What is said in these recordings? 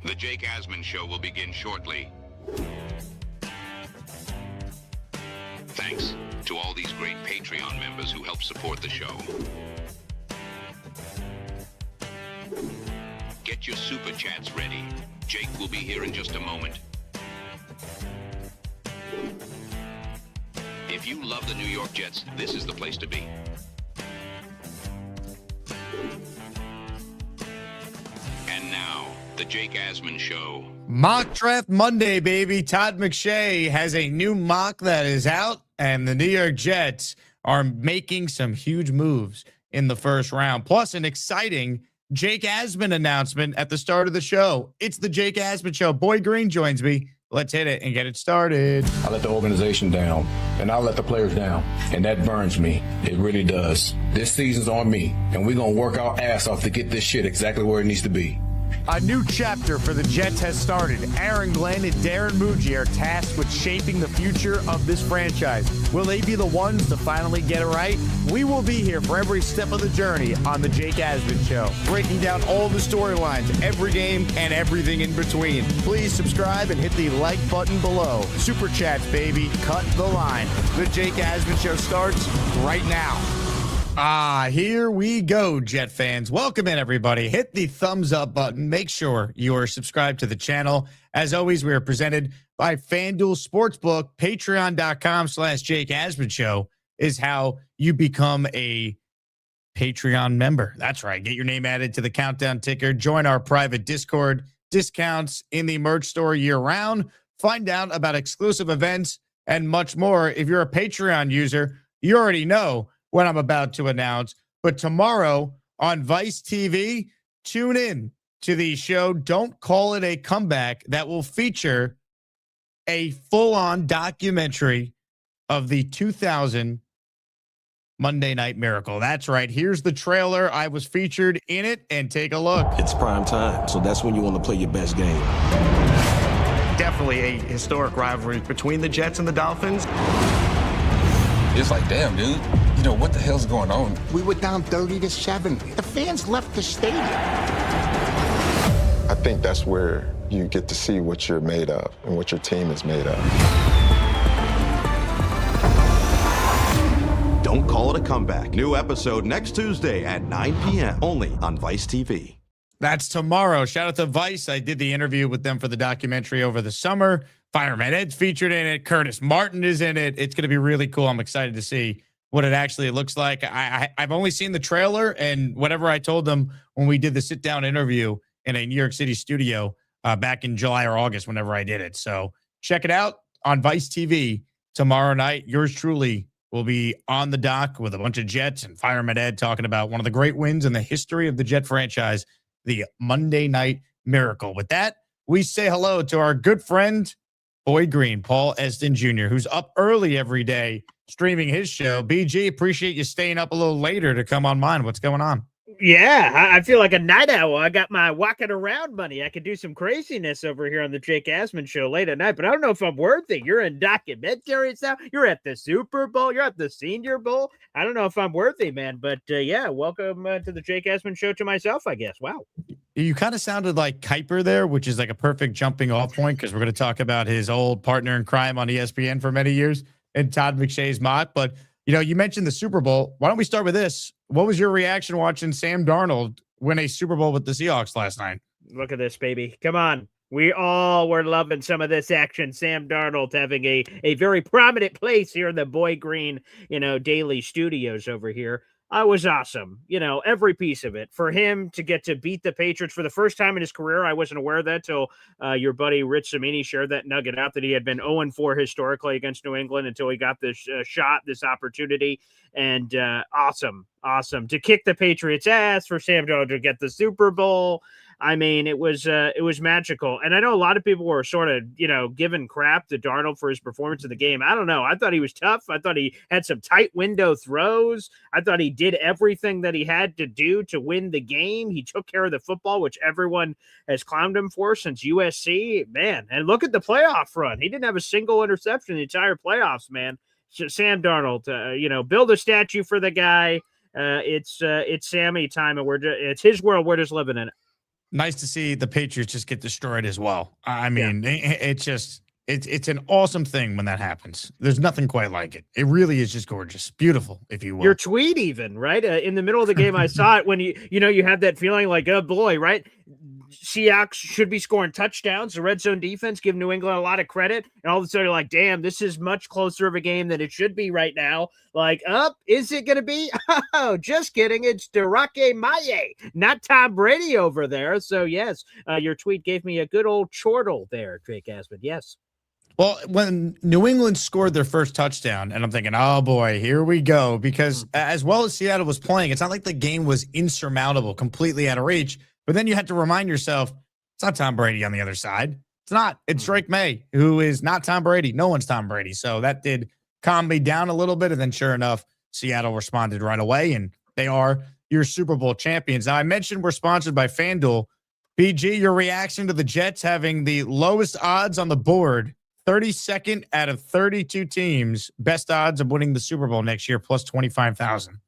The Jake Asman Show will begin shortly. Thanks to all these great Patreon members who help support the show. Get your super chats ready. Jake will be here in just a moment. If you love the New York Jets, this is the place to be. And now, the Jake Asman Show. Mock Draft Monday, baby. Todd McShay has a new mock that is out, and the New York Jets are making some huge moves in the first round. Plus, an exciting Jake Asman announcement at the start of the show. It's the Jake Asman Show. Boy Green joins me. Let's hit it and get it started. I let the organization down, and I let the players down, and that burns me. It really does. This season's on me, and we're going to work our ass off to get this shit exactly where it needs to be. A new chapter for the Jets has started. Aaron Glenn and Darren Muji are tasked with shaping the future of this franchise. Will they be the ones to finally get it right? We will be here for every step of the journey on the Jake Asman Show, breaking down all the storylines, every game, and everything in between. Please subscribe and hit the like button below. Super chats, baby. Cut the line. The Jake Asman Show starts right now. Here we go, Jet fans. Welcome in, everybody. Hit the thumbs up button. Make sure you are subscribed to the channel. As always, we are presented by FanDuel Sportsbook. Patreon.com/Jake Asman Show is how you become a Patreon member. That's right. Get your name added to the countdown ticker. Join our private Discord. Discounts in the merch store year-round. Find out about exclusive events and much more. If you're a Patreon user, you already know what I'm about to announce. But tomorrow on Vice TV, tune in to the show Don't Call It a Comeback that will feature a full-on documentary of the 2000 Monday Night Miracle. That's right. Here's the trailer. I was featured in it, and take a look. It's prime time, so that's when you want to play your best game. Definitely a historic rivalry between the Jets and the Dolphins. It's like, damn, dude, you know, what the hell's going on? We were down 30-7. The fans left the stadium. I think that's where you get to see what you're made of and what your team is made of. Don't Call It a Comeback. New episode next Tuesday at 9 p.m. only on Vice TV. That's tomorrow. Shout out to Vice. I did the interview with them for the documentary over the summer. Fireman Ed's featured in it. Curtis Martin is in it. It's going to be really cool. I'm excited to see what it actually looks like. I've only seen the trailer, and whatever I told them when we did the sit-down interview in a New York City studio back in July or August, whenever I did it. So check it out on Vice TV tomorrow night. Yours truly will be on the dock with a bunch of Jets and Fireman Ed talking about one of the great wins in the history of the Jet franchise, the Monday Night Miracle. With that, we say hello to our good friend, Boy Green, Paul Eston Jr., who's up early every day streaming his show. BG, appreciate you staying up a little later to come on mine. What's going on? Yeah, I feel like a night owl. I got my walking around money. I could do some craziness over here on the Jake Asman Show late at night, but I don't know if I'm worthy. You're in documentaries now. You're at the Super Bowl. You're at the Senior Bowl. I don't know if I'm worthy, man, but yeah, welcome to the Jake Asman Show to myself, I guess. Wow. You kind of sounded like Kuiper there, which is like a perfect jumping off point because we're going to talk about his old partner in crime on ESPN for many years and Todd McShay's mock. But, you know, you mentioned the Super Bowl. Why don't we start with this? What was your reaction watching Sam Darnold win a Super Bowl with the Seahawks last night? Look at this, baby. Come on. We all were loving some of this action. Sam Darnold having a very prominent place here in the Boy Green, daily studios over here. Was awesome. Every piece of it. For him to get to beat the Patriots for the first time in his career, I wasn't aware of that till your buddy Rich Cimini shared that nugget out that he had been 0-4 historically against New England until he got this shot, this opportunity. And awesome to kick the Patriots' ass, for Sam Darnold to get the Super Bowl. I mean, it was magical. And I know a lot of people were sort of, giving crap to Darnold for his performance in the game. I don't know. I thought he was tough. I thought he had some tight window throws. I thought he did everything that he had to do to win the game. He took care of the football, which everyone has clowned him for since USC, man. And look at the playoff run. He didn't have a single interception in the entire playoffs, man. So Sam Darnold, build a statue for the guy. It's Sammy time, and it's his world. We're just living in it. Nice to see the Patriots just get destroyed as well. I mean, it's an awesome thing when that happens. There's nothing quite like it. It really is just gorgeous, beautiful, if you will. Your tweet, even right in the middle of the game, I saw it when you have that feeling like, oh boy, right? Seahawks should be scoring touchdowns. The red zone defense give New England a lot of credit, and all of a sudden you're like, damn, this is much closer of a game than it should be right now. Like, is it going to be? Oh, just kidding. It's Derake Maye, not Tom Brady over there. So yes, your tweet gave me a good old chortle there, Jake Asman. Yes. Well, when New England scored their first touchdown, and I'm thinking, oh boy, here we go, because as well as Seattle was playing, it's not like the game was insurmountable, completely out of reach. But then you had to remind yourself, it's not Tom Brady on the other side. It's not. It's Drake May, who is not Tom Brady. No one's Tom Brady. So that did calm me down a little bit. And then sure enough, Seattle responded right away, and they are your Super Bowl champions. Now, I mentioned we're sponsored by FanDuel. BG, your reaction to the Jets having the lowest odds on the board, 32nd out of 32 teams, best odds of winning the Super Bowl next year, plus 25,000.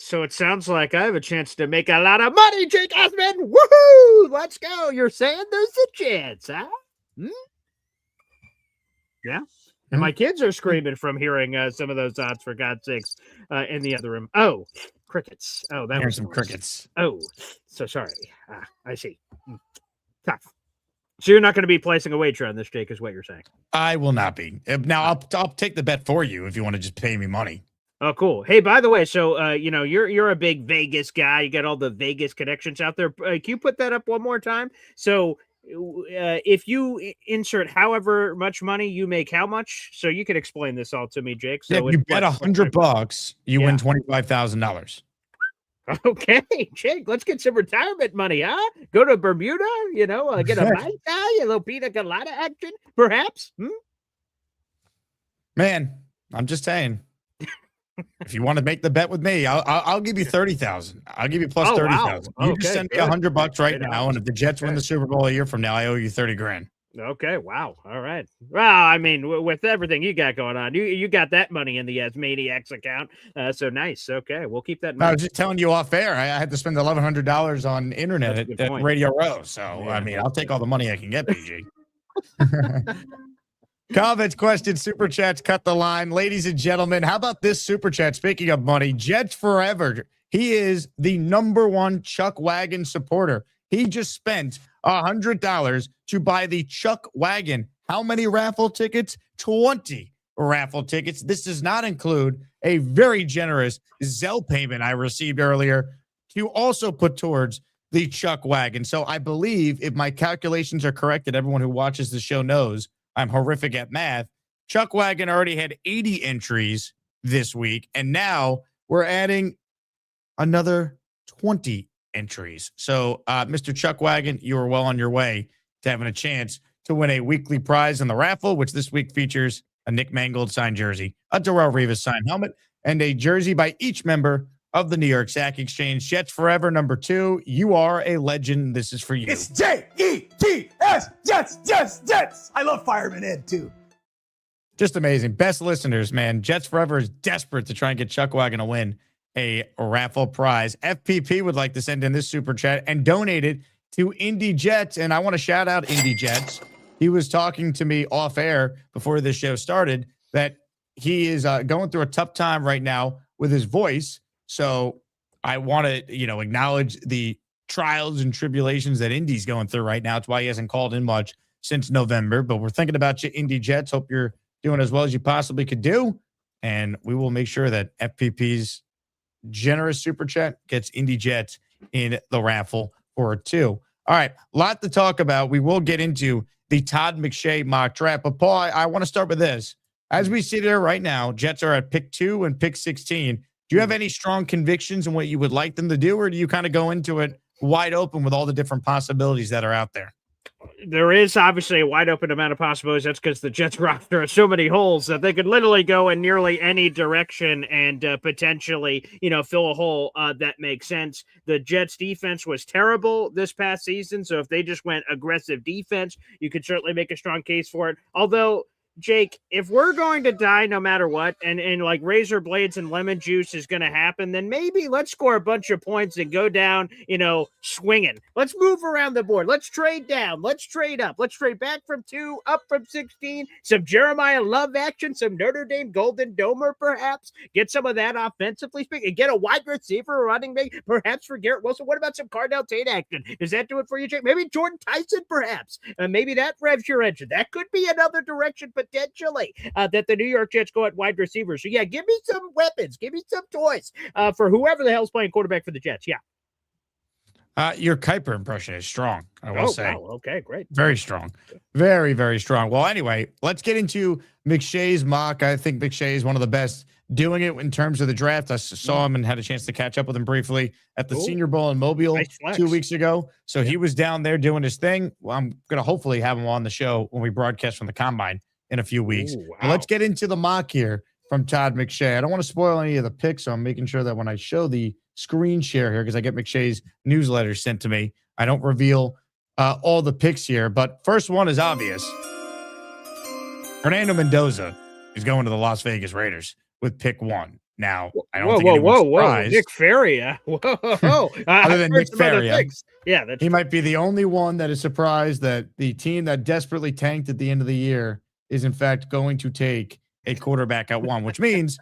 So it sounds like I have a chance to make a lot of money, Jake Asman. Woohoo! Let's go. You're saying there's a chance, huh? Yeah. And my kids are screaming from hearing some of those odds, for God's sakes, in the other room. Oh, crickets. Oh, that was some crickets. Oh, so sorry. I see. Tough. So you're not going to be placing a wager on this, Jake, is what you're saying? I will not be. Now, I'll take the bet for you if you want to just pay me money. Oh, cool. Hey, by the way, so you're a big Vegas guy. You got all the Vegas connections out there. Can you put that up one more time? So if you insert however much money, you make how much? So you can explain this all to me, Jake. So if you bet $100, you win $25,000. Okay, Jake, let's get some retirement money, huh? Go to Bermuda, get a Mai Tai, a little pina colada action, perhaps? Man, I'm just saying. If you want to make the bet with me, I'll give you 30,000. I'll give you plus 30,000. Wow. You just send me $100 right now, and if the Jets win the Super Bowl a year from now, I owe you 30 grand. Okay, wow. All right. Well, I mean, with everything you got going on, you got that money in the Asmaniacs account. So nice. Okay, we'll keep that. I was just telling you off air. I had to spend $1,100 on internet at Radio Row. So I mean, I'll take all the money I can get, PG. Comments, questions, super chats, cut the line. Ladies and gentlemen, how about this super chat? Speaking of money, Jets Forever. He is the #1 Chuck Wagon supporter. He just spent $100 to buy the Chuck Wagon. How many raffle tickets? 20 raffle tickets. This does not include a very generous Zelle payment I received earlier to also put towards the Chuck Wagon. So I believe, if my calculations are correct, that everyone who watches the show knows I'm horrific at math. Chuck Wagon already had 80 entries this week, and now we're adding another 20 entries. So, Mr. Chuck Wagon, you are well on your way to having a chance to win a weekly prize in the raffle, which this week features a Nick Mangold signed jersey, a Darrelle Revis signed helmet, and a jersey by each member of the New York Sack Exchange. Jets Forever, #2. You are a legend. This is for you. It's Jets, Jets. I love Fireman Ed, too. Just amazing. Best listeners, man. Jets Forever is desperate to try and get Chuck Wagon to win a raffle prize. FPP would like to send in this super chat and donate it to Indy Jets. And I want to shout out Indy Jets. He was talking to me off air before this show started that he is going through a tough time right now with his voice. So I want to, acknowledge the trials and tribulations that Indy's going through right now. It's why he hasn't called in much since November. But we're thinking about you, Indy Jets. Hope you're doing as well as you possibly could do. And we will make sure that FPP's generous super chat gets Indy Jets in the raffle for 2. All right, a lot to talk about. We will get into the Todd McShay mock draft. But, Paul, I want to start with this. As we sit here right now, Jets are at pick 2 and pick 16. Do you have any strong convictions in what you would like them to do, or do you kind of go into it wide open with all the different possibilities that are out there? There is obviously a wide open amount of possibilities. That's because the Jets roster has so many holes that they could literally go in nearly any direction and potentially, fill a hole that makes sense. The Jets defense was terrible this past season. So if they just went aggressive defense, you could certainly make a strong case for it. Although Jake, if we're going to die no matter what, and like razor blades and lemon juice is going to happen, then maybe let's score a bunch of points and go down, swinging. Let's move around the board. Let's trade down. Let's trade up. Let's trade back from 2, up from 16. Some Jeremiah Love action, some Notre Dame Golden Domer, perhaps. Get some of that offensively speaking. Get a wide receiver, running back, perhaps for Garrett Wilson. What about some Cardell Tate action? Does that do it for you, Jake? Maybe Jordan Tyson, perhaps. Maybe that revs your engine. That could be another direction potentially that the New York Jets go at wide receiver. So, yeah, give me some weapons. Give me some toys for whoever the hell's playing quarterback for the Jets. Yeah. Your Kuiper impression is strong, I will say. Wow. Okay, great. Very strong. Very, very strong. Well, anyway, let's get into McShay's mock. I think McShay is one of the best doing it in terms of the draft. I saw him and had a chance to catch up with him briefly at the Senior Bowl in Mobile 2 weeks ago. So he was down there doing his thing. Well, I'm going to hopefully have him on the show when we broadcast from the Combine in a few weeks. Wow. Let's get into the mock here from Todd McShay. I don't want to spoil any of the picks, so I'm making sure that when I show the screen share here, because I get McShay's newsletter sent to me, I don't reveal all the picks here. But first one is obvious. Fernando Mendoza is going to the Las Vegas Raiders with pick 1. Now, I don't think anyone's surprised. Nick Faria. Whoa. Other than Nick Faria. Yeah, he might be the only one that is surprised that the team that desperately tanked at the end of the year is, in fact, going to take a quarterback at 1, which means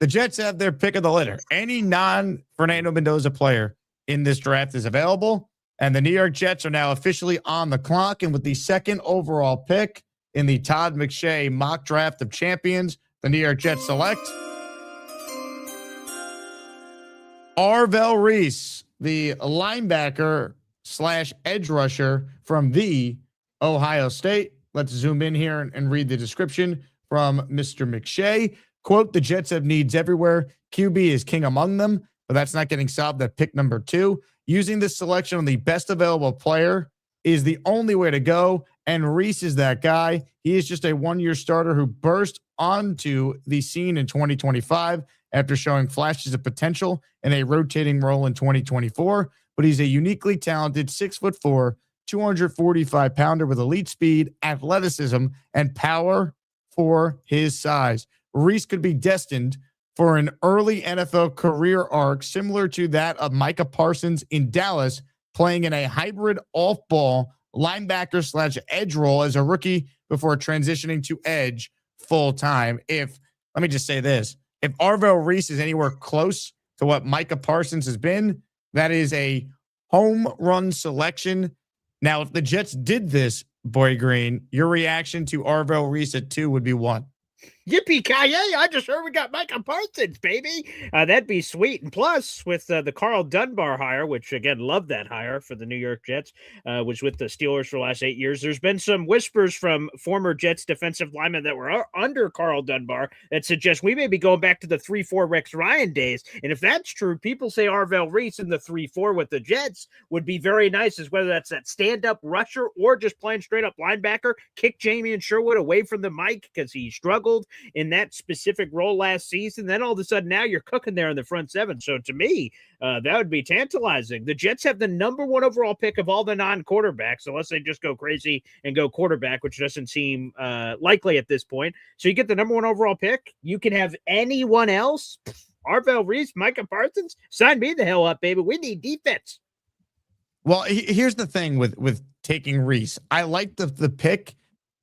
the Jets have their pick of the litter. Any non-Fernando Mendoza player in this draft is available, and the New York Jets are now officially on the clock. And with the second overall pick in the Todd McShay mock draft of champions, the New York Jets select Arvell Reese, the linebacker / edge rusher from the Ohio State. Let's zoom in here and read the description from Mr. McShay. Quote, the Jets have needs everywhere. QB is king among them, but that's not getting solved at pick number 2. Using this selection on the best available player is the only way to go, and Reese is that guy. He is just a one-year starter who burst onto the scene in 2025 after showing flashes of potential in a rotating role in 2024, but he's a uniquely talented 6'4", 245-pounder with elite speed, athleticism, and power for his size. Reese could be destined for an early NFL career arc similar to that of Micah Parsons in Dallas, playing in a hybrid off-ball linebacker / edge role as a rookie before transitioning to edge full-time. Let me just say this, if Arvell Reese is anywhere close to what Micah Parsons has been, that is a home run selection. Now, if the Jets did this, Boy Green, your reaction to Arvell Reese at 2 would be what? Yippee-ki-yay, I just heard we got Micah Parsons, baby. That'd be sweet. And plus, with the Carl Dunbar hire, which, again, love that hire for the New York Jets, was with the Steelers for the last 8 years. There's been some whispers from former Jets defensive linemen that were under Carl Dunbar that suggest we may be going back to the 3-4 Rex Ryan days. And if that's true, people say Arvell Reese in the 3-4 with the Jets would be very nice, as whether that's that stand-up rusher or just playing straight-up linebacker, kick Jamie and Sherwood away from the mic because he struggled in that specific role last season. Then all of a sudden now you're cooking there in the front 7. So to me, that would be tantalizing. The Jets have the number 1 overall pick of all the non-quarterbacks, unless they just go crazy and go quarterback, which doesn't seem likely at this point. So you get the number 1 overall pick. You can have anyone else. Arvell Reese, Micah Parsons, sign me the hell up, baby. We need defense. Well, here's the thing with taking Reese. I like the pick.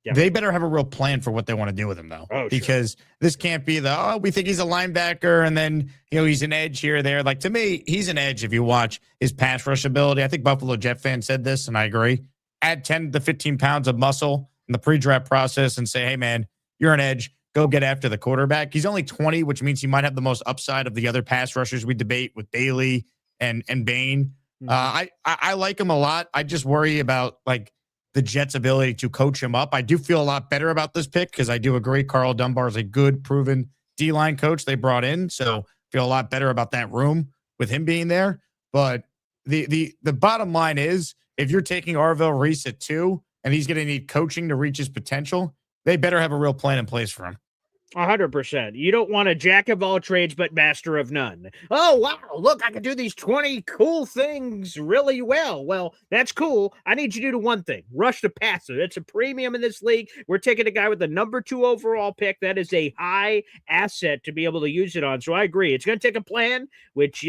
Yeah. They better have a real plan for what they want to do with him, though, because this can't be we think he's a linebacker and then, he's an edge here or there. Like, to me, he's an edge if you watch his pass rush ability. I think Buffalo Jet fans said this, and I agree. Add 10 to 15 pounds of muscle in the pre-draft process and say, hey, man, you're an edge. Go get after the quarterback. He's only 20, which means he might have the most upside of the other pass rushers we debate with Bailey and Bain. Mm-hmm. I like him a lot. I just worry about, the Jets' ability to coach him up. I do feel a lot better about this pick because I do agree Carl Dunbar is a good, proven D-line coach they brought in. So feel a lot better about that room with him being there. But the bottom line is, if you're taking Arvell Reese at 2 and he's going to need coaching to reach his potential, they better have a real plan in place for him. 100%. You don't want a jack of all trades, but master of none. Oh, wow. Look, I can do these 20 cool things really well. Well, that's cool. I need you to do one thing. Rush the passer. It's a premium in this league. We're taking a guy with the number 2 overall pick. That is a high asset to be able to use it on. So I agree. It's going to take a plan, which,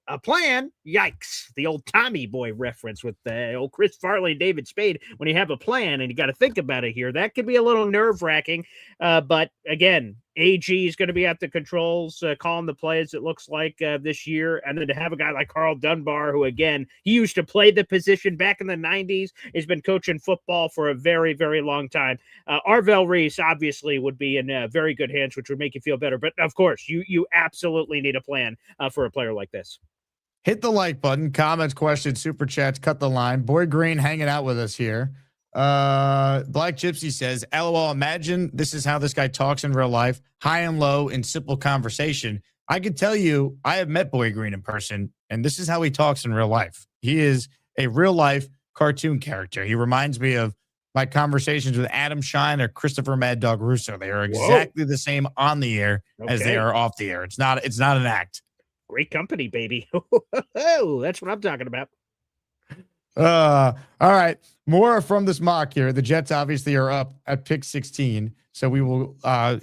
a plan, yikes. The old Tommy Boy reference with the old Chris Farley and David Spade. When you have a plan and you got to think about it here, that could be a little nerve-wracking. But again, AG is going to be at the controls, calling the plays, it looks like, this year. And then to have a guy like Carl Dunbar, who, again, he used to play the position back in the 90s, has been coaching football for a very, very long time. Arvell Reese, obviously, would be in very good hands, which would make you feel better. But, of course, you absolutely need a plan for a player like this. Hit the like button, comments, questions, super chats, cut the line. Boy Green hanging out with us here. Black Gypsy says, LOL, imagine this is how this guy talks in real life, high and low in simple conversation. I can tell you, I have met Boy Green in person, and this is how he talks in real life. He is a real life cartoon character. He reminds me of my conversations with Adam Shine or Christopher Mad Dog Russo. They are exactly the same on the air as they are off the air. It's not an act. Great company, baby. Oh, that's what I'm talking about. All right. More from this mock here. The Jets obviously are up at pick 16. So we will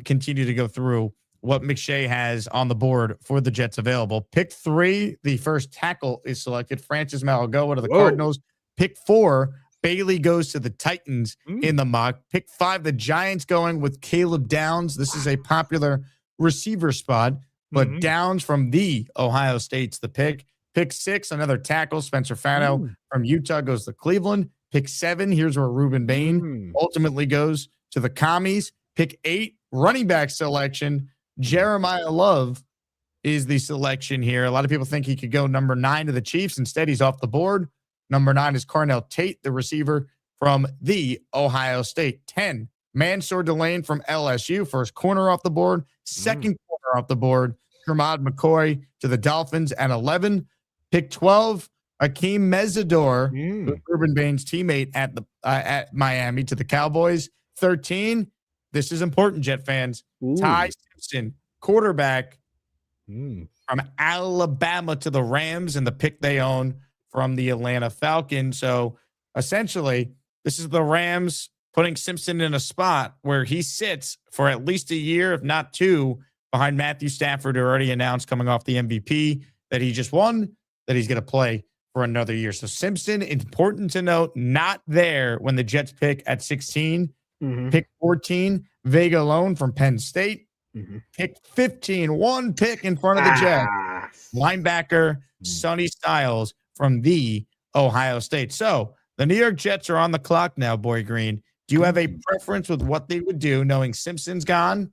continue to go through what McShay has on the board for the Jets available. Pick 3, the first tackle is selected. Francis Maligoa to the Cardinals. Pick 4, Bailey goes to the Titans in the mock. Pick 5, the Giants going with Caleb Downs. This is a popular receiver spot. But Downs from the Ohio State's the pick. Pick 6, another tackle, Spencer Fano from Utah goes to Cleveland. Pick 7, here's where Ruben Bain ultimately goes to the Commies. Pick 8, running back selection. Jeremiah Love is the selection here. A lot of people think he could go number 9 to the Chiefs. Instead, he's off the board. Number 9 is Carnell Tate, the receiver from the Ohio State. 10, Mansour Delane from LSU, first corner off the board. Second corner off the board, Kermod McCoy to the Dolphins. And 11, pick 12, Akeem Mesidor, Urban Bain's teammate at Miami, to the Cowboys. 13, this is important, Jet fans, Ty Simpson, quarterback from Alabama, to the Rams, and the pick they own from the Atlanta Falcons. So essentially, this is the Rams putting Simpson in a spot where he sits for at least a year, if not 2, behind Matthew Stafford, who already announced coming off the MVP that he just won, that he's going to play for another year. So Simpson, important to note, not there when the Jets pick at 16. Pick 14, Vega Lone from Penn State. Pick 15, one pick in front of the Jets, linebacker Sonny Styles from the Ohio State. So the New York Jets are on the clock now, Boy Green. Do you have a preference with what they would do, knowing Simpson's gone,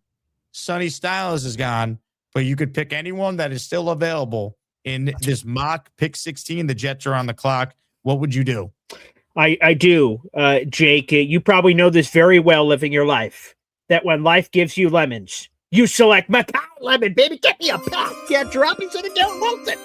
Sonny Styles is gone, but you could pick anyone that is still available in this mock pick 16? The Jets are on the clock. What would you do? I do, Jake. You probably know this very well, living your life, that when life gives you lemons, you select Makai Lemon, baby. Get me a pack. Can't drop it, so they don't want it.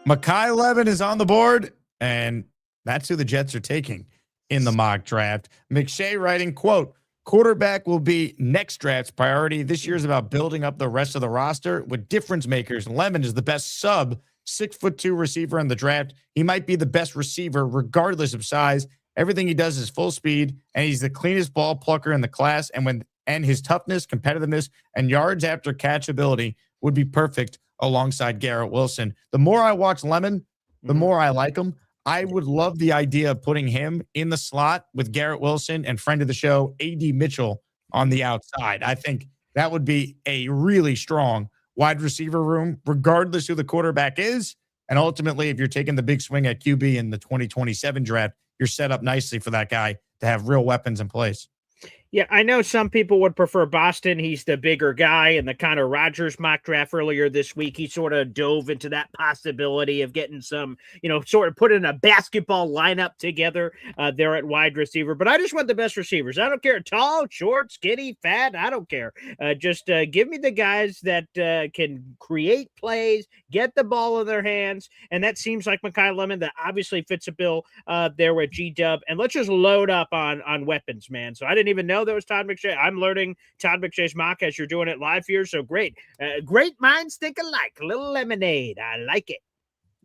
Makai Lemon is on the board, and that's who the Jets are taking in the mock draft. McShay writing, quote, quarterback will be next draft's priority. This year is about building up the rest of the roster with difference makers. Lemon is the best 6'2" receiver in the draft. He might be the best receiver regardless of size. Everything he does is full speed, and he's the cleanest ball plucker in the class. And his toughness, competitiveness, and yards after catch ability would be perfect alongside Garrett Wilson. The more I watch Lemon, the more I like him. I would love the idea of putting him in the slot with Garrett Wilson and friend of the show, A.D. Mitchell, on the outside. I think that would be a really strong wide receiver room, regardless who the quarterback is. And ultimately, if you're taking the big swing at QB in the 2027 draft, you're set up nicely for that guy to have real weapons in place. Yeah, I know some people would prefer Boston. He's the bigger guy. And the Connor Rogers mock draft earlier this week, he sort of dove into that possibility of getting some, sort of putting a basketball lineup together there at wide receiver. But I just want the best receivers. I don't care, tall, short, skinny, fat. I don't care. Just give me the guys that can create plays, get the ball in their hands. And that seems like Makai Lemon. That obviously fits a bill there with G-Dub. And let's just load up on weapons, man. So I didn't even know know that was Todd McShay? I'm learning Todd McShay's mock as you're doing it live here, so great. Great minds think alike. A little lemonade. I like it.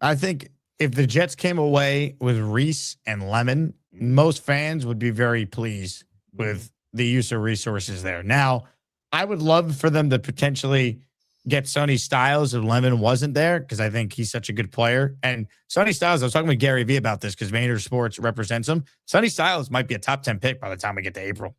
I think if the Jets came away with Reese and Lemon, most fans would be very pleased with the use of resources there. Now, I would love for them to potentially get Sonny Styles if Lemon wasn't there, because I think he's such a good player. And Sonny Styles, I was talking with Gary Vee about this because Vayner Sports represents him. Sonny Styles might be a top 10 pick by the time we get to April.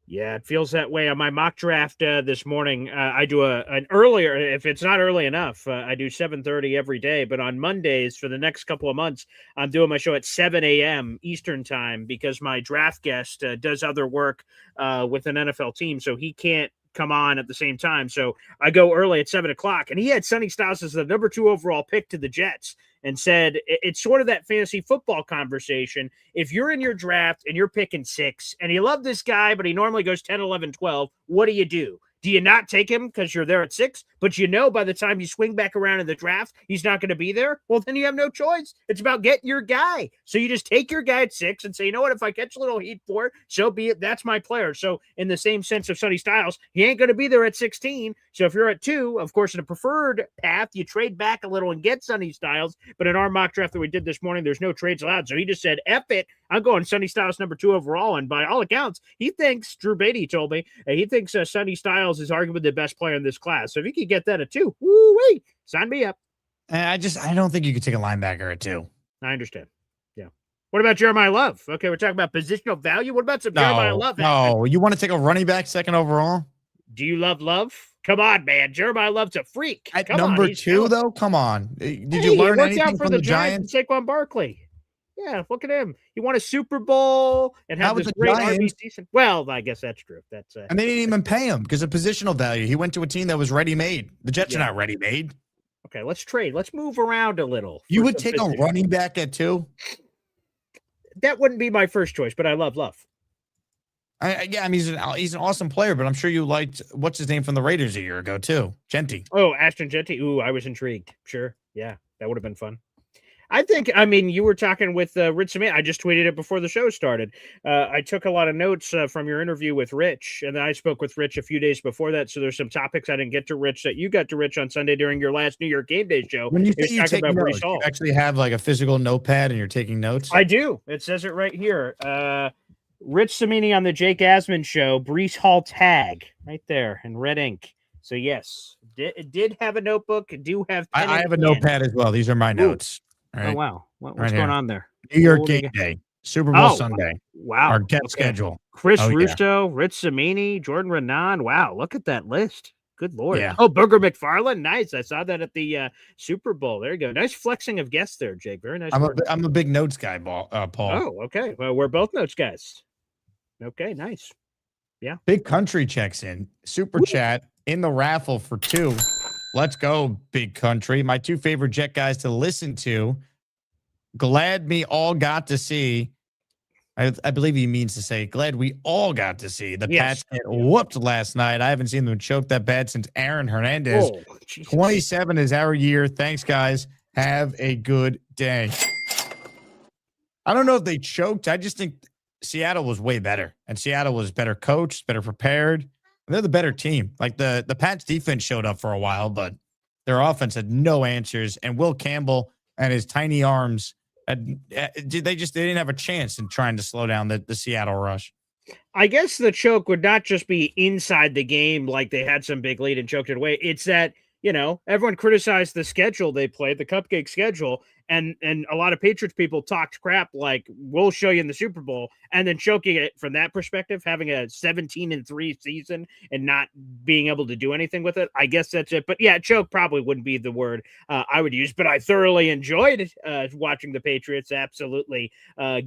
Yeah, it feels that way. On my mock draft this morning, I do an earlier, if it's not early enough, I do 7:30 every day. But on Mondays for the next couple of months, I'm doing my show at 7 a.m. Eastern time because my draft guest does other work with an NFL team, so he can't come on at the same time. So I go early at 7 o'clock, and he had Sonny Styles as the number 2 overall pick to the Jets and said it's sort of that fantasy football conversation. If you're in your draft and you're picking 6 and you love this guy, but he normally goes 10, 11, 12, what do you do? Do you not take him because you're there at 6, but you know by the time you swing back around in the draft, he's not going to be there? Well, then you have no choice. It's about getting your guy. So you just take your guy at 6 and say, you know what, if I catch a little heat for it, so be it. That's my player. So in the same sense of Sonny Styles, he ain't going to be there at 16. So if you're at 2, of course, in a preferred path, you trade back a little and get Sonny Styles. But in our mock draft that we did this morning, there's no trades allowed. So he just said, F it. I'm going Sonny Styles number 2 overall. And by all accounts, he thinks, Drew Beatty told me, he thinks Sonny Styles is arguably the best player in this class. So if you could get that at 2, woo-wee, sign me up. I don't think you could take a linebacker at 2. I understand. Yeah. What about Jeremiah Love? Okay, we're talking about positional value. What about some Jeremiah Love? No, you want to take a running back 2nd overall? Do you love Love? Come on, man. Jeremiah Love's a freak. At number 2, though? Come on. Did you learn anything from the Giants? Saquon Barkley. Yeah, look at him. He won a Super Bowl and had this great RB season. Well, I guess that's true. That's and they didn't even pay him because of positional value. He went to a team that was ready-made. The Jets are not ready-made. Okay, let's trade. Let's move around a little. You would take a running back at 2? That wouldn't be my first choice, but I love Love. I mean, he's an awesome player, but I'm sure you liked what's his name from the Raiders a year ago too, Genty. Oh, Ashton Genty. Ooh, I was intrigued. Sure, yeah, that would have been fun. I mean, you were talking with Rich Samani. I just tweeted it before the show started. I took a lot of notes from your interview with Rich, and then I spoke with Rich a few days before that. So there's some topics I didn't get to Rich that you got to Rich on Sunday during your last New York Game Day show. When you say you take notes, you actually have like a physical notepad and you're taking notes? I do. It says it right here. Rich Samani on the Jake Asman show, Breece Hall tag right there in red ink. So yes, did have a notebook. Do have. I have a notepad as well. These are my notes. Right. Oh wow, what's going on there? New York Game Day, Super Bowl Sunday. Wow, our get schedule. Chris Russo, Rich Samani, Jordan Renan. Wow, look at that list. Good Lord. Yeah. Oh, Booger McFarland. Nice. I saw that at the Super Bowl. There you go. Nice flexing of guests there, Jake. Very nice. I'm a big notes guy, Paul. Oh, okay. Well, we're both notes guys. Okay, nice. Yeah. Big Country checks in. Super chat in the raffle for 2. Let's go, Big Country. My 2 favorite Jet guys to listen to. Glad we all got to see. I believe he means to say, glad we all got to see the Pats get whooped last night. I haven't seen them choke that bad since Aaron Hernandez. 27 is our year. Thanks, guys. Have a good day. I don't know if they choked. I just think Seattle was way better, and Seattle was better coached, better prepared. They're the better team. Like the Pats defense showed up for a while, but their offense had no answers. And Will Campbell and his tiny arms, they didn't have a chance in trying to slow down the Seattle rush. I guess the choke would not just be inside the game, like they had some big lead and choked it away. It's that, everyone criticized the schedule they played, the cupcake schedule. And a lot of Patriots people talked crap like, we'll show you in the Super Bowl, and then choking it from that perspective, having a 17-3 season and not being able to do anything with it. I guess that's it. But yeah, choke probably wouldn't be the word I would use, but I thoroughly enjoyed watching the Patriots absolutely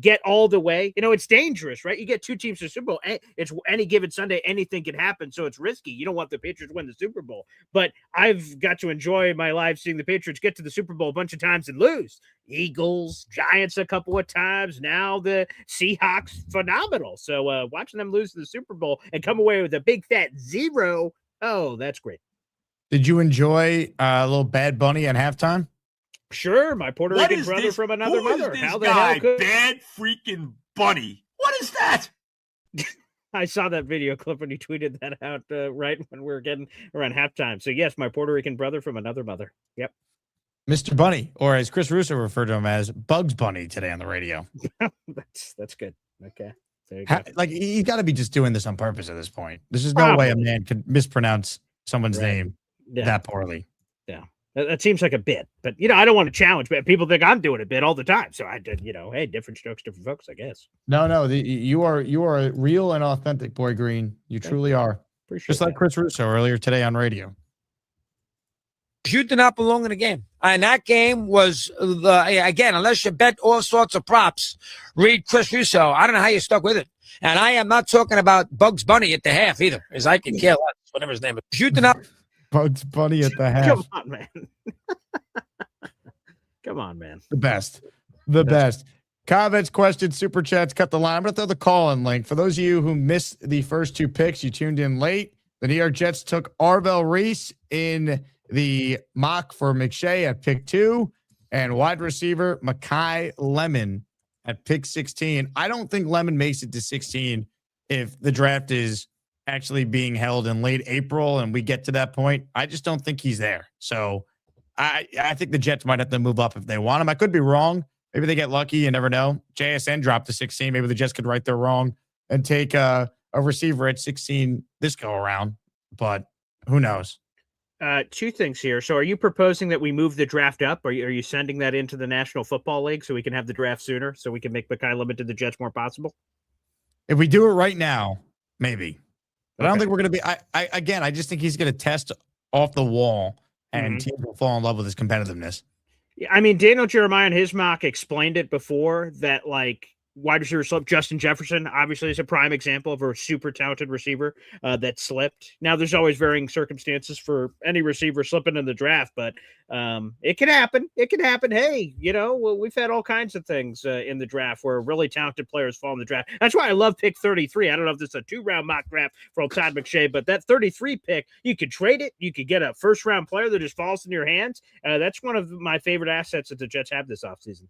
get all the way. It's dangerous, right? You get 2 teams to the Super Bowl. It's any given Sunday, anything can happen. So it's risky. You don't want the Patriots to win the Super Bowl, but I've got to enjoy my life seeing the Patriots get to the Super Bowl a bunch of times and lose. Eagles, Giants a couple of times. Now the Seahawks, phenomenal. So watching them lose the Super Bowl and come away with a big fat 0. Oh, that's great. Did you enjoy a little Bad Bunny at halftime? Sure, my Puerto Rican brother from another mother. How the hell could Bad freaking Bunny? What is that? I saw that video clip when you tweeted that out right when we were getting around halftime. So yes, my Puerto Rican brother from another mother. Yep. Mr. Bunny, or as Chris Russo referred to him as Bugs Bunny today on the radio. That's good. Okay. There you go. Like he's got to be just doing this on purpose at this point. There's just no way a man could mispronounce someone's name that poorly. Yeah. That seems like a bit, but I don't want to challenge, but people think I'm doing a bit all the time. So I did, hey, different strokes, different folks, I guess. No, you are a real and authentic Boy Green. You truly are. Appreciate just like Chris Russo earlier today on radio. You did not belong in the game. And that game was, again, unless you bet all sorts of props, read Chris Russo. I don't know how you stuck with it. And I am not talking about Bugs Bunny at the half either, as I can care less, whatever his name is. You did not. Bugs Bunny at the half. Come on, man. Come on, man. The best. Comments, questions, super chats, cut the line. I'm going to throw the call-in link. For those of you who missed the first two picks, you tuned in late. The New York Jets took Arvell Reese in the mock for McShay at pick 2 and wide receiver Mekhi Lemon at pick 16. I don't think Lemon makes it to 16 if the draft is actually being held in late April and we get to that point. I just don't think he's there. So I think the Jets might have to move up if they want him. I could be wrong. Maybe they get lucky. You never know. JSN dropped to 16. Maybe the Jets could right their wrong and take a receiver at 16 this go around, but who knows? Two things here. So are you proposing that we move the draft up? Are you sending that into the National Football League so we can have the draft sooner so we can make Mekhi Lemon to the Jets more possible? If we do it right now, maybe. But I don't think we're going to be I just think he's going to test off the wall and teams will fall in love with his competitiveness. I mean, Daniel Jeremiah in his mock explained it before that, like, wide receiver slip. Justin Jefferson obviously is a prime example of a super talented receiver that slipped. Now, there's always varying circumstances for any receiver slipping in the draft, but it can happen. It can happen. Hey, we've had all kinds of things in the draft where really talented players fall in the draft. That's why I love pick 33. I don't know if this is a 2-round mock draft for old Todd McShay, but that 33 pick, you could trade it. You could get a first-round player that just falls in your hands. That's one of my favorite assets that the Jets have this offseason.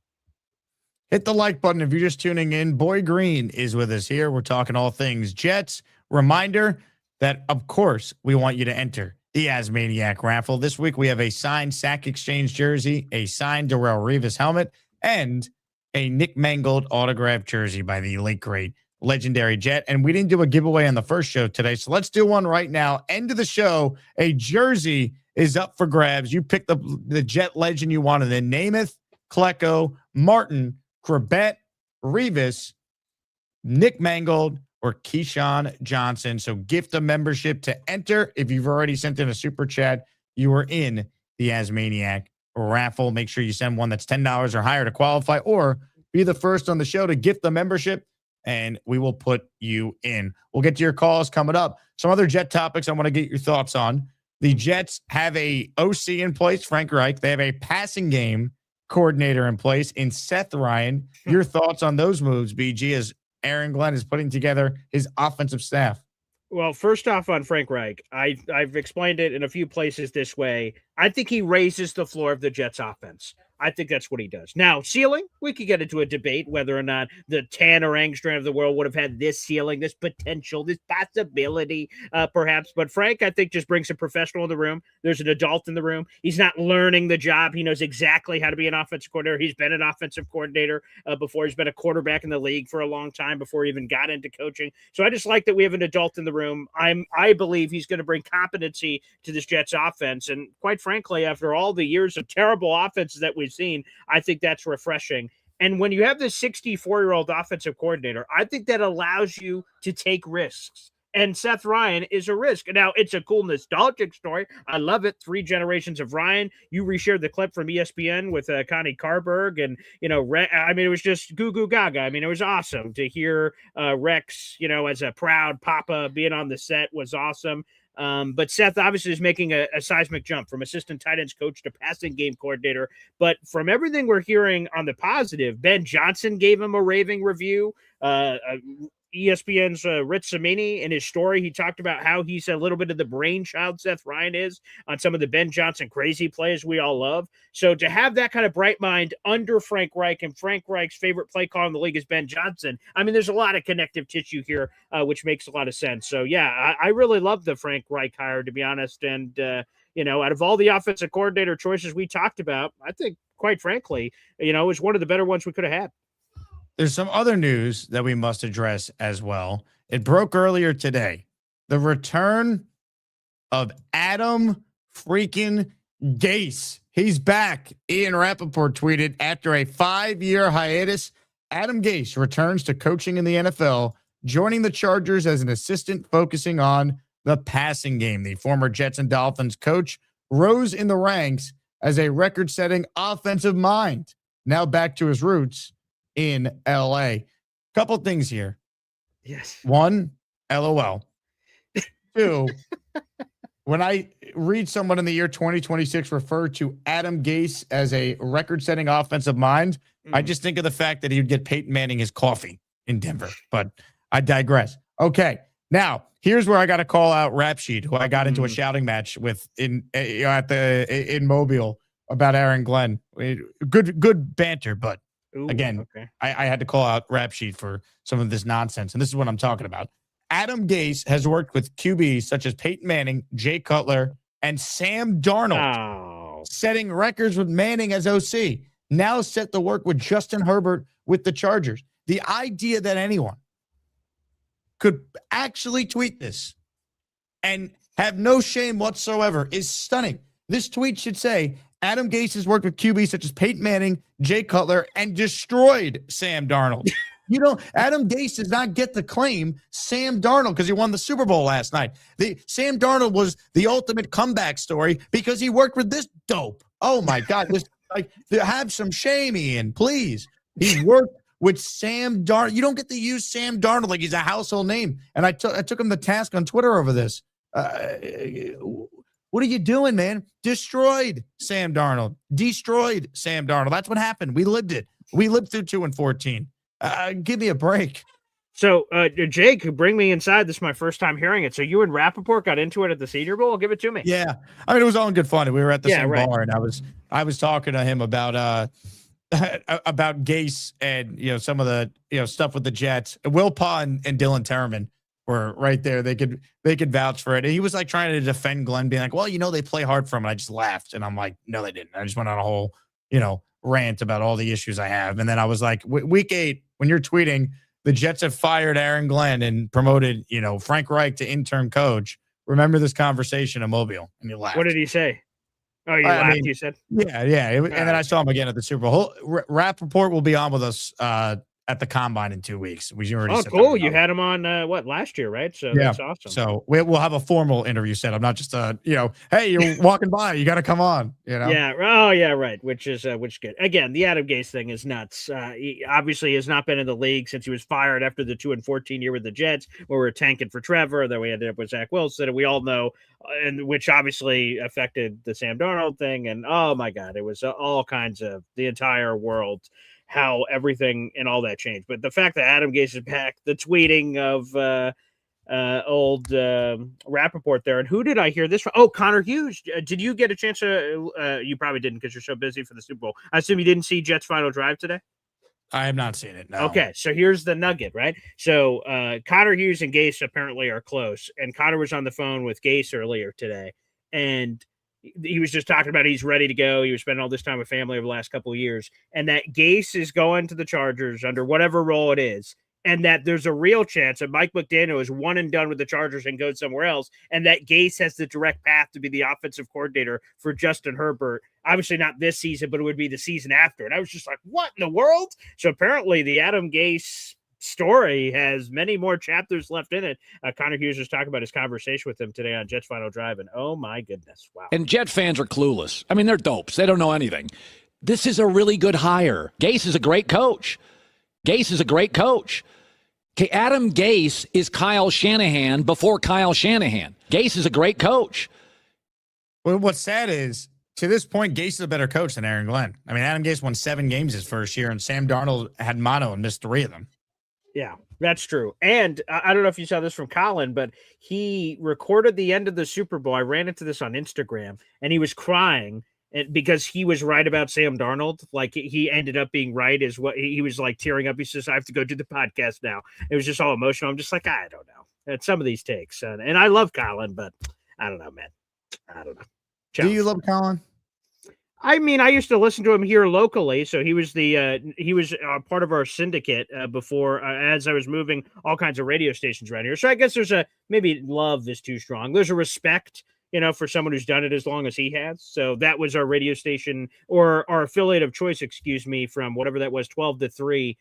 Hit the like button if you're just tuning in. Boy Green is with us here. We're talking all things Jets. Reminder that, of course, we want you to enter the Asmaniac raffle. This week, we have a signed Sack Exchange jersey, a signed Darrelle Revis helmet, and a Nick Mangold autographed jersey by the late, great, legendary Jet. And we didn't do a giveaway on the first show today, so let's do one right now. End of the show, a jersey is up for grabs. You pick the Jet legend you want, and then Namath, Klecko, Martin, Corbett, Revis, Nick Mangold, or Keyshawn Johnson. So gift a membership to enter. If you've already sent in a super chat, you are in the Asmaniac raffle. Make sure you send one that's $10 or higher to qualify, or be the first on the show to gift the membership, and we will put you in. We'll get to your calls coming up. Some other Jet topics I want to get your thoughts on. The Jets have a OC in place, Frank Reich. They have a passing game coordinator in place in Seth Ryan. Your thoughts on those moves, BG, as Aaron Glenn is putting together his offensive staff? Well, first off on Frank Reich, I've explained it in a few places this way. I think he raises the floor of the Jets offense. I think that's what he does. Now, ceiling, we could get into a debate whether or not the Tanner Engstrand of the world would have had this ceiling, this potential, this possibility, perhaps. But Frank, I think, just brings a professional in the room. There's an adult in the room. He's not learning the job. He knows exactly how to be an offensive coordinator. He's been an offensive coordinator before. He's been a quarterback in the league for a long time before he even got into coaching. So I just like that we have an adult in the room. I believe he's going to bring competency to this Jets offense. And quite frankly, after all the years of terrible offenses that we've seen, I think that's refreshing. And when you have this 64-year-old offensive coordinator, I think that allows you to take risks. And Seth Ryan is a risk. Now, it's a cool nostalgic story. I love it. 3 generations of Ryan. You reshared the clip from ESPN with Connie Carberg. And, it was just goo goo gaga. I mean, it was awesome to hear Rex, as a proud papa being on the set was awesome. But Seth obviously is making a seismic jump from assistant tight ends coach to passing game coordinator. But from everything we're hearing on the positive, Ben Johnson gave him a raving review. ESPN's Rich Cimini, in his story, he talked about how he's a little bit of the brainchild Seth Ryan is on some of the Ben Johnson crazy plays we all love. So to have that kind of bright mind under Frank Reich, and Frank Reich's favorite play call in the league is Ben Johnson, I mean, there's a lot of connective tissue here, which makes a lot of sense. So, yeah, I really love the Frank Reich hire, to be honest. And, out of all the offensive coordinator choices we talked about, I think, quite frankly, is one of the better ones we could have had. There's some other news that we must address as well. It broke earlier today. The return of Adam freaking Gase. He's back. Ian Rappaport tweeted, after a 5-year hiatus, Adam Gase returns to coaching in the NFL, joining the Chargers as an assistant focusing on the passing game. The former Jets and Dolphins coach rose in the ranks as a record-setting offensive mind. Now back to his roots in LA. Couple things here. Yes. 1, LOL. 2, when I read someone in the year 2026 refer to Adam Gase as a record-setting offensive mind, I just think of the fact that he would get Peyton Manning his coffee in Denver. But I digress. Okay. Now, here's where I got to call out Rap Sheet, who I got into a shouting match with in Mobile about Aaron Glenn. Good banter, but again, I had to call out Rap Sheet for some of this nonsense, and this is what I'm talking about. Adam Gase has worked with QBs such as Peyton Manning, Jay Cutler, and Sam Darnold, setting records with Manning as OC. Now set to work with Justin Herbert with the Chargers. The idea that anyone could actually tweet this and have no shame whatsoever is stunning. This tweet should say, Adam Gase has worked with QBs such as Peyton Manning, Jay Cutler, and destroyed Sam Darnold. Adam Gase does not get to claim Sam Darnold because he won the Super Bowl last night. Sam Darnold was the ultimate comeback story because he worked with this dope. Oh my God. Have some shame, Ian, please. He worked with Sam Darnold. You don't get to use Sam Darnold like he's a household name. And I took him to task on Twitter over this. What are you doing, man? Destroyed Sam Darnold. Destroyed Sam Darnold. That's what happened. We lived it. We lived through 2-14. Give me a break. So, Jake, bring me inside. This is my first time hearing it. So you and Rappaport got into it at the Senior Bowl? Give it to me. Yeah. I mean, it was all in good fun. We were at the same bar, and I was talking to him about Gase and, some of the, stuff with the Jets. Will Pa and Dylan Terraman were right there. They could vouch for it. And he was like trying to defend Glenn, being like, well, they play hard for him. And I just laughed. And I'm like, no, they didn't. I just went on a whole, rant about all the issues I have. And then I was like, week 8, when you're tweeting, the Jets have fired Aaron Glenn and promoted, Frank Reich to interim coach. Remember this conversation in Mobile? And you laughed. What did he say? Oh, you laughed, you said? Yeah. And then I saw him again at the Super Bowl. Rappaport will be on with us at the Combine in 2 weeks. Cool. You had him on, last year, right? So that's awesome. So we'll have a formal interview set up, not just, hey, you're walking by, you got to come on, Yeah. Oh, yeah, right. Which is good. Again, the Adam Gase thing is nuts. He obviously has not been in the league since he was fired after the 2-14 year with the Jets, where we were tanking for Trevor. Then we ended up with Zach Wilson, and we all know, and which obviously affected the Sam Darnold thing. And oh my God, it was all kinds of the entire world, how everything and all that changed. But the fact that Adam Gase is back, the tweeting of old Rappaport there. And who did I hear this from? Oh, Connor Hughes. Did you get a chance to, you probably didn't because you're so busy for the Super Bowl. I assume you didn't see Jets' final drive today? I have not seen it, no. Okay, so here's the nugget, right? So Connor Hughes and Gase apparently are close. And Connor was on the phone with Gase earlier today. And he was just talking about he's ready to go. He was spending all this time with family over the last couple of years, and that Gase is going to the Chargers under whatever role it is, and that there's a real chance that Mike McDaniel is one and done with the Chargers and goes somewhere else, and that Gase has the direct path to be the offensive coordinator for Justin Herbert. Obviously not this season, but it would be the season after. And I was just like, what in the world? So apparently the Adam Gase story has many more chapters left in it. Connor Hughes was talking about his conversation with him today on Jets Final Drive, and oh my goodness, wow. And Jet fans are clueless. I mean, they're dopes. They don't know anything. This is a really good hire. Gase is a great coach. Okay, Adam Gase is Kyle Shanahan before Kyle Shanahan. Gase is a great coach. Well, what's sad is, to this point, Gase is a better coach than Aaron Glenn. I mean, Adam Gase won 7 games his first year, and Sam Darnold had mono and missed 3 of them. Yeah. That's true. And I don't know if you saw this from Colin, but he recorded the end of the Super Bowl. I ran into this on Instagram, and he was crying because he was right about Sam Darnold. Like, he ended up being right, is what he was like, tearing up. He says, I have to go do the podcast now. It was just all emotional. I'm just like, I don't know. At some of these takes. And I love Colin, but I don't know, man. I don't know. Do you love Colin? I mean, I used to listen to him here locally, so he was part of our syndicate before, as I was moving all kinds of radio stations around here. So I guess there's maybe love is too strong. There's a respect, for someone who's done it as long as he has. So that was our radio station, or our affiliate of choice, excuse me, from whatever that was, 12 to 3,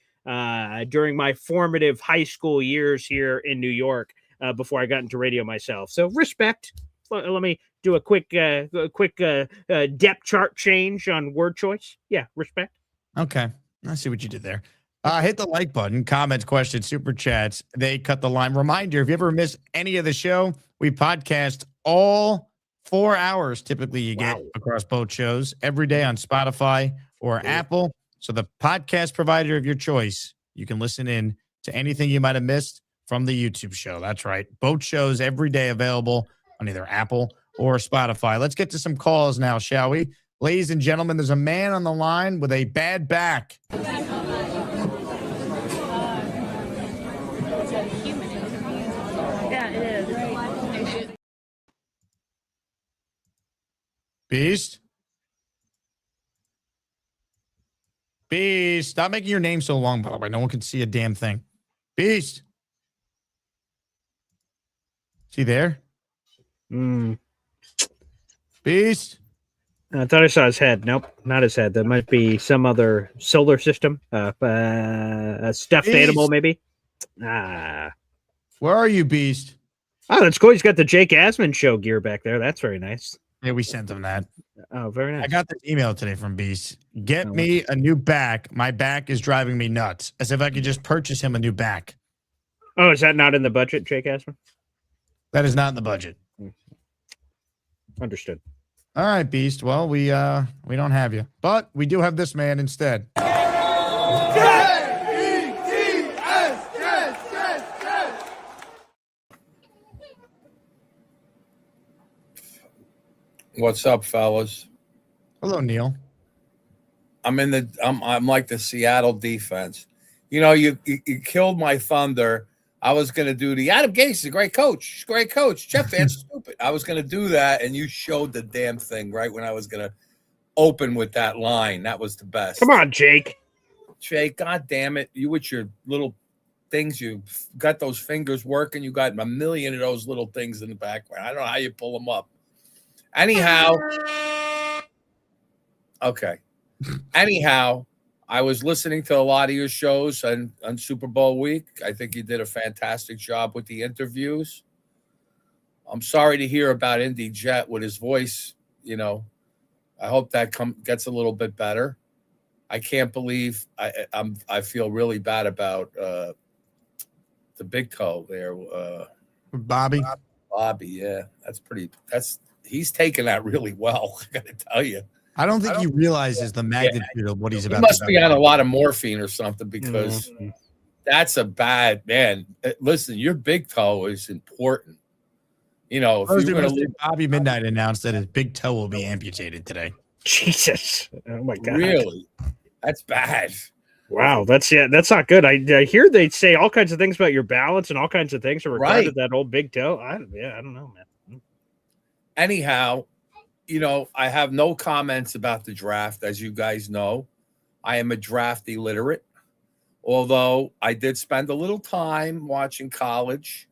during my formative high school years here in New York, before I got into radio myself. So respect. Let me do a quick depth chart change on word choice. Yeah, respect. Okay. I see what you did there. Hit the like button, comments, questions, super chats. They cut the line. Reminder, if you ever miss any of the show, we podcast all 4 hours. Typically, you get across both shows every day on Spotify or Apple. So the podcast provider of your choice, you can listen in to anything you might have missed from the YouTube show. That's right. Both shows every day available on either Apple or Spotify. Let's get to some calls now, shall we? Ladies and gentlemen, there's a man on the line with a bad back. Yeah, it is. Beast? Beast. Stop making your name so long, by the way. No one can see a damn thing. Beast. Is he there? Beast. I thought I saw his head. Nope, not his head. That might be some other solar system. A stuffed animal, maybe. Where are you, Beast? Oh, that's cool. He's got the Jake Asman show gear back there. That's very nice. Yeah, we sent him that. Oh, very nice. I got this email today from Beast. Get me a new back. My back is driving me nuts. As if I could just purchase him a new back. Oh, is that not in the budget, Jake Asman? That is not in the budget. Understood. All right, Beast. Well, we don't have you, but we do have this man instead. What's up, fellas? Hello, Neil. I'm like the Seattle defense. You killed my thunder. I was going to do the Adam Gase is a great coach. He's a great coach. Jeff Van's stupid. I was going to do that, and you showed the damn thing right when I was going to open with that line. That was the best. Come on, Jake. Jake, God damn it. You with your little things, you got those fingers working. You got a million of those little things in the background. I don't know how you pull them up. Anyhow. Okay. Anyhow. I was listening to a lot of your shows on Super Bowl week. I think you did a fantastic job with the interviews. I'm sorry to hear about Indy Jet with his voice. I hope that gets a little bit better. I can't believe I feel really bad about the big toe there. Bobby. Bobby, yeah, he's taking that really well. I got to tell you. I don't think he realizes the magnitude of what he's about to do. He must be on a lot of morphine or something because that's a bad man. Listen, your big toe is important. If you're going to Bobby Midnight announced that his big toe will be amputated today. Jesus. Oh my God. Really? That's bad. Wow, that's not good. I hear they say all kinds of things about your balance and all kinds of things are regarded that old big toe. I don't know, man. Anyhow, I have no comments about the draft. As you guys know, I am a draft illiterate, although I did spend a little time watching college,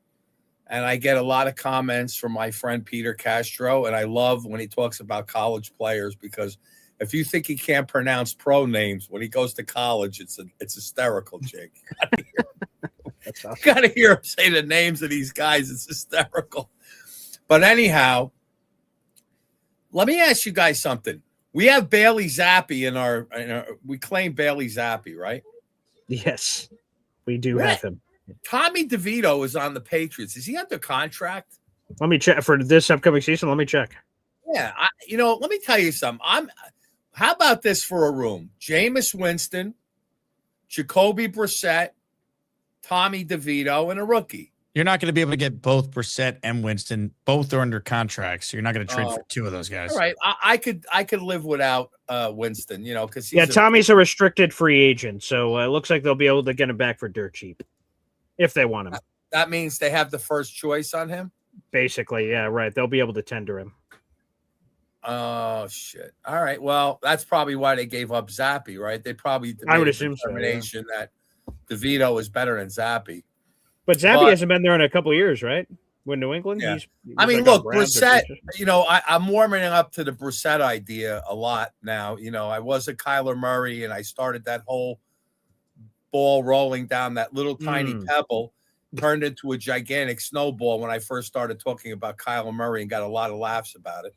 and I get a lot of comments from my friend Peter Castro, and I love when he talks about college players because if you think he can't pronounce pro names, when he goes to college, it's hysterical, Jake. You got to hear him say the names of these guys. It's hysterical. But anyhow, let me ask you guys something. We have Bailey Zappi in our we claim Bailey Zappi, right? Yes, we do have him. Tommy DeVito is on the Patriots. Is he under contract? Let me check for this upcoming season. Let me check. Yeah, let me tell you something. How about this for a room? Jameis Winston, Jacoby Brissett, Tommy DeVito, and a rookie. You're not going to be able to get both Brissett and Winston. Both are under contract, so you're not going to trade for two of those guys. All right, I could live without Winston, because Tommy's a restricted free agent, so it looks like they'll be able to get him back for dirt cheap if they want him. That means they have the first choice on him? Basically, yeah, right. They'll be able to tender him. Oh, shit. All right, well, that's probably why they gave up Zappi, right? They probably I would made a assume so, determination that DeVito is better than Zappi. But Zappi hasn't been there in a couple of years, right? With New England? Yeah. He's Look, Brissett, I'm warming up to the Brissett idea a lot now. I was a Kyler Murray, and I started that whole ball rolling down that little tiny pebble, turned into a gigantic snowball when I first started talking about Kyler Murray and got a lot of laughs about it.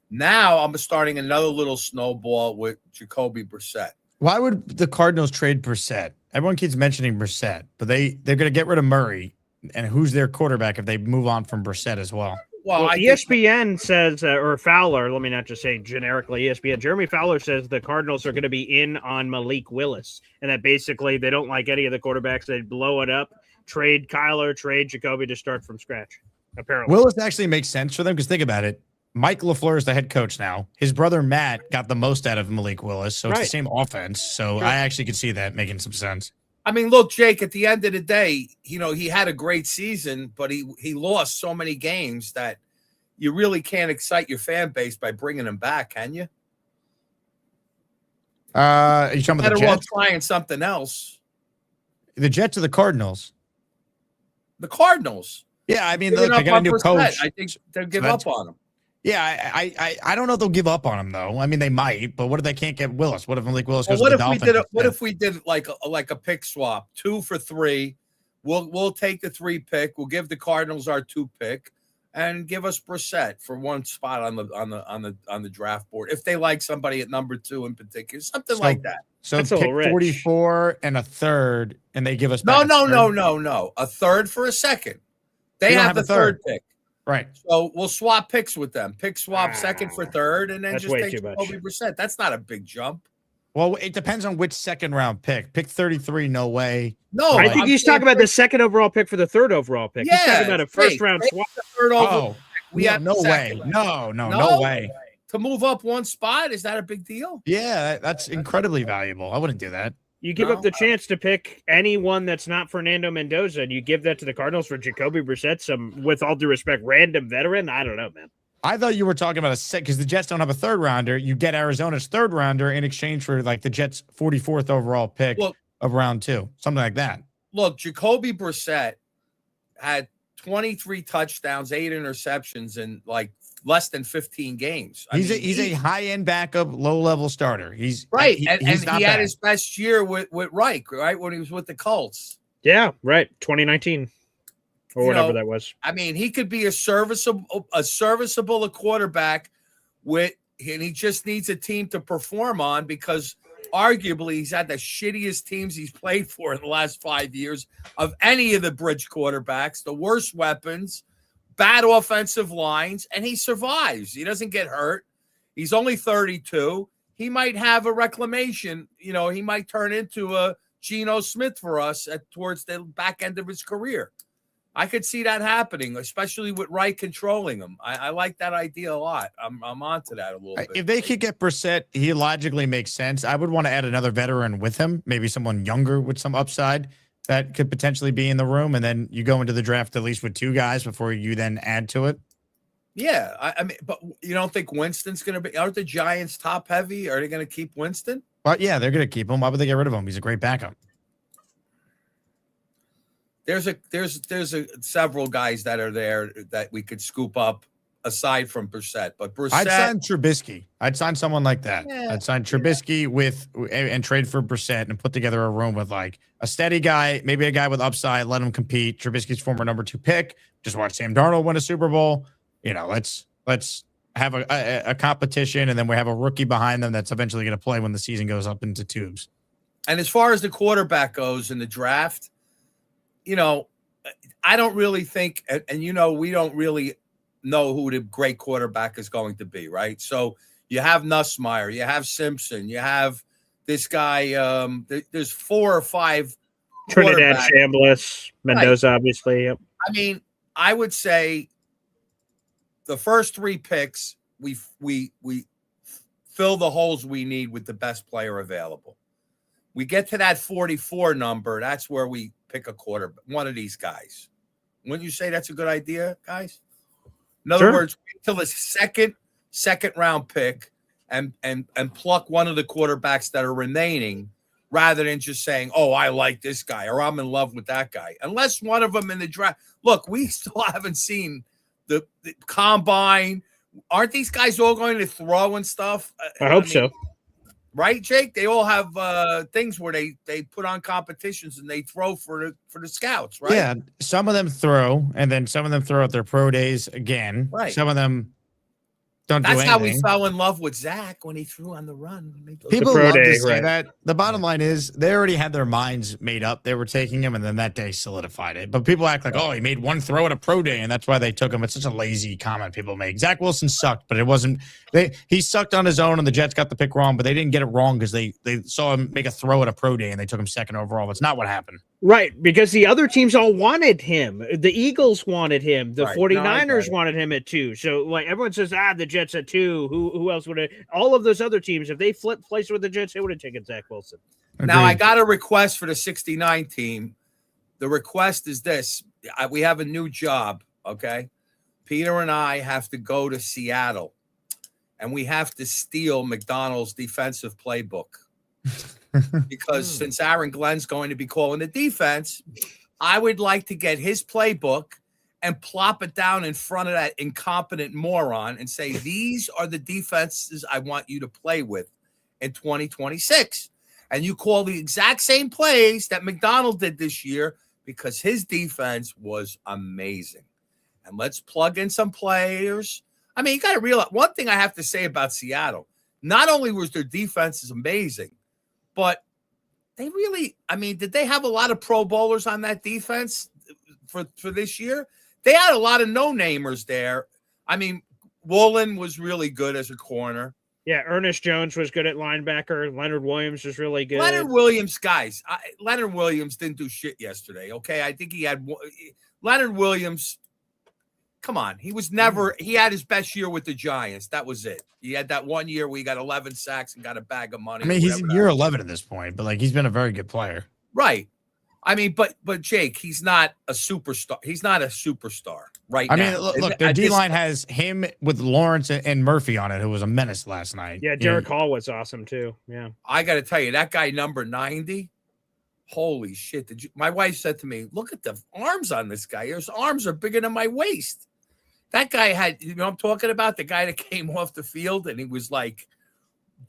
Now I'm starting another little snowball with Jacoby Brissett. Why would the Cardinals trade Brissett? Everyone keeps mentioning Brissett, but they're going to get rid of Murray. And who's their quarterback if they move on from Brissett as well? Well, ESPN says, or Fowler, let me not just say generically ESPN, Jeremy Fowler says the Cardinals are going to be in on Malik Willis, and that basically they don't like any of the quarterbacks. They'd blow it up, trade Kyler, trade Jacoby to start from scratch, apparently. Willis actually makes sense for them because think about it. Mike LaFleur is the head coach now. His brother Matt got the most out of Malik Willis, so it's the same offense. So I actually could see that making some sense. Look, Jake, at the end of the day, he had a great season, but he lost so many games that you really can't excite your fan base by bringing him back, can you? Are you talking about the Jets? Trying something else. The Jets or the Cardinals? The Cardinals. Yeah, look, they got a new coach. I think they'll give up on him. Yeah, I don't know if they'll give up on him though. They might, but what if they can't get Willis? What if Malik Willis goes to the Dolphins? What if we did like a pick swap, 2 for 3? We'll take the 3 pick. We'll give the Cardinals our 2 pick, and give us Brissett for 1 spot on the draft board if they like somebody at number 2 in particular, something like that. So pick 44 and a third, and they give us no, a third for a second. They have the third pick. Right. So we'll swap picks with them. Pick swap second for third, and then just take Jacoby Brissett. That's not a big jump. Well, it depends on which second round pick. Pick 33, no way. No, I think he's talking about the second overall pick for the third overall pick. Yeah, he's talking about a first round swap. The third overall pick. We have no way. No way. To move up 1 spot, is that a big deal? Yeah, that's incredibly valuable. I wouldn't do that. You give up the chance to pick anyone that's not Fernando Mendoza, and you give that to the Cardinals for Jacoby Brissett, some, with all due respect, random veteran. I don't know, man. I thought you were talking about because the Jets don't have a third rounder. You get Arizona's third rounder in exchange for like the Jets' 44th overall pick of round 2, something like that. Look, Jacoby Brissett had 23 touchdowns, 8 interceptions, in like less than 15 games. He's a high-end backup, low-level starter. He's right, he's and not he bad. had his best year with Reich, right, when he was with the Colts. Yeah, right, 2019 or whatever that was. He could be a serviceable quarterback and he just needs a team to perform on, because arguably he's had the shittiest teams he's played for in the last 5 years of any of the bridge quarterbacks, the worst weapons, bad offensive lines, and he survives. He doesn't get hurt. He's only 32. He might have a reclamation. He might turn into a Geno Smith for us towards the back end of his career. I could see that happening, especially with Wright controlling him. I like that idea a lot. I'm onto that a little bit. If they could get Brissett, he logically makes sense. I would want to add another veteran with him, maybe someone younger with some upside that could potentially be in the room, and then you go into the draft at least with 2 guys before you then add to it. Yeah, but you don't think Winston's going to be? Aren't the Giants top heavy? Are they going to keep Winston? Well, yeah, they're going to keep him. Why would they get rid of him? He's a great backup. There's several guys that are there that we could scoop up aside from Brissett, but Brissett. I'd sign Trubisky. I'd sign someone like that. Yeah, I'd sign Trubisky and trade for Brissett and put together a room with like a steady guy, maybe a guy with upside, let him compete. Trubisky's former number 2 pick. Just watch Sam Darnold win a Super Bowl. Let's have a competition, and then we have a rookie behind them that's eventually going to play when the season goes up into tubes. And as far as the quarterback goes in the draft, I don't really think, and we don't really know who the great quarterback is going to be, right? So you have Nussmeier, you have Simpson, you have this guy. There's 4 or 5 Trinidad quarterback. Chambliss, Mendoza, obviously. Yep. I mean, I would say the first 3 picks, we fill the holes we need with the best player available. We get to that 44 number, that's where we pick a quarterback, one of these guys. Wouldn't you say that's a good idea, guys? In other words, wait till the second round pick and pluck one of the quarterbacks that are remaining, rather than just saying, "Oh, I like this guy," or "I'm in love with that guy." Unless one of them in the draft. Look, we still haven't seen the combine. Aren't these guys all going to throw and stuff? I hope so. Right, Jake? They all have things where they put on competitions and they throw for the scouts, right? Yeah, some of them throw, and then some of them throw at their pro days again. Right. Some of them don't That's do how anything. we fell in love with Zach when he threw on the run. People love to say that. The bottom line is they already had their minds made up. They were taking him, and then that day solidified it. But people act like, oh, he made one throw at a pro day, and that's why they took him. It's such a lazy comment people make. Zach Wilson sucked, but it wasn't. He sucked on his own, and the Jets got the pick wrong, but they didn't get it wrong because they saw him make a throw at a pro day, and they took him second overall. That's not what happened. Right, because the other teams all wanted him. The Eagles wanted him. The 49ers wanted him at 2. So, like, everyone says, the Jets at 2. Who else would have? All of those other teams, if they flipped place with the Jets, they would have taken Zach Wilson. Now, I got a request for the 69 team. The request is this. We have a new job, okay? Peter and I have to go to Seattle, and we have to steal McDonald's defensive playbook. Because since Aaron Glenn's going to be calling the defense, I would like to get his playbook and plop it down in front of that incompetent moron and say, these are the defenses I want you to play with in 2026. And you call the exact same plays that McDonald did this year because his defense was amazing. And let's plug in some players. I mean, you got to realize one thing I have to say about Seattle. Not only was their defense is amazing, but they really, I mean, did they have a lot of Pro Bowlers on that defense for this year? They had a lot of no-namers there. I mean, Woolen was really good as a corner. Yeah, Ernest Jones was good at linebacker. Leonard Williams was really good. Leonard Williams, guys, Leonard Williams didn't do shit yesterday, okay? I think he had Leonard Williams. Come on. He had his best year with the Giants. That was it. He had that 1 year where he got 11 sacks and got a bag of money. I mean, he's in year 11 at this point, but like he's been a very good player. Right. I mean, but Jake, he's not a superstar. He's not a superstar now. I mean, look, their D-line has him with Lawrence and Murphy on it, who was a menace last night. Yeah, Derek Hall was awesome too. Yeah. I got to tell you, that guy number 90, holy shit. My wife said to me, look at the arms on this guy. His arms are bigger than my waist. That guy had, you know what I'm talking about? The guy that came off the field and he was like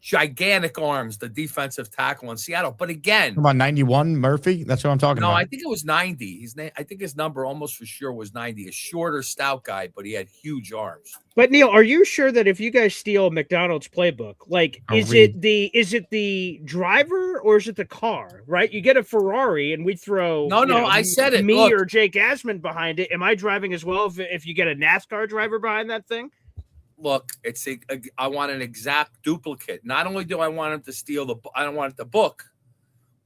gigantic arms, the defensive tackle in Seattle. But again, about 91 Murphy. That's what I'm talking about. No, I think it was 90. I think his number almost for sure was 90. A shorter, stout guy, but he had huge arms. But Neil, are you sure that if you guys steal McDonald's playbook, like is it the driver or is it the car? Right? You get a Ferrari and we throw I said it. Me Look, or Jake Asman behind it. Am I driving as well if you get a NASCAR driver behind that thing? Look, I want an exact duplicate. Not only do I want him to steal I don't want the book,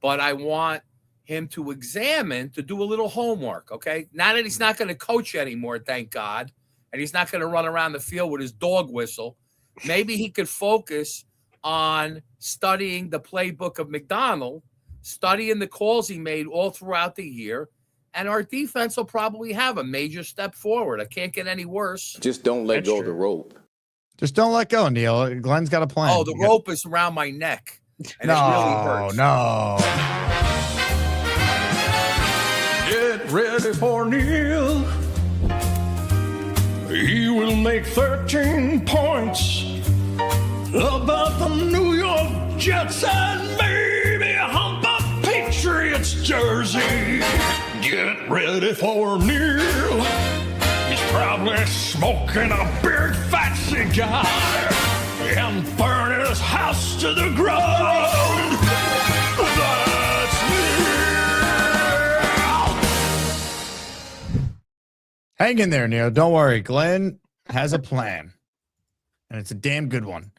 but I want him to do a little homework. Okay. Now that he's not going to coach anymore, thank God, and he's not going to run around the field with his dog whistle, maybe he could focus on studying the playbook of McDonald, studying the calls he made all throughout the year. And our defense will probably have a major step forward. I can't get any worse. Just don't let go of the rope. Just don't let go, Neil. Glenn's got a plan. Oh, the rope is around my neck. And it really hurts. No. Get ready for Neil. He will make 13 points about the New York Jets and maybe hump a Patriots jersey. Get ready for Neil. He's probably smoking a big fat cigar and burning his house to the ground. That's Neil. Hang in there, Neil. Don't worry. Glenn has a plan, and it's a damn good one.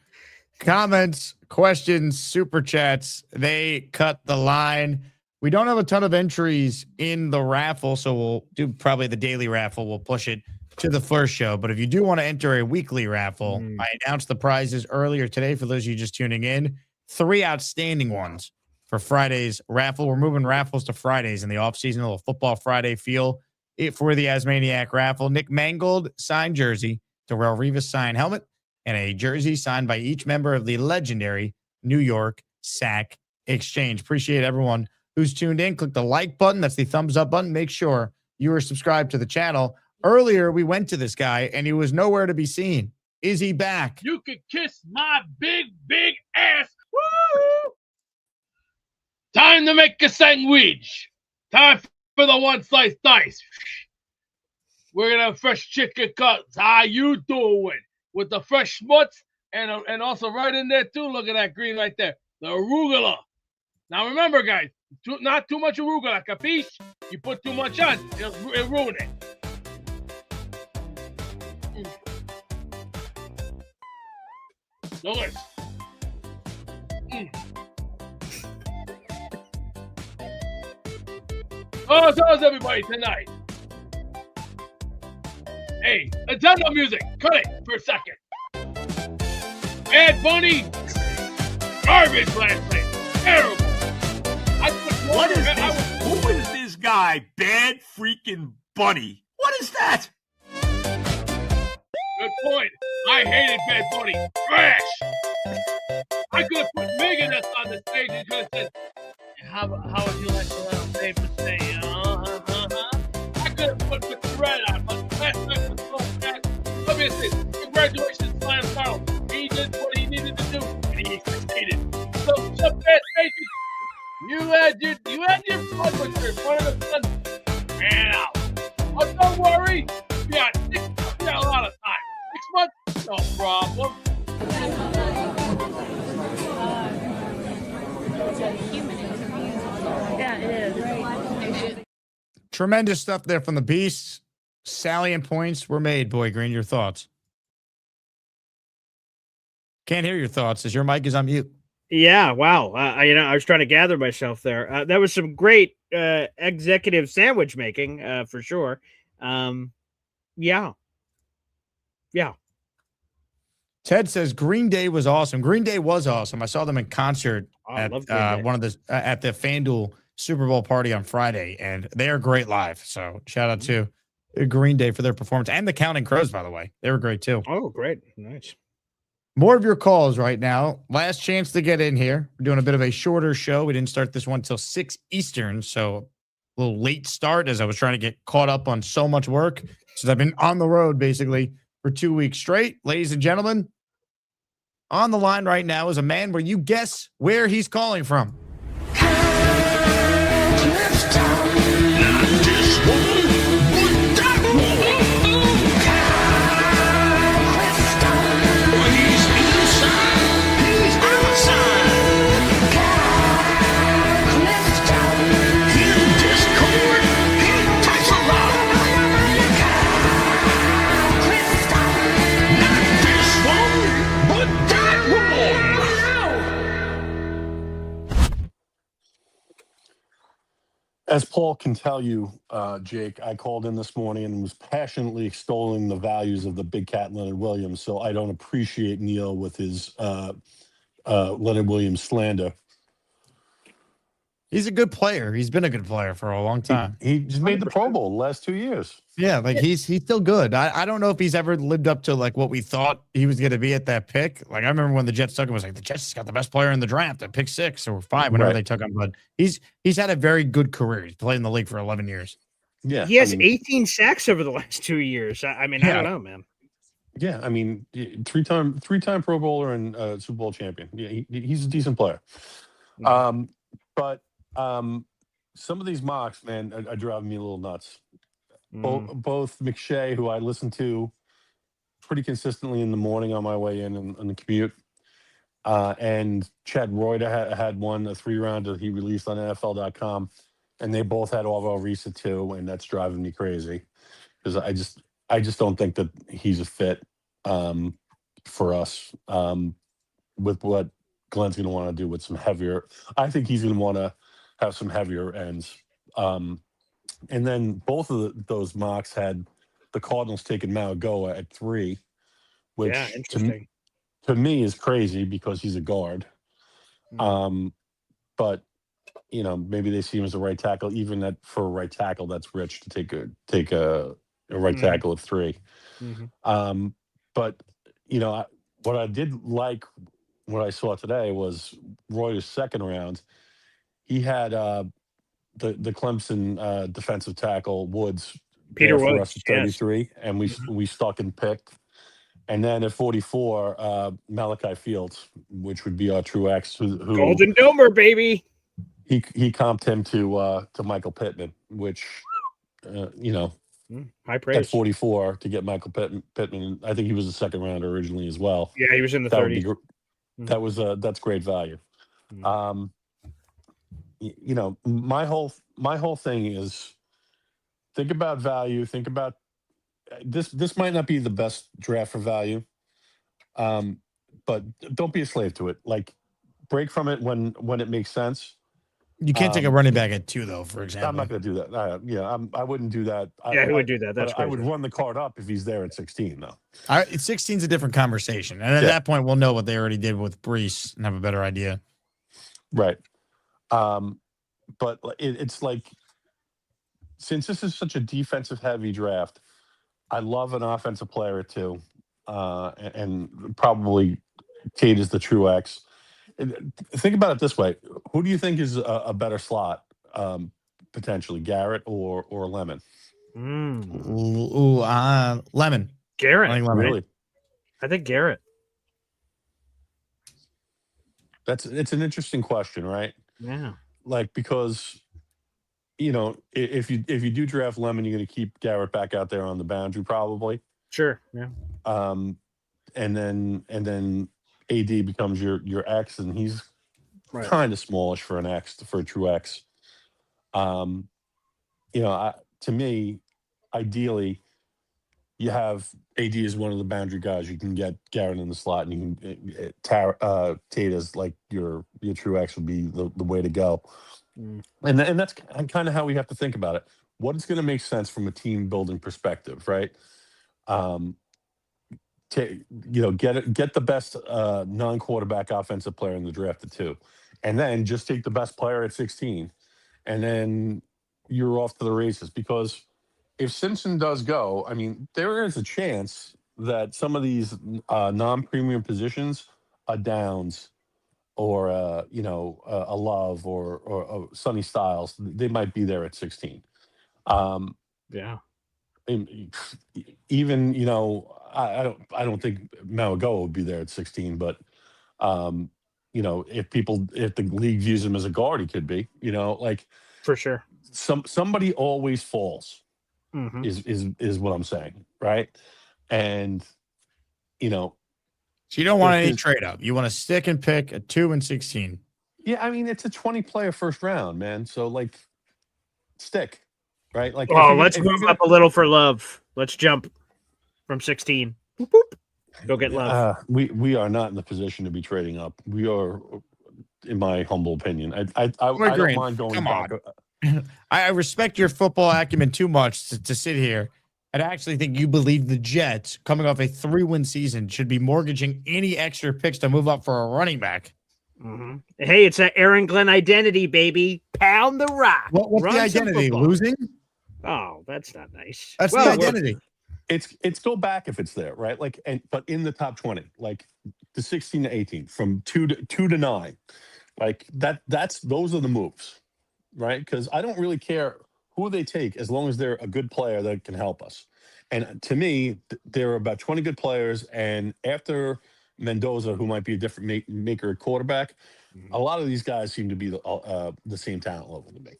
Comments, questions, super chats, they cut the line. We don't have a ton of entries in the raffle, so we'll do probably the daily raffle. We'll push it to the first show. But if you do want to enter a weekly raffle, I announced the prizes earlier today for those of you just tuning in. 3 outstanding ones for Friday's raffle. We're moving raffles to Fridays in the offseason, a little Football Friday feel for the Asmaniac raffle. Nick Mangold signed jersey, Darrelle Revis signed helmet, and a jersey signed by each member of the legendary New York Sack Exchange. Appreciate everyone who's tuned in. Click the like button. That's the thumbs up button. Make sure you are subscribed to the channel. Earlier, we went to this guy, and he was nowhere to be seen. Is he back? You could kiss my big, big ass. Woo! Time to make a sandwich. Time for the one-slice dice. We're going to have fresh chicken cuts. How you doing? With the fresh schmutz, and also right in there, too, look at that green right there. The arugula. Now, remember, guys, not too much arugula, capiche? You put too much on, it'll ruin it. Delicious. Oh, so how's everybody tonight? Hey, Nintendo music, cut it for a second. Bad Bunny, garbage last night. Terrible. What is this? Who is this guy? Bad freaking Bunny. What is that? Good point. I hated Bad Bunny. Trash. I could have put Megadeth on the stage and could have said, how would you like to say for say? I could have put the red on, but last night was so bad. Let me say, congratulations, Lance Arnold. He did what he needed to do, and he succeeded. So, bad faces. You had your fun with your one of the fun man out. But don't worry, we got a lot of time. 6 months, no problem. Yeah, it is. Tremendous stuff there from the Beast. Salient points were made, Boy Green. Your thoughts? Can't hear your thoughts as your mic is on mute. Yeah, wow. I was trying to gather myself there. That was some great executive sandwich making, for sure. Yeah. Ted says Green Day was awesome. Green Day was awesome. I saw them in concert at at the FanDuel Super Bowl party on Friday, and they are great live. So shout out to Green Day for their performance, and the Counting Crows, by the way. They were great too. Oh, great. Nice. More of your calls right now. Last chance to get in here. We're doing a bit of a shorter show. We didn't start this one till 6 Eastern, so a little late start as I was trying to get caught up on so much work since I've been on the road basically for 2 weeks straight. Ladies and gentlemen, on the line right now is a man where you guess where he's calling from. As Paul can tell you, Jake, I called in this morning and was passionately extolling the values of the big cat Leonard Williams. So I don't appreciate Neil with his Leonard Williams slander. He's a good player. He's been a good player for a long time. He just made the Pro Bowl the last 2 years. Yeah, like he's still good. I don't know if he's ever lived up to like what we thought he was going to be at that pick. Like I remember when the Jets took him, I was like, the Jets got the best player in the draft at pick 6 or 5, whenever they took him. But he's had a very good career. He's played in the league for 11 years. Yeah, he has 18 sacks over the last 2 years. I mean, I don't know, man. Yeah, I mean, three-time Pro Bowler and Super Bowl champion. Yeah, he's a decent player. But some of these mocks, man, are driving me a little nuts. Both McShay, who I listen to pretty consistently in the morning on my way in on the commute, and Chad Reuter had one, a 3-rounder he released on NFL.com, and they both had Orville Risa too, and that's driving me crazy because I just don't think that he's a fit for us with what Glenn's going to want to do with some heavier. I think he's going to want to have some heavier ends. And then both of those mocks had the Cardinals taking Malagoa at 3, which Yeah, interesting. to me is crazy because he's a guard. But maybe they see him as a right tackle. Even for a right tackle, that's rich to take a right tackle at 3. But what I did like, what I saw today was Roy's second round. He had the Clemson defensive tackle Woods Peter there for Woods, us at 33, and we stuck and picked. And then at 44, Malachi Fields, which would be our true X, who Golden Domer, baby. He comped him to Michael Pittman, which high praise at 44 to get Michael Pittman. I think he was a second rounder originally as well. Yeah, he was in the 30s. That's great value. My whole thing is think about value. Think about this might not be the best draft for value, but don't be a slave to it. Like break from it when it makes sense. You can't take a running back at 2, though, for example. I'm not going to do that. I wouldn't do that. Who would do that? That's I would run the card up if he's there at 16, though. 16 is a different conversation. And at that point, we'll know what they already did with Brees and have a better idea. Right. But it's like, since this is such a defensive-heavy draft, I love an offensive player, too. And probably Tate is the true X. Think about it this way: who do you think is a better slot, potentially, Garrett or Lemon? Lemon. Garrett. I think Lemon. Really? I think Garrett. It's an interesting question, right? Yeah. Like, because if you do draft Lemon, you're going to keep Garrett back out there on the boundary, probably. Sure. Yeah. And then AD becomes your X, and he's kind of smallish for a true X. To me, ideally, you have AD as one of the boundary guys. You can get Garrett in the slot, and you can Tate as like your true X would be the way to go. And that's kind of how we have to think about it. What is going to make sense from a team building perspective, right? Get the best non-quarterback offensive player in the draft at 2, and then just take the best player at 16, and then you're off to the races. Because if Simpson does go, I mean, there is a chance that some of these non-premium positions, a Downs or a Love or Sonny Styles, they might be there at 16. Yeah. Even I don't think Malagoa would be there at 16, but if the league views him as a guard, he could be. Like for sure. Somebody always falls. Is what I'm saying, right? And so you don't want any trade up. You want to stick and pick a 2 and 16. Yeah, I mean it's a 20-player first round, man. So like stick. Right? Like, let's move up a little for Love. Let's jump from 16. Boop, boop. Go get Love. We are not in the position to be trading up. We are, in my humble opinion. I don't mind going Come back. On. I respect your football acumen too much to sit here and actually think you believe the Jets, coming off a 3-win season, should be mortgaging any extra picks to move up for a running back. Hey, it's an Aaron Glenn identity, baby. Pound the rock. What's the identity? Losing? Oh, that's not nice. That's the identity. It's go back if it's there, right? Like, but in the top 20, like the 16 to 18, from 2 to 9, like those are the moves, right? Because I don't really care who they take as long as they're a good player that can help us. And to me, there are about 20 good players, and after Mendoza, who might be a different maker at quarterback, a lot of these guys seem to be the same talent level to me.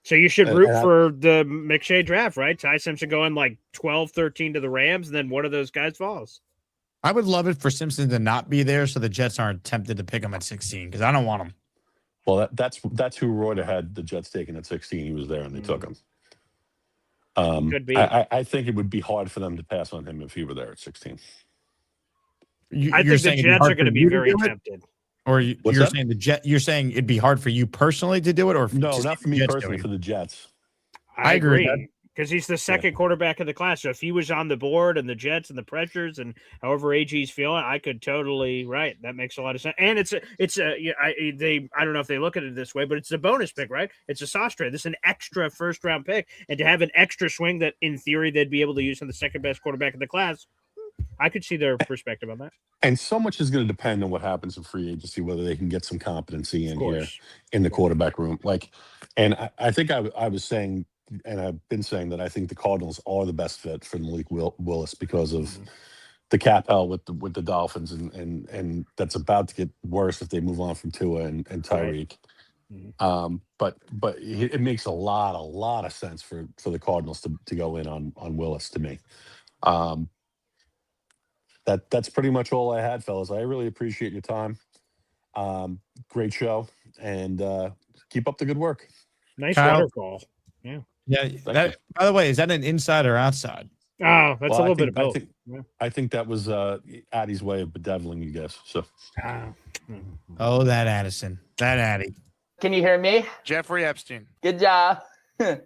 So you should root for the McShay draft, right? Ty Simpson going like 12-13 to the Rams, and then one of those guys falls. I would love it for Simpson to not be there so the Jets aren't tempted to pick him at 16, because I don't want him. Well, that's who Reuter had the Jets taken at 16. He was there, and they took him. Could be. I think it would be hard for them to pass on him if he were there at 16. I think the Jets are going to be very tempted. Or What's you're that? saying you're saying it'd be hard for you personally to do it, or No, just not for me Jets personally, doing for the Jets. I agree with that. because he's the second quarterback of the class. So if he was on the board and the Jets and the pressures and however AG's feeling, I could totally That makes a lot of sense. And I don't know if they look at it this way, but it's a bonus pick, right? It's a sauce trade. This is an extra first round pick, and to have an extra swing that in theory they'd be able to use on the second best quarterback of the class, I could see their perspective on that. And so much is going to depend on what happens in free agency, whether they can get some competency in here in the quarterback room. I think I was saying, and I've been saying that I think the Cardinals are the best fit for Malik Willis because of the cap hell with the Dolphins, and that's about to get worse if they move on from Tua and Tyreek. But it makes a lot of sense for the Cardinals to go in on Willis to me. That's pretty much all I had, fellas. I really appreciate your time. Great show, and keep up the good work. Nice Kyle? waterfall. Yeah. Yeah. That, by the way, is that an inside or outside? Oh, that's a little bit of both. I think that was Addie's way of bedeviling you guys. So. Oh, that Addison. That Addie. Can you hear me? Jeffrey Epstein. Good job. The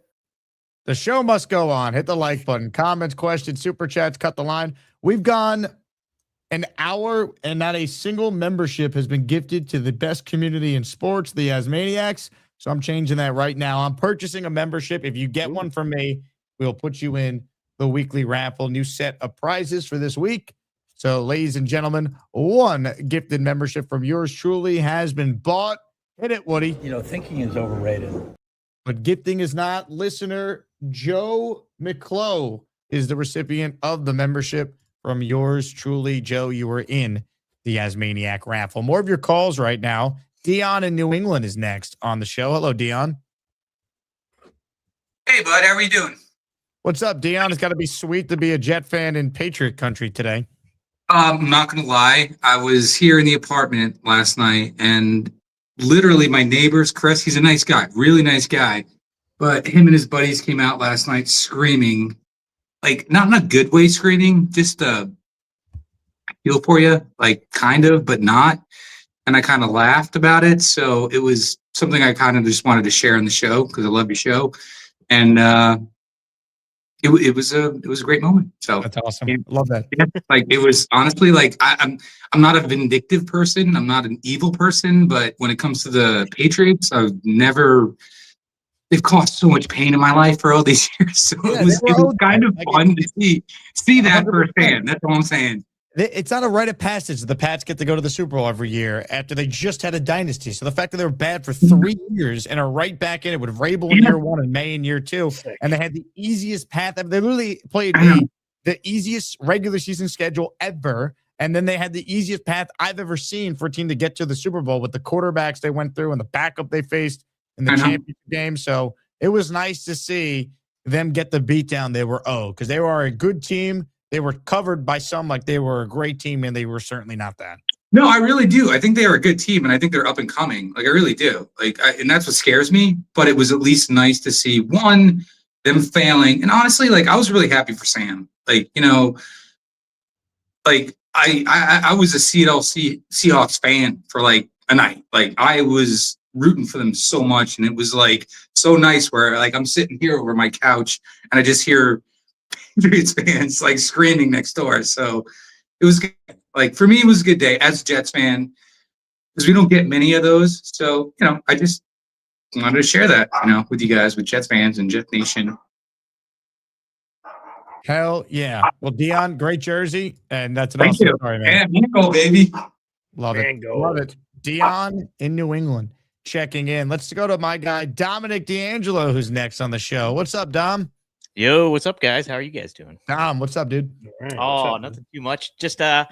show must go on. Hit the like button. Comments, questions, super chats, cut the line. We've gone an hour and not a single membership has been gifted to the best community in sports, the Asmaniacs. So I'm changing that right now. I'm purchasing a membership. If you get one from me, we'll put you in the weekly raffle. New set of prizes for this week. So, ladies and gentlemen, one gifted membership from yours truly has been bought. Hit it, Woody. Thinking is overrated. But gifting is not. Listener Joe McClough is the recipient of the membership from yours truly. Joe, you were in the Asmaniac raffle. More of your calls right now. Dion in New England is next on the show. Hello, Dion. Hey, bud. How are you doing? What's up, Dion? It's got to be sweet to be a Jet fan in Patriot country today. I'm not going to lie. I was here in the apartment last night, and literally my neighbor's Chris. He's a nice guy, really nice guy. But him and his buddies came out last night screaming, like not in a good way screaming, just I feel for you, like kind of, but not. And I kind of laughed about it. So it was something I kind of just wanted to share on the show because I love your show. And it was a great moment. So that's awesome. Love that. Yeah, like it was honestly like I'm not a vindictive person. I'm not an evil person. But when it comes to the Patriots, they've caused so much pain in my life for all these years. So it was kind of fun to see that firsthand. That's all I'm saying. It's not a rite of passage. The Pats get to go to the Super Bowl every year after they just had a dynasty. So the fact that they were bad for 3 years and are right back in it with Vrabel in year one and May in year two, and they had the easiest path. They literally played the easiest regular season schedule ever, and then they had the easiest path I've ever seen for a team to get to the Super Bowl with the quarterbacks they went through and the backup they faced in the championship game. So it was nice to see them get the beatdown they were owed because they were a good team. They were covered by some like they were a great team, and they were certainly not that. No, I really do. I think they are a good team, and I think they're up and coming. Like I really do. And that's what scares me. But it was at least nice to see them failing. And honestly, like I was really happy for Sam. Like I was a Seattle Seahawks fan for like a night. Like I was rooting for them so much, and it was like so nice. Where like I'm sitting here over my couch, and I just hear Patriots fans like screaming next door. So it was good. Like for me, it was a good day as a Jets fan because we don't get many of those. So, I just wanted to share that, with you guys, with Jets fans and Jet Nation. Hell yeah. Well, Dion, great jersey. And that's an awesome story, man. Mango, baby. Love it. Mango. Love it. Dion in New England checking in. Let's go to my guy, Dominic D'Angelo, who's next on the show. What's up, Dom? Yo, what's up, guys? How are you guys doing? Dom, what's up, dude? Nothing too much. Just I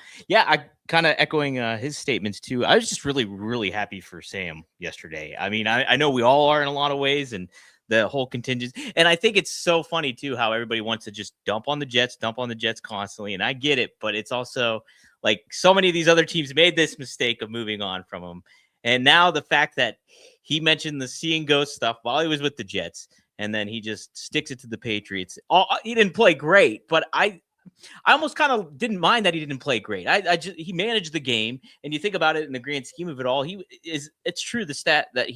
kind of echoing his statements too. I was just really, really happy for Sam yesterday. I mean, I know we all are in a lot of ways, and the whole contingent. And I think it's so funny too how everybody wants to just dump on the Jets constantly. And I get it, but it's also like so many of these other teams made this mistake of moving on from them. And now the fact that he mentioned the seeing ghost stuff while he was with the Jets. And then he just sticks it to the Patriots. He didn't play great, but I almost kind of didn't mind that he didn't play great. He managed the game, and you think about it in the grand scheme of it all, it's true the stat that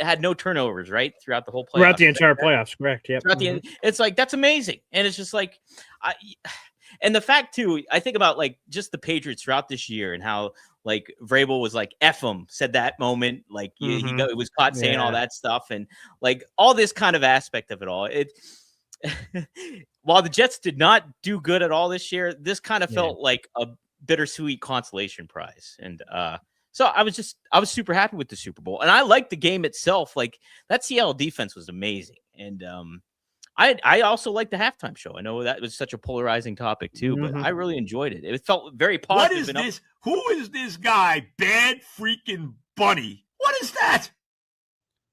had no turnovers, right, throughout the whole playoffs. Throughout the entire playoffs, correct? Yeah. Throughout the end, it's like that's amazing, and it's just like, and the fact too, I think about like just the Patriots throughout this year and how like Vrabel was like F him, said that moment, like he was caught saying all that stuff, and like all this kind of aspect of it all. While the Jets did not do good at all this year, this kind of felt like a bittersweet consolation prize. And so I was super happy with the Super Bowl. And I liked the game itself. Like that Seattle defense was amazing. And I also liked the halftime show. I know that was such a polarizing topic too, but I really enjoyed it. It felt very positive. What is this? Who is this guy? Bad freaking Bunny. What is that?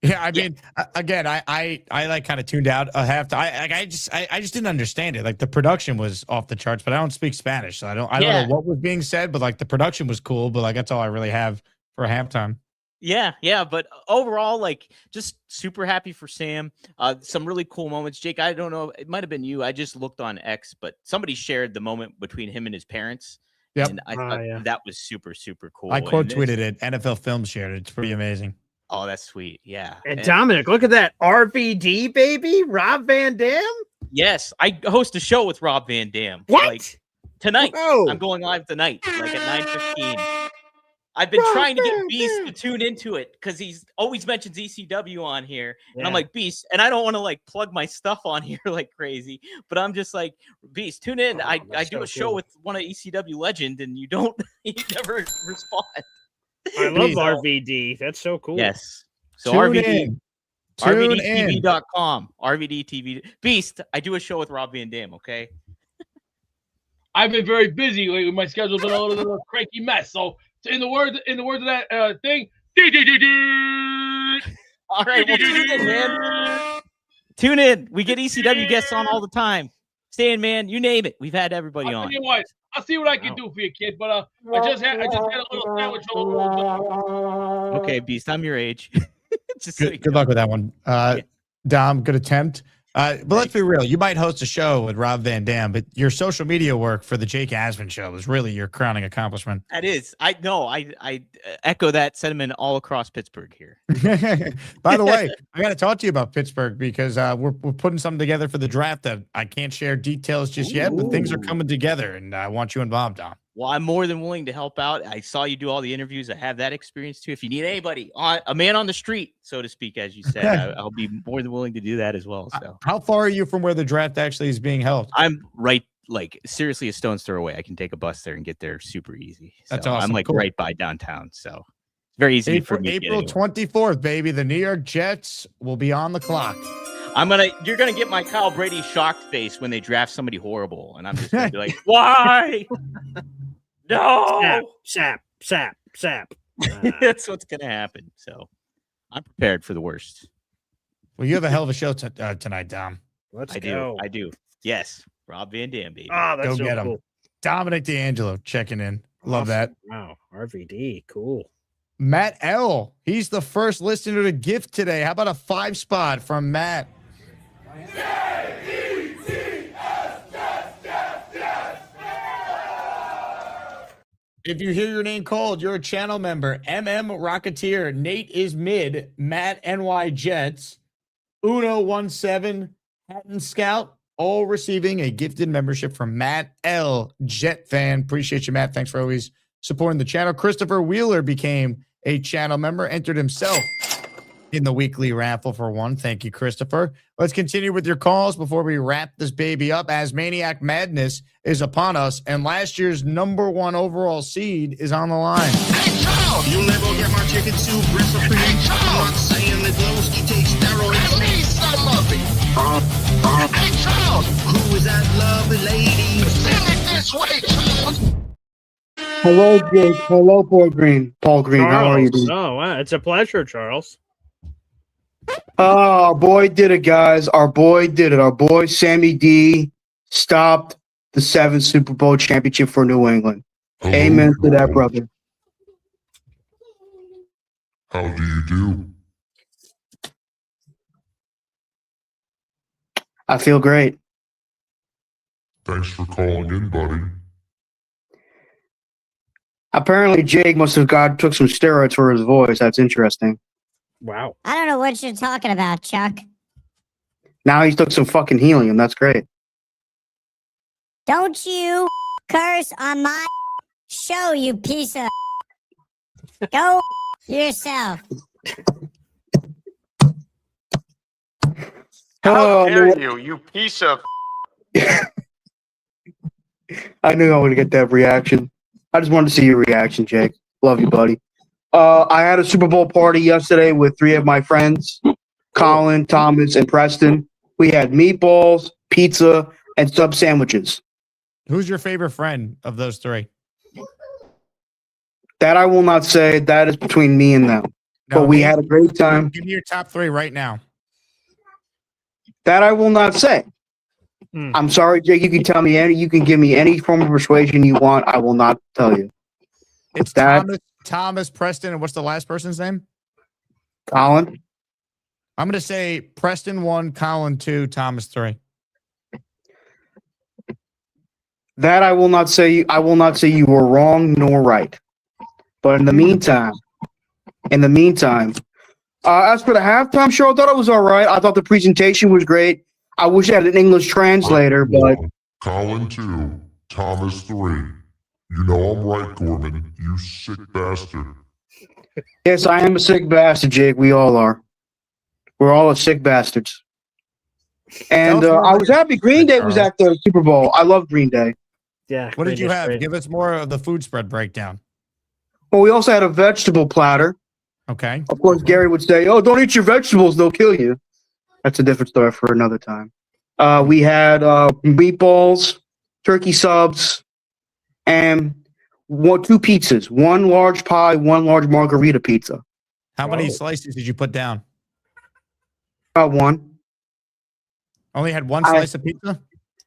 Yeah, I mean, again, I like kind of tuned out a half. I just didn't understand it. Like the production was off the charts, but I don't speak Spanish, so I don't know what was being said. But like the production was cool, but like that's all I really have for halftime. Yeah, but overall, like just super happy for Sam. Some really cool moments. Jake, I don't know, it might have been you. I just looked on X, but somebody shared the moment between him and his parents. Yep. And I thought that was super, super cool. I quote tweeted it. NFL Films shared it. It's pretty amazing. Oh, that's sweet. Yeah. And Dominic, look at that RVD, baby. Rob Van Dam. Yes. I host a show with Rob Van Dam. What? Like, tonight. Whoa. I'm going live tonight, like at 9:15. I've been trying to get Beast to tune into it because he's always mentions ECW on here. And I'm like, Beast, and I don't want to like plug my stuff on here like crazy, but I'm just like, Beast, tune in. I do a show with one of ECW legend, and you never respond. I love RVD. That's so cool. Yes. So RVD. RVDTV.com. RVD TV. Beast, I do a show with Rob Van Dam, okay? I've been very busy lately. My schedule's been a little cranky mess. So in the words of that thing, all right, well, tune in, man. Tune in. We get ECW guests on all the time. Stan, man, you name it. We've had everybody on. Tell you what, I'll see what I can do for you, kid. But I just had a little sandwich. Okay, Beast, I'm your age. Just good luck with that one. Dom, good attempt. But let's be real. You might host a show with Rob Van Dam, but your social media work for the Jake Asman show was really your crowning accomplishment. That is. I know. I echo that sentiment all across Pittsburgh here. By the way, I got to talk to you about Pittsburgh because we're putting something together for the draft that I can't share details just yet, but things are coming together, and I want you involved, Dom. Well, I'm more than willing to help out. I saw you do all the interviews. I have that experience too. If you need anybody, a man on the street, so to speak, as you said, I'll be more than willing to do that as well. So, how far are you from where the draft actually is being held? I'm right, like seriously, a stone's throw away. I can take a bus there and get there super easy. So that's awesome. I'm like right by downtown, so it's very easy for me. April 24th, baby. The New York Jets will be on the clock. You're gonna get my Kyle Brady shocked face when they draft somebody horrible, and I'm just gonna be like, why? No, sap. That's what's gonna happen. So I'm prepared for the worst. Well, you have a hell of a show tonight, Dom. I do. Yes, Rob Van Dam, baby. Oh, that's go so get him. cool. Dominic D'Angelo checking in. Love that. Wow, RVD, cool. Matt L. He's the first listener to gift today. How about a 5 spot from Matt? If you hear your name called, you're a channel member. MM Rocketeer, Nate is mid, Matt NY Jets, Uno17, Hatton Scout, all receiving a gifted membership from Matt L. Jet fan. Appreciate you, Matt. Thanks for always supporting the channel. Christopher Wheeler became a channel member, entered himself in the weekly raffle for one. Thank you, Christopher. Let's continue with your calls before we wrap this baby up, as Maniac Madness is upon us, and last year's #1 overall seed is on the line. Hey, Charles! You'll never get my chicken soup recipe. Hey, I'm not saying that Glowski takes steroids. I need some of it. Hey, Charles! Who is that lovely lady? Send it this way, Charles! Hello, Jake. Hello, Boy Green. Paul Green, Charles. how are you doing? Oh, wow. It's a pleasure, Charles. Our boy did it, guys. Our boy did it. Our boy Sammy D stopped the 7th Super Bowl championship for New England. Amen to that, brother. How do you do? I feel great. Thanks for calling in, buddy. Apparently, Jake must have took some steroids for his voice. That's interesting. Wow. I don't know what you're talking about, Chuck. Now he took some fucking helium. That's great. Don't you curse on my show, you piece of. Go yourself. How dare you, you piece of. I knew I would get that reaction. I just wanted to see your reaction, Jake. Love you, buddy. I had a Super Bowl party yesterday with 3 of my friends, Colin, Thomas, and Preston. We had meatballs, pizza, and sub sandwiches. Who's your favorite friend of those 3? That I will not say. That is between me and them. No, but we had a great time. Give me your top 3 right now. That I will not say. I'm sorry, Jake. You can tell me you can give me any form of persuasion you want. I will not tell you. It's Thomas, Preston, and what's the last person's name? Colin. I'm going to say Preston 1, Colin 2, Thomas 3. That I will not say. I will not say you were wrong nor right. But in the meantime, as for the halftime show, I thought it was all right. I thought the presentation was great. I wish I had an English translator, but Colin 2, Thomas 3. You know I'm right, Gorman. You sick bastard. yes, I am a sick bastard, Jake. We all are. We're all sick bastards. And I was happy Green Day was at the Super Bowl. I love Green Day. Yeah. What did you have? Give us more of the food spread breakdown. Well, we also had a vegetable platter. Okay. Of course, Gary would say, "Oh, don't eat your vegetables; they'll kill you." That's a different story for another time. We had meatballs, turkey subs, and 2 pizzas. 1 large pie, 1 large margarita pizza. How many slices did you put down? About 1. Only had 1 slice of pizza?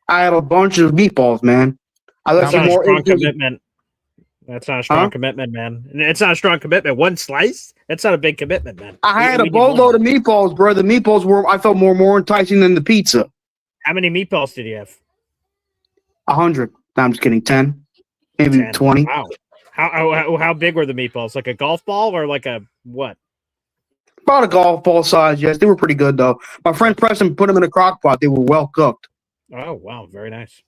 I had a bunch of meatballs, man. I left some more. Strong commitment. That's not a strong commitment, man. It's not a strong commitment. 1 slice? That's not a big commitment, man. I had a boatload of meatballs, bro. The meatballs I felt more enticing than the pizza. How many meatballs did you have? 100. No, I'm just kidding. 10, maybe 10. 20. Wow. How big were the meatballs? Like a golf ball or like a what? About a golf ball size. Yes, they were pretty good though. My friend Preston put them in a crock pot. They were well cooked. Oh wow, very nice.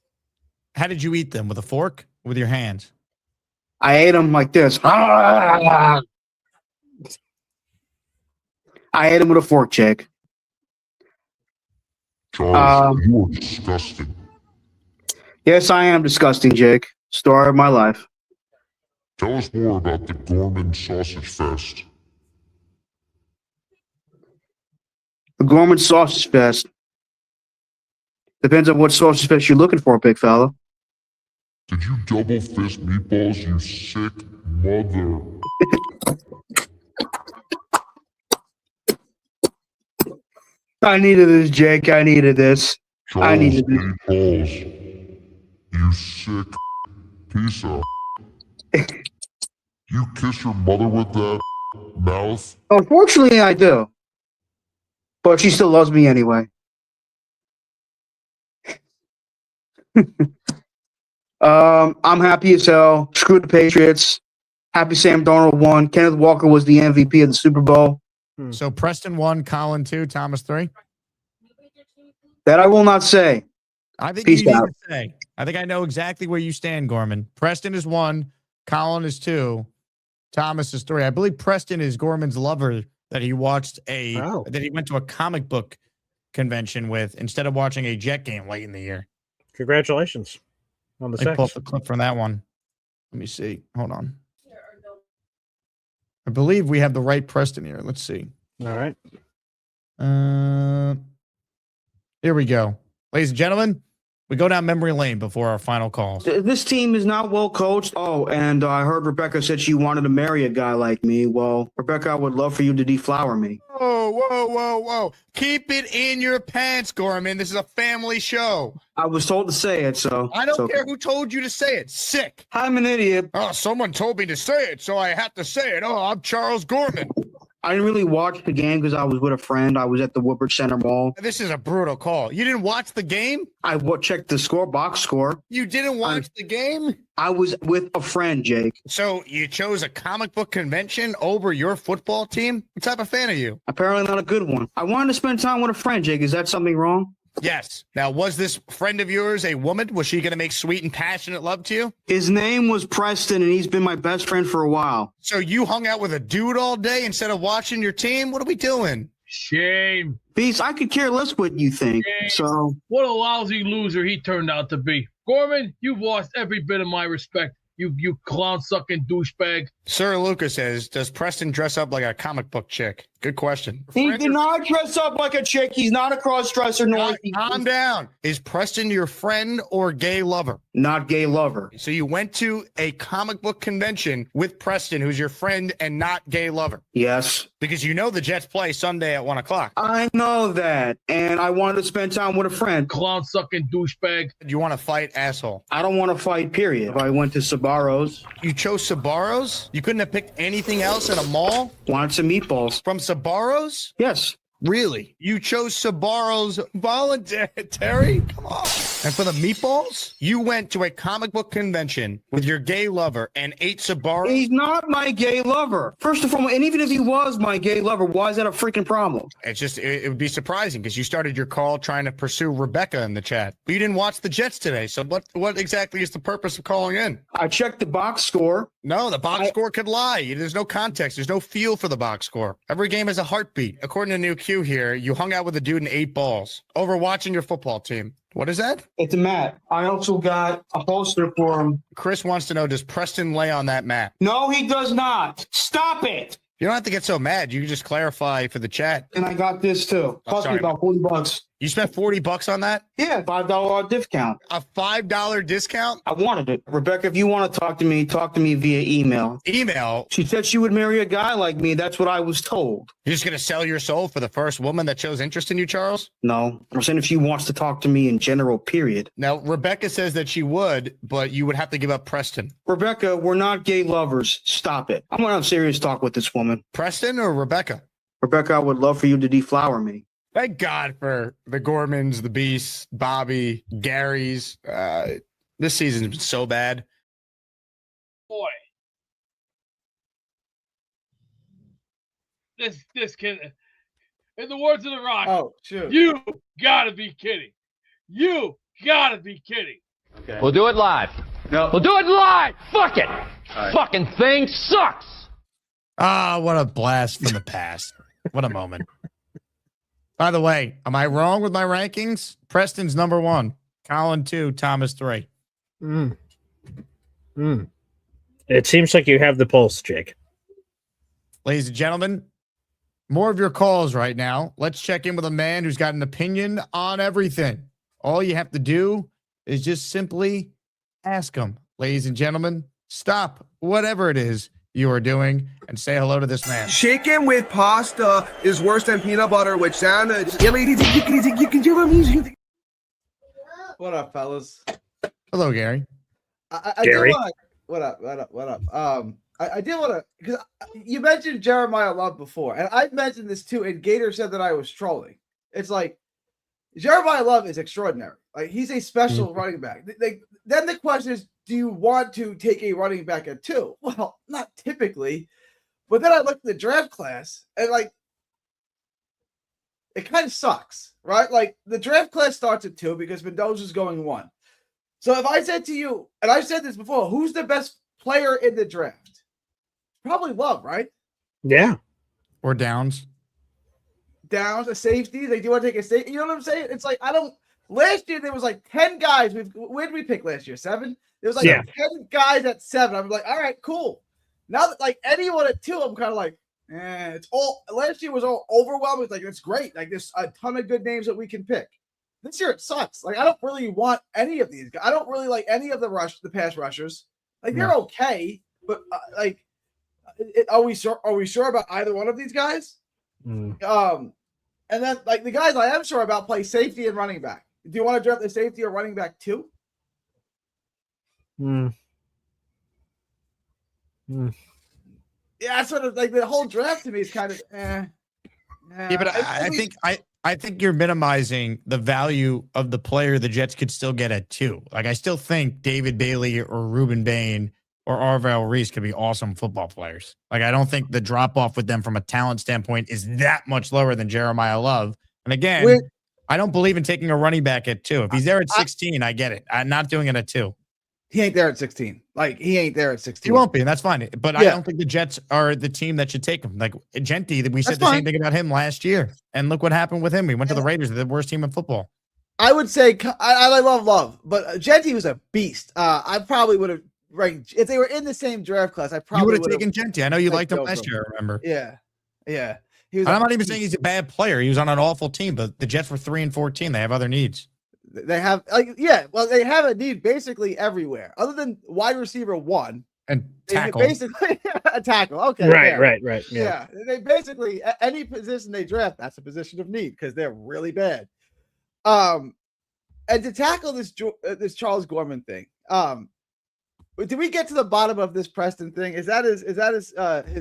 How did you eat them? With a fork? With your hands? I ate them like this. I ate them with a fork, Jake. Charles, you are disgusting. Yes, I am disgusting, Jake. Story of my life. Tell us more about the Gorman Sausage Fest. The Gorman Sausage Fest. Depends on what sausage fest you're looking for, big fella. Did you double fist meatballs, you sick mother? I needed this, Jake. I needed this. Charles, I needed this. meatballs, you sick piece of. You kiss your mother with that mouth? Unfortunately, I do. But she still loves me anyway. I'm happy as hell. Screw the Patriots. Happy Sam Darnold won. Kenneth Walker was the MVP of the Super Bowl. So Preston 1, Colin 2, Thomas 3? That I will not say. I think Peace you need out. to say. I think I know exactly where you stand, Gorman. Preston is 1, Colin is 2, Thomas is 3. I believe Preston is Gorman's lover that he watched that he went to a comic book convention with instead of watching a Jet game late in the year. Congratulations on the Let me pull up sex. the clip from that one. Let me see. Hold on. I believe we have the right Preston here. Let's see. All right. Here we go. Ladies and gentlemen, we go down memory lane before our final calls. This team is not well coached. Oh, and I heard Rebecca said she wanted to marry a guy like me. Well, Rebecca, I would love for you to deflower me. Whoa. Keep it in your pants, Gorman. This is a family show. I was told to say it, so. I don't care who told you to say it. Sick. I'm an idiot. Oh, someone told me to say it, so I have to say it. Oh, I'm Charles Gorman. I didn't really watch the game because I was with a friend. I was at the Woodbridge Center Mall. This is a brutal call. You didn't watch the game? I checked the box score. You didn't watch the game? I was with a friend, Jake. So you chose a comic book convention over your football team? What type of fan are you? Apparently not a good one. I wanted to spend time with a friend, Jake. Is that something wrong? Yes. Now, was this friend of yours a woman? Was she going to make sweet and passionate love to you? His name was Preston, and he's been my best friend for a while. So you hung out with a dude all day instead of watching your team? What are we doing? Shame. Beast, I could care less what you think. Shame. So What a lousy loser he turned out to be. Gorman, you've lost every bit of my respect. You clown-sucking douchebag. Sir Lucas says, does Preston dress up like a comic book chick? Good question. He did not dress up like a chick. He's not a cross-dresser. Calm down. Is Preston your friend or gay lover? Not gay lover. So you went to a comic book convention with Preston, who's your friend and not gay lover? Yes. Because you know the Jets play Sunday at 1 o'clock. I know that, and I wanted to spend time with a friend. Clown-sucking douchebag. Do you want to fight, asshole? I don't want to fight, period. If I went to Sabaro's. You chose Sabaro's? You couldn't have picked anything else at a mall? Wanted some meatballs. From Sabaro's? Yes. Really? You chose Sabaro's voluntary? Come on. And for the meatballs, you went to a comic book convention with your gay lover and ate Sabaro's? He's not my gay lover. First and foremost, and even if he was my gay lover, why is that a freaking problem? It's just, it would be surprising because you started your call trying to pursue Rebecca in the chat. But you didn't watch the Jets today. So what exactly is the purpose of calling in? I checked the box score. No, the box score could lie. There's no context. There's no feel for the box score. Every game has a heartbeat. According to New Q here, you hung out with a dude and ate balls over watching your football team. What is that? It's a mat. I also got a poster for him. Chris wants to know, does Preston lay on that mat? No, he does not. Stop it. You don't have to get so mad. You can just clarify for the chat. And I got this too. Cost me about $40. You spent $40 on that? Yeah, $5 discount. A $5 discount? I wanted it. Rebecca, if you want to talk to me via email. Email? She said she would marry a guy like me. That's what I was told. You're just going to sell your soul for the first woman that shows interest in you, Charles? No. I'm saying if she wants to talk to me in general, period. Now, Rebecca says that she would, but you would have to give up Preston. Rebecca, we're not gay lovers. Stop it. I'm going to have serious talk with this woman. Preston or Rebecca? Rebecca, I would love for you to deflower me. Thank God for the Gormans, the Beasts, Bobby, Gary's. This season's been so bad. Boy. This can, in the words of The Rock, oh, shoot. You gotta be kidding. You gotta be kidding. Okay. We'll do it live. No. We'll do it live. Fuck it. Right. Fucking thing sucks. Ah, what a blast from the past. What a moment. By the way, am I wrong with my rankings? Preston's number 1, Colin 2, Thomas 3. It seems like you have the pulse, Jake. Ladies and gentlemen, more of your calls right now. Let's check in with a man who's got an opinion on everything. All you have to do is just simply ask him. Ladies and gentlemen, stop whatever it is you are doing and say hello to this man. Chicken with pasta is worse than peanut butter with sandwich. What up, fellas? Hello, Gary. I Gary. What up? I did want to, because you mentioned Jeremiah Love before, and I've mentioned this too, and Gator said that I was trolling. It's like, Jeremiah Love is extraordinary. Like, he's a special running back. Then the question is, do you want to take a running back at 2? Well, not typically. But then I looked at the draft class, and, like, it kind of sucks, right? Like, the draft class starts at 2 because Mendoza's going 1. So if I said to you, and I've said this before, who's the best player in the draft? Probably Love, right? Yeah. Or Downs. Downs, a safety. Like, do you want to take a safety? You know what I'm saying? It's like, I don't. Last year, there was like 10 guys. Where did we pick last year? 7? There was like 10 guys at 7. I'm like, all right, cool. Now that like anyone at 2, I'm kind of like, it's all. Last year was all overwhelming. It's like, it's great. Like, there's a ton of good names that we can pick. This year, it sucks. Like, I don't really want any of these guys. I don't really like any of the pass rushers. Like, they're okay, but are we sure about either one of these guys? And then, like, the guys I am sure about play safety and running back. Do you want to draft the safety or running back 2? Yeah, that's sort of like the whole draft to me is kind of. Yeah, but I think you're minimizing the value of the player the Jets could still get at 2. Like, I still think David Bailey or Ruben Bain or Arvell Reese could be awesome football players. Like, I don't think the drop off with them from a talent standpoint is that much lower than Jeremiah Love. And again, I don't believe in taking a running back at 2. If he's there at 16, I get it. I'm not doing it at 2. He ain't there at 16. Like, he ain't there at 16. He won't be, and that's fine. But I don't think the Jets are the team that should take him. Like Genty, we said the same thing about him last year. And look what happened with him. He went to the Raiders, the worst team in football. I would say I love Love, but Genty was a beast. I probably would have ranked if they were in the same draft class. I probably would have taken Genty. I know you liked him last year. I remember. Yeah. I'm not even saying he's a bad player. He was on an awful team, but the Jets were 3-14. They have other needs. They have, they have a need basically everywhere, other than wide receiver 1 and tackle. Basically, a tackle. Okay, right. Yeah, they basically any position they draft, that's a position of need because they're really bad. And to tackle this Charles Gorman thing, did we get to the bottom of this Preston thing? Is that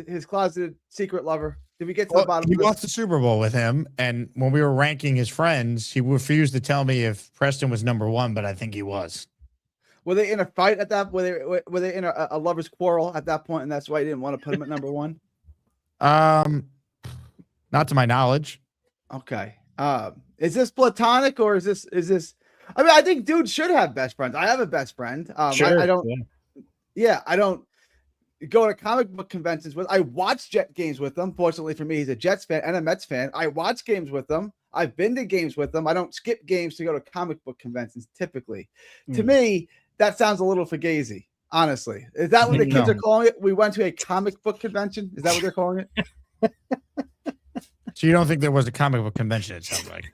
his closeted secret lover? Did we get to the bottom? He lost the Super Bowl with him, and when we were ranking his friends, he refused to tell me if Preston was number 1, but I think he was. Were they in a fight at that? Were they in a lover's quarrel at that point, and that's why he didn't want to put him at number 1? Not to my knowledge. Okay. Is this platonic or is this? I mean, I think dudes should have best friends. I have a best friend. Sure. I don't. Yeah, I don't go to comic book conventions with. I watch Jet games with them. Fortunately for me, he's a Jets fan and a Mets fan. I watch games with them. I've been to games with them. I don't skip games to go to comic book conventions typically. To me, that sounds a little fugazi, honestly. Is that what the kids are calling it? We went to a comic book convention. Is that what they're calling it? So you don't think there was a comic book convention? It sounds like.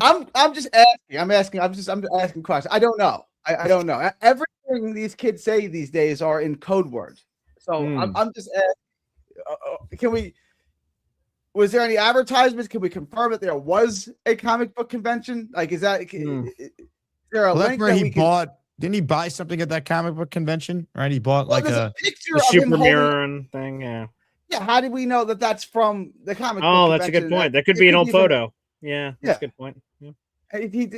I'm just asking. I'm asking questions. I don't know. I don't know. Everything these kids say these days are in code words. So I'm just asking. Was there any advertisements? Can we confirm that there was a comic book convention? Like, is there a link that we bought? Didn't he buy something at that comic book convention? Right? He bought like a picture the of super him mirror thing. Yeah. Yeah. How did we know that that's from the comic book? Oh, that's a good point. That could be an old photo. Yeah, that's a good point.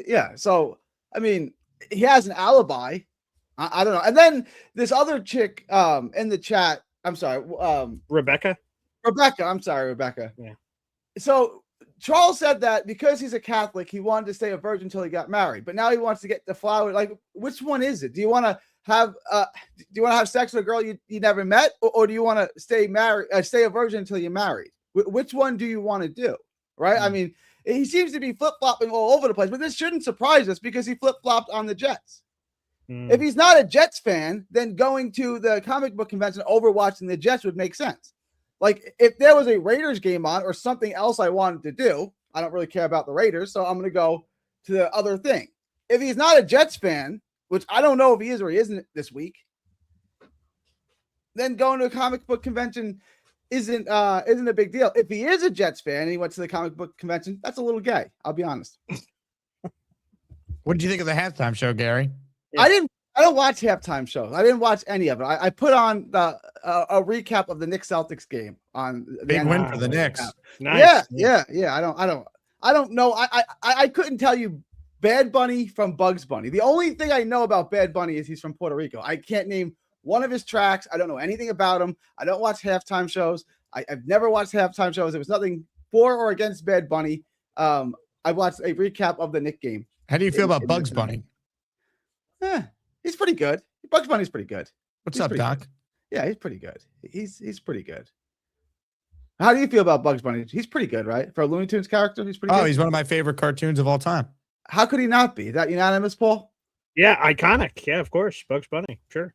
Yeah. So, I mean, he has an alibi. I don't know. And then this other chick in the chat. I'm sorry. Rebecca. I'm sorry, Rebecca. Yeah. So Charles said that because he's a Catholic, he wanted to stay a virgin until he got married. But now he wants to get the flower. Like, which one is it? Do you want to have sex with a girl you never met, or do you want to stay a virgin until you're married? Which one do you want to do? Right? I mean, he seems to be flip-flopping all over the place, but this shouldn't surprise us because he flip-flopped on the Jets. If he's not a Jets fan, then going to the comic book convention over watching the Jets would make sense. Like, if there was a Raiders game on or something else I wanted to do, I don't really care about the Raiders, so I'm going to go to the other thing. If he's not a Jets fan, which I don't know if he is or he isn't this week, then going to a comic book convention isn't a big deal. If he is a Jets fan and he went to the comic book convention, that's a little gay. I'll be honest. What did you think of the halftime show, Gary? Yeah. I don't watch halftime shows. I didn't watch any of it. I put on a recap of the Knicks Celtics game on the big win for the Knicks. Nice. Yeah. I don't know. I couldn't tell you Bad Bunny from Bugs Bunny. The only thing I know about Bad Bunny is he's from Puerto Rico. I can't name one of his tracks. I don't know anything about him. I don't watch halftime shows. I've never watched halftime shows. There was nothing for or against Bad Bunny. I watched a recap of the Knicks game. How do you feel about Bugs Bunny? He's pretty good. Bugs Bunny's pretty good. What's up, Doc? Good. Yeah, he's pretty good. He's pretty good. How do you feel about Bugs Bunny? He's pretty good, right? For a Looney Tunes character, he's pretty good. Oh, he's one of my favorite cartoons of all time. How could he not be? Is that unanimous, Paul? Yeah, iconic. Yeah, of course. Bugs Bunny. Sure.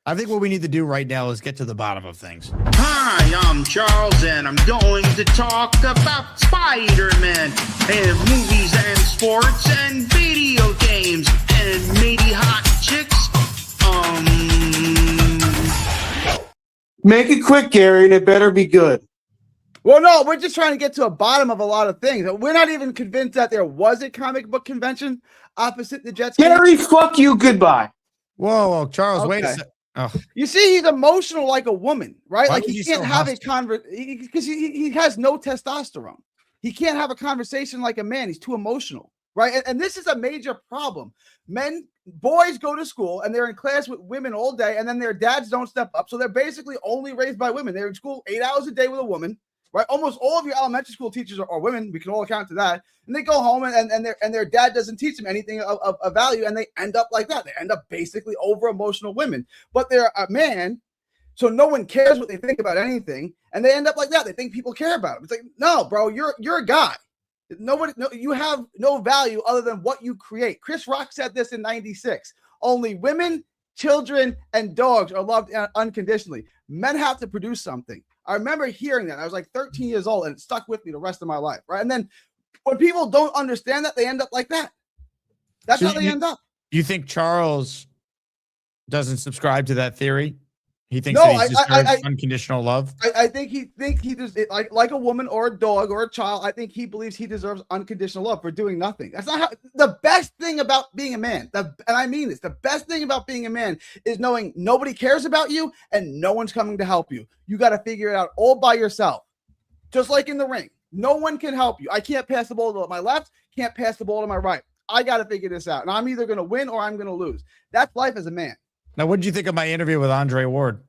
I think what we need to do right now is get to the bottom of things. Hi, I'm Charles, and I'm going to talk about Spider-Man and movies and sports and video games and maybe hot chicks. Make it quick, Gary, and it better be good. Well, no, we're just trying to get to a bottom of a lot of things. We're not even convinced that there was a comic book convention opposite the Jets. Gary, fuck you, goodbye. Whoa, Charles, wait a second. You see, he's emotional like a woman, right? Why Like was he he can't so have a hostile? conversation because he has no testosterone. He can't have a conversation like a man. He's too emotional, right? And this is a major problem. Boys go to school and they're in class with women all day, and then their dads don't step up. So they're basically only raised by women. They're in school 8 hours a day with a woman, right? Almost all of your elementary school teachers are women. We can all account to that. And they go home and their dad doesn't teach them anything of value, and they end up like that. They end up basically over emotional women, but they're a man. So no one cares what they think about anything, and they end up like that. They think people care about them. It's like, no, bro, you're a guy. You have no value other than what you create. Chris Rock said this in '96. Only women, children, and dogs are loved unconditionally. Men have to produce something. I remember hearing that. I was like 13 years old, and it stuck with me the rest of my life, right? And then when people don't understand that, they end up like that. That's how they end up. You think Charles doesn't subscribe to that theory? He thinks No, that he deserves unconditional love. I think he does it like a woman or a dog or a child. I think he believes he deserves unconditional love for doing nothing. That's not how. The best thing about being a man, and I mean this, the best thing about being a man is knowing nobody cares about you and no one's coming to help you. You got to figure it out all by yourself. Just like in the ring, no one can help you. I can't pass the ball to my left, can't pass the ball to my right. I got to figure this out, and I'm either going to win or I'm going to lose. That's life as a man. Now, what did you think of my interview with Andre Ward?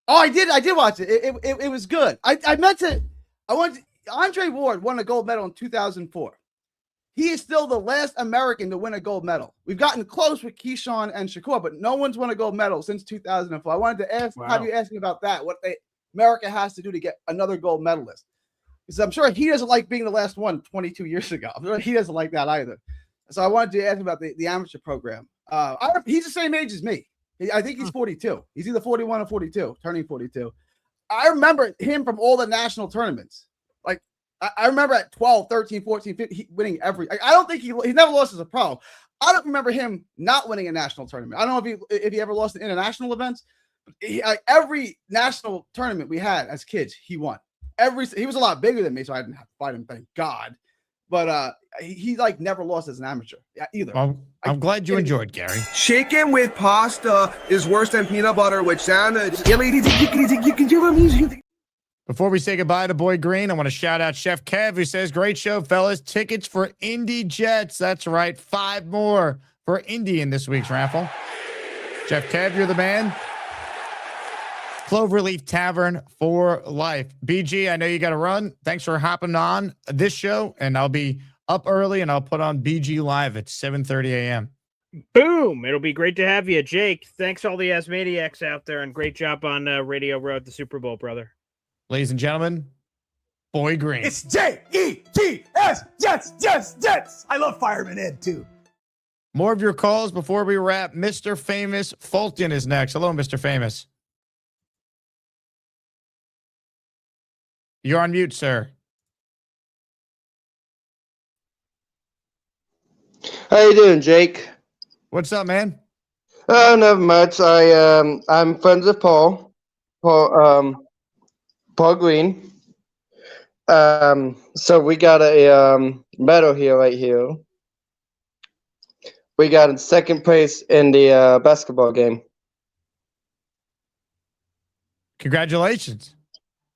Oh, I did watch it. It was good. Andre Ward won a gold medal in 2004. He is still the last American to win a gold medal. We've gotten close with Keyshawn and Shakur, but no one's won a gold medal since 2004. I wanted to ask, Have you asked me about that? What America has to do to get another gold medalist? Because I'm sure he doesn't like being the last one 22 years ago. I'm sure he doesn't like that either. So I wanted to ask him about the amateur program. He's the same age as me. I think he's 42. He's either 41 or 42, turning 42. I remember him from all the national tournaments. Like, I remember at 12, 13, 14, 15, winning every. I don't think he never lost as a pro. I don't remember him not winning a national tournament. I don't know if he ever lost in international events. Every national tournament we had as kids, he won. He was a lot bigger than me, so I didn't have to fight him, thank God. But he like never lost as an amateur either. Well, I'm glad you enjoyed, Gary. Chicken with pasta is worse than peanut butter with sandwich. Before we say goodbye to Boy Green, I want to shout out Chef Kev, who says, great show, fellas. Tickets for Indy Jets. That's right. 5 more for Indy in this week's raffle. Chef Kev, you're the man. Cloverleaf Tavern for life. BG, I know you got to run. Thanks for hopping on this show, and I'll be up early, and I'll put on BG Live at 7:30 a.m. Boom. It'll be great to have you, Jake. Thanks all the Asmaniacs out there, and great job on Radio Row at the Super Bowl, brother. Ladies and gentlemen, Boy Green. It's J-E-T-S, Jets. I love Fireman Ed, too. More of your calls before we wrap. Mr. Famous Fulton is next. Hello, Mr. Famous. You're on mute, sir. How you doing, Jake? What's up, man? Not much. I'm friends with Paul Green. So we got a medal here, right here. We got in second place in the basketball game. Congratulations.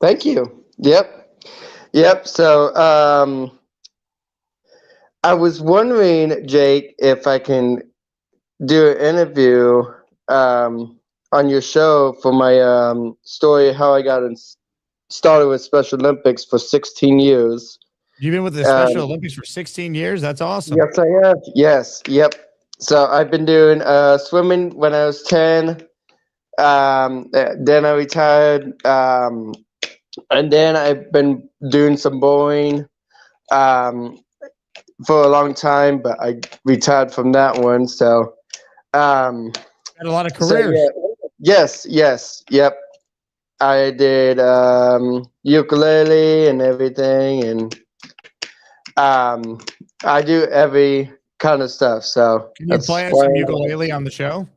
Thank you. Yep. So, I was wondering, Jake, if I can do an interview on your show for my story, how I got started with Special Olympics for 16 years. You've been with the Special Olympics for 16 years? That's awesome. Yes, I have. Yes. Yep. So I've been doing swimming when I was 10. Then I retired. And then I've been doing some bowling for a long time, but I retired from that one. So had a lot of careers. So, yes, yep. I did ukulele and everything, and I do every kind of stuff. So can you play us some ukulele on the show?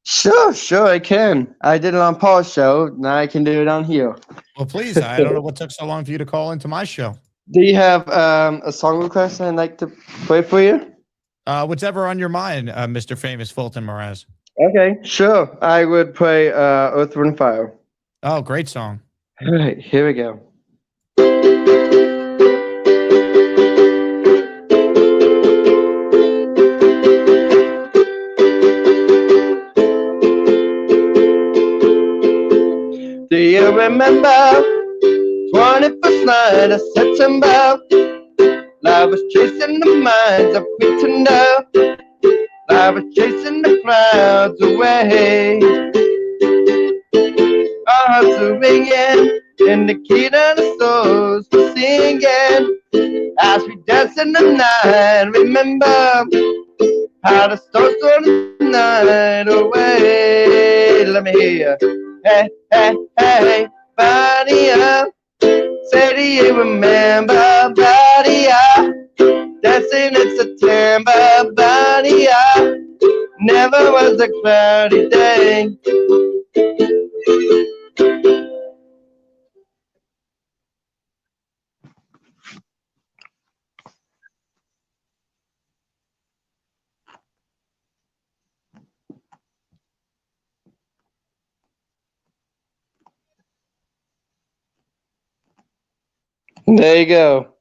Sure, I can. I did it on Paul's show. Now I can do it on here. Well, please. I don't know what took so long for you to call into my show. Do you have a song request I'd like to play for you? Whatever on your mind, Mr. Famous Fulton Moraz. Okay, sure. I would play Earth, Wind, Fire. Oh, great song. All right, here we go. Do you remember 21st night of September? Love was chasing the minds of pretender. Love was chasing the clouds away. Our hearts are ringing, and the key to the souls were singing. As we dance in the night, remember how the stars stole the night away. Let me hear you. Hey, hey, hey, body up. Say, do you remember, body up? Dancing in September, body up. Never was a cloudy day. There you go.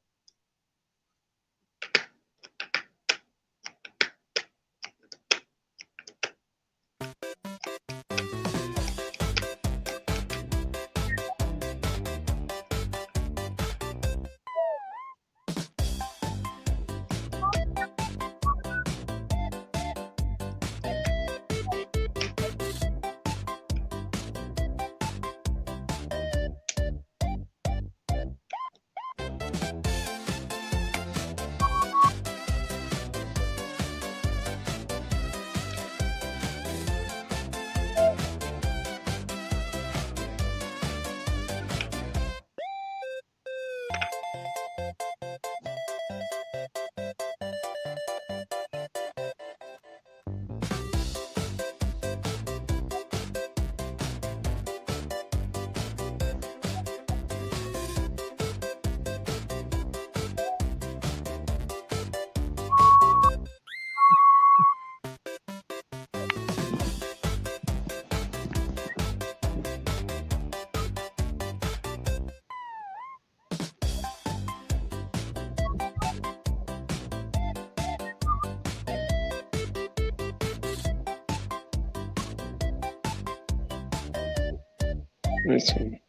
Listen.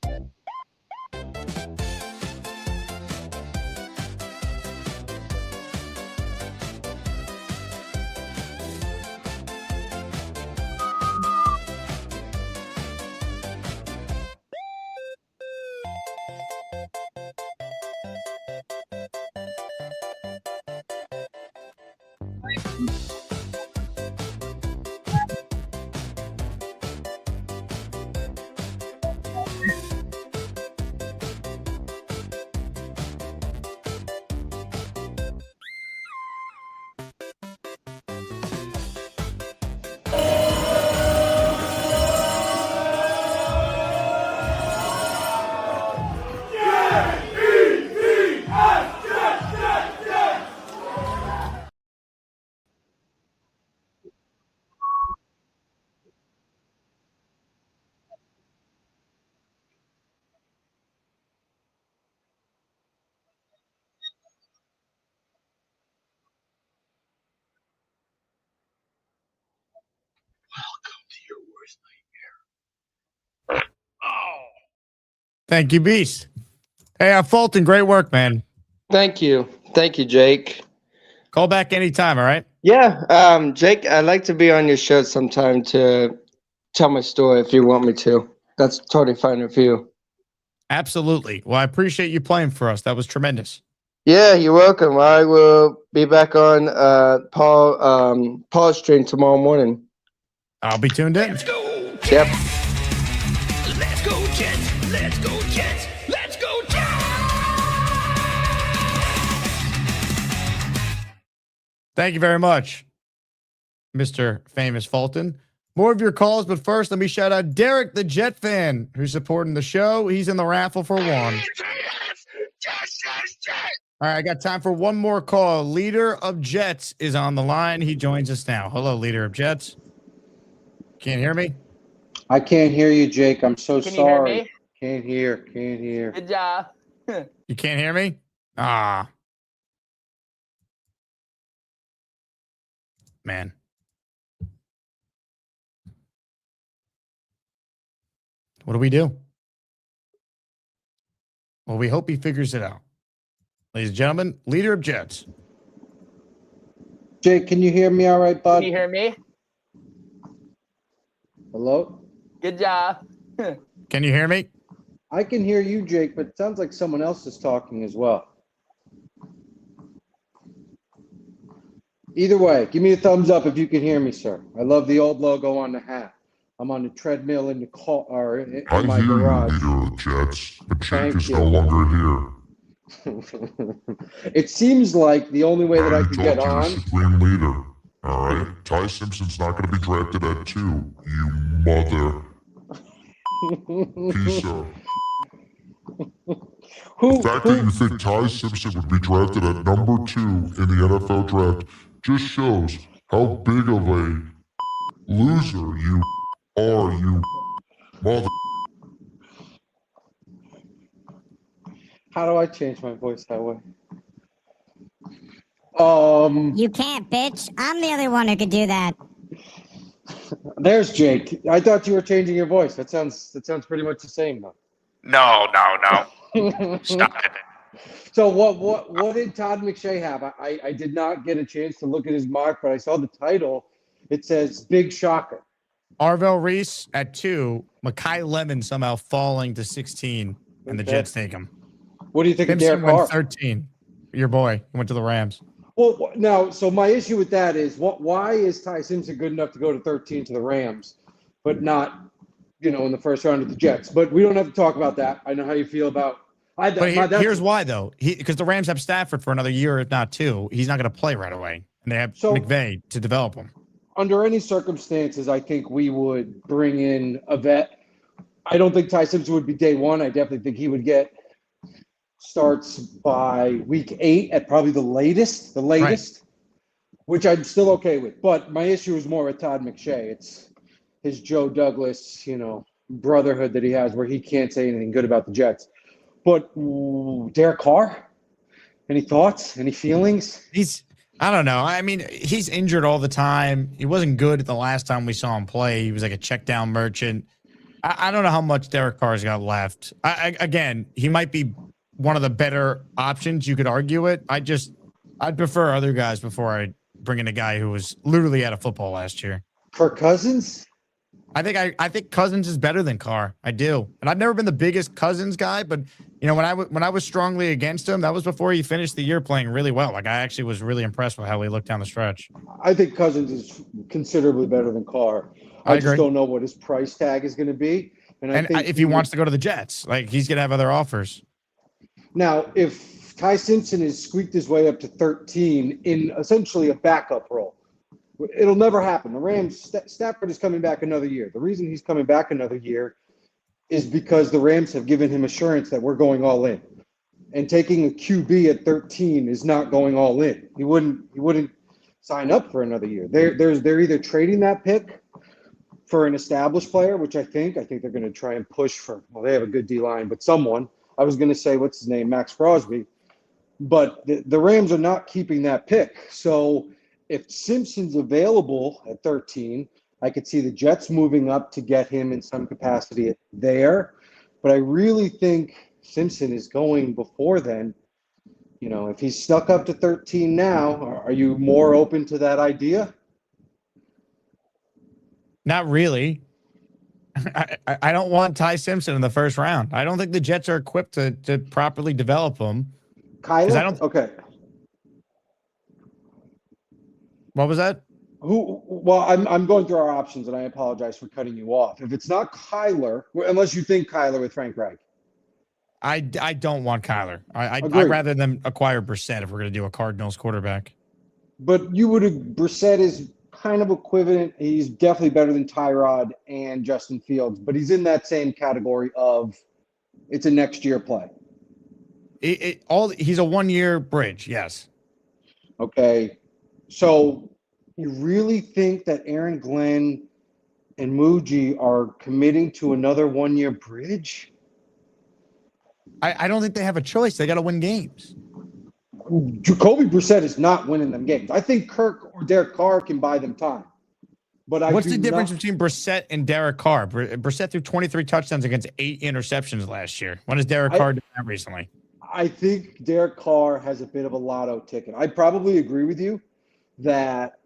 Thank you, Beast. Hey, Fulton, great work, man. Thank you. Thank you, Jake. Call back anytime, all right? Yeah, Jake, I'd like to be on your show sometime to tell my story if you want me to. That's totally fine with you. Absolutely. Well, I appreciate you playing for us. That was tremendous. Yeah, you're welcome. I will be back on Paul's stream tomorrow morning. I'll be tuned in. Let's go, Jets. Yep. Let's go, Jets. Let's go, Jets. Let's go, Jets. Thank you very much, Mr. Famous Fulton. More of your calls, but first, let me shout out Derek, the Jet fan, who's supporting the show. He's in the raffle for one. All right, I got time for one more call. Leader of Jets is on the line. He joins us now. Hello, Leader of Jets. Can't hear me? I can't hear you, Jake. I'm so Can you hear sorry. me? Can't hear. Good job. You can't hear me? Ah. Man. What do we do? Well, we hope he figures it out. Ladies and gentlemen, leader of Jets. Jake, can you hear me all right, bud? Can you hear me? Hello? Good job. Can you hear me? I can hear you, Jake, but it sounds like someone else is talking as well. Either way, give me a thumbs up if you can hear me, sir. I love the old logo on the hat. I'm on the treadmill in the car or in my garage. Leader of the Jets, but Jake Thank is you. no longer here. It seems like the only way that I I can told get you, on. supreme leader. All right, Ty Simpson's not going to be drafted at 2. You mother piece of. The fact that you think Ty Simpson would be drafted at number 2 in the NFL draft just shows how big of a loser you are, you mother. How do I change my voice that way? You can't, bitch. I'm the other one who could do that. There's Jake. I thought you were changing your voice. That sounds pretty much the same though. No. Stop it. So what did Todd McShay have? I did not get a chance to look at his mark, but I saw the title. It says Big Shocker. Arvell Reese at 2. Mekhi Lemon somehow falling to 16, and the Okay. Jets take him. What do you think of Simpson Derek went Carr? 13. Your boy went to the Rams. Well, now, so my issue with that is why is Ty Simpson good enough to go to 13 to the Rams, but not, in the first round of the Jets? But we don't have to talk about that. I know how you feel about. Here's why, though. Because the Rams have Stafford for another year, if not 2. He's not going to play right away, and they have McVay to develop him. Under any circumstances, I think we would bring in a vet. I don't think Ty Simpson would be day one. I definitely think he would get starts by week 8 at probably the latest, which I'm still okay with. But my issue is more with Todd McShay. It's his Joe Douglas, brotherhood that he has where he can't say anything good about the Jets. But Derek Carr, any thoughts, any feelings? I don't know. I mean, he's injured all the time. He wasn't good the last time we saw him play. He was like a check down merchant. I don't know how much Derek Carr's got left. Again, he might be one of the better options. You could argue it. I'd prefer other guys before I bring in a guy who was literally out of football last year. Kirk Cousins? I think Cousins is better than Carr. I do. And I've never been the biggest Cousins guy, but when I was strongly against him, that was before he finished the year playing really well. Like, I actually was really impressed with how he looked down the stretch. I think Cousins is considerably better than Carr. I just don't know what his price tag is going to be. And I think if he wants to go to the Jets, like, he's going to have other offers. Now, if Ty Simpson has squeaked his way up to 13 in essentially a backup role, it'll never happen. The Rams, Stafford is coming back another year. The reason he's coming back another year is because the Rams have given him assurance that we're going all in. And taking a QB at 13 is not going all in. He wouldn't sign up for another year. They're either trading that pick for an established player, which I think they're going to try and push for. Well, they have a good D-line, but someone. I was going to say, what's his name, Max Crosby. But the Rams are not keeping that pick. So if Simpson's available at 13, I could see the Jets moving up to get him in some capacity there. But I really think Simpson is going before then. If he's stuck up to 13 now, are you more open to that idea? Not really. I don't want Ty Simpson in the first round. I don't think the Jets are equipped to properly develop him. Kyler? Okay. What was that? Well, I'm going through our options, and I apologize for cutting you off. If it's not Kyler, unless you think Kyler with Frank Reich. I don't want Kyler. I'd rather them acquire Brissett if we're going to do a Cardinals quarterback. But Brissett is kind of equivalent. He's definitely better than Tyrod and Justin Fields, but he's in that same category of it's a next year play. He's a 1-year bridge, yes. Okay. So you really think that Aaron Glenn and Muji are committing to another 1-year bridge? I don't think they have a choice. They got to win games. Jacoby Brissett is not winning them games. I think Kirk or Derek Carr can buy them time. But what's the difference between Brissett and Derek Carr? Brissett threw 23 touchdowns against 8 interceptions last year. When has Derek Carr done that recently? I think Derek Carr has a bit of a lotto ticket. I probably agree with you that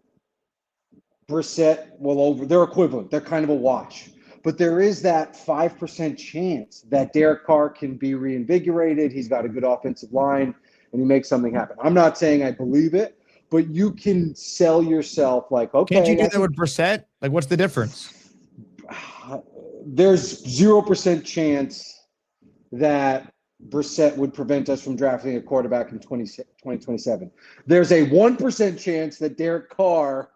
Brissett they're equivalent. They're kind of a wash. But there is that 5% chance that Derek Carr can be reinvigorated. He's got a good offensive line, and he makes something happen. I'm not saying I believe it, but you can sell yourself like, okay. Can't you do that with Brissett? Like, what's the difference? There's 0% chance that Brissett would prevent us from drafting a quarterback in 2027. There's a 1% chance that Derek Carr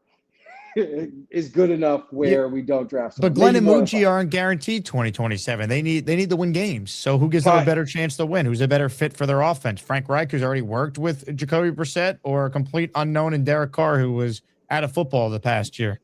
is good enough where we don't draft someone. But Glenn and Muji aren't guaranteed 2027. They need to win games. So who gives them a better chance to win? Who's a better fit for their offense? Frank Reich, who's already worked with Jacoby Brissett, or a complete unknown in Derek Carr, who was out of football the past year?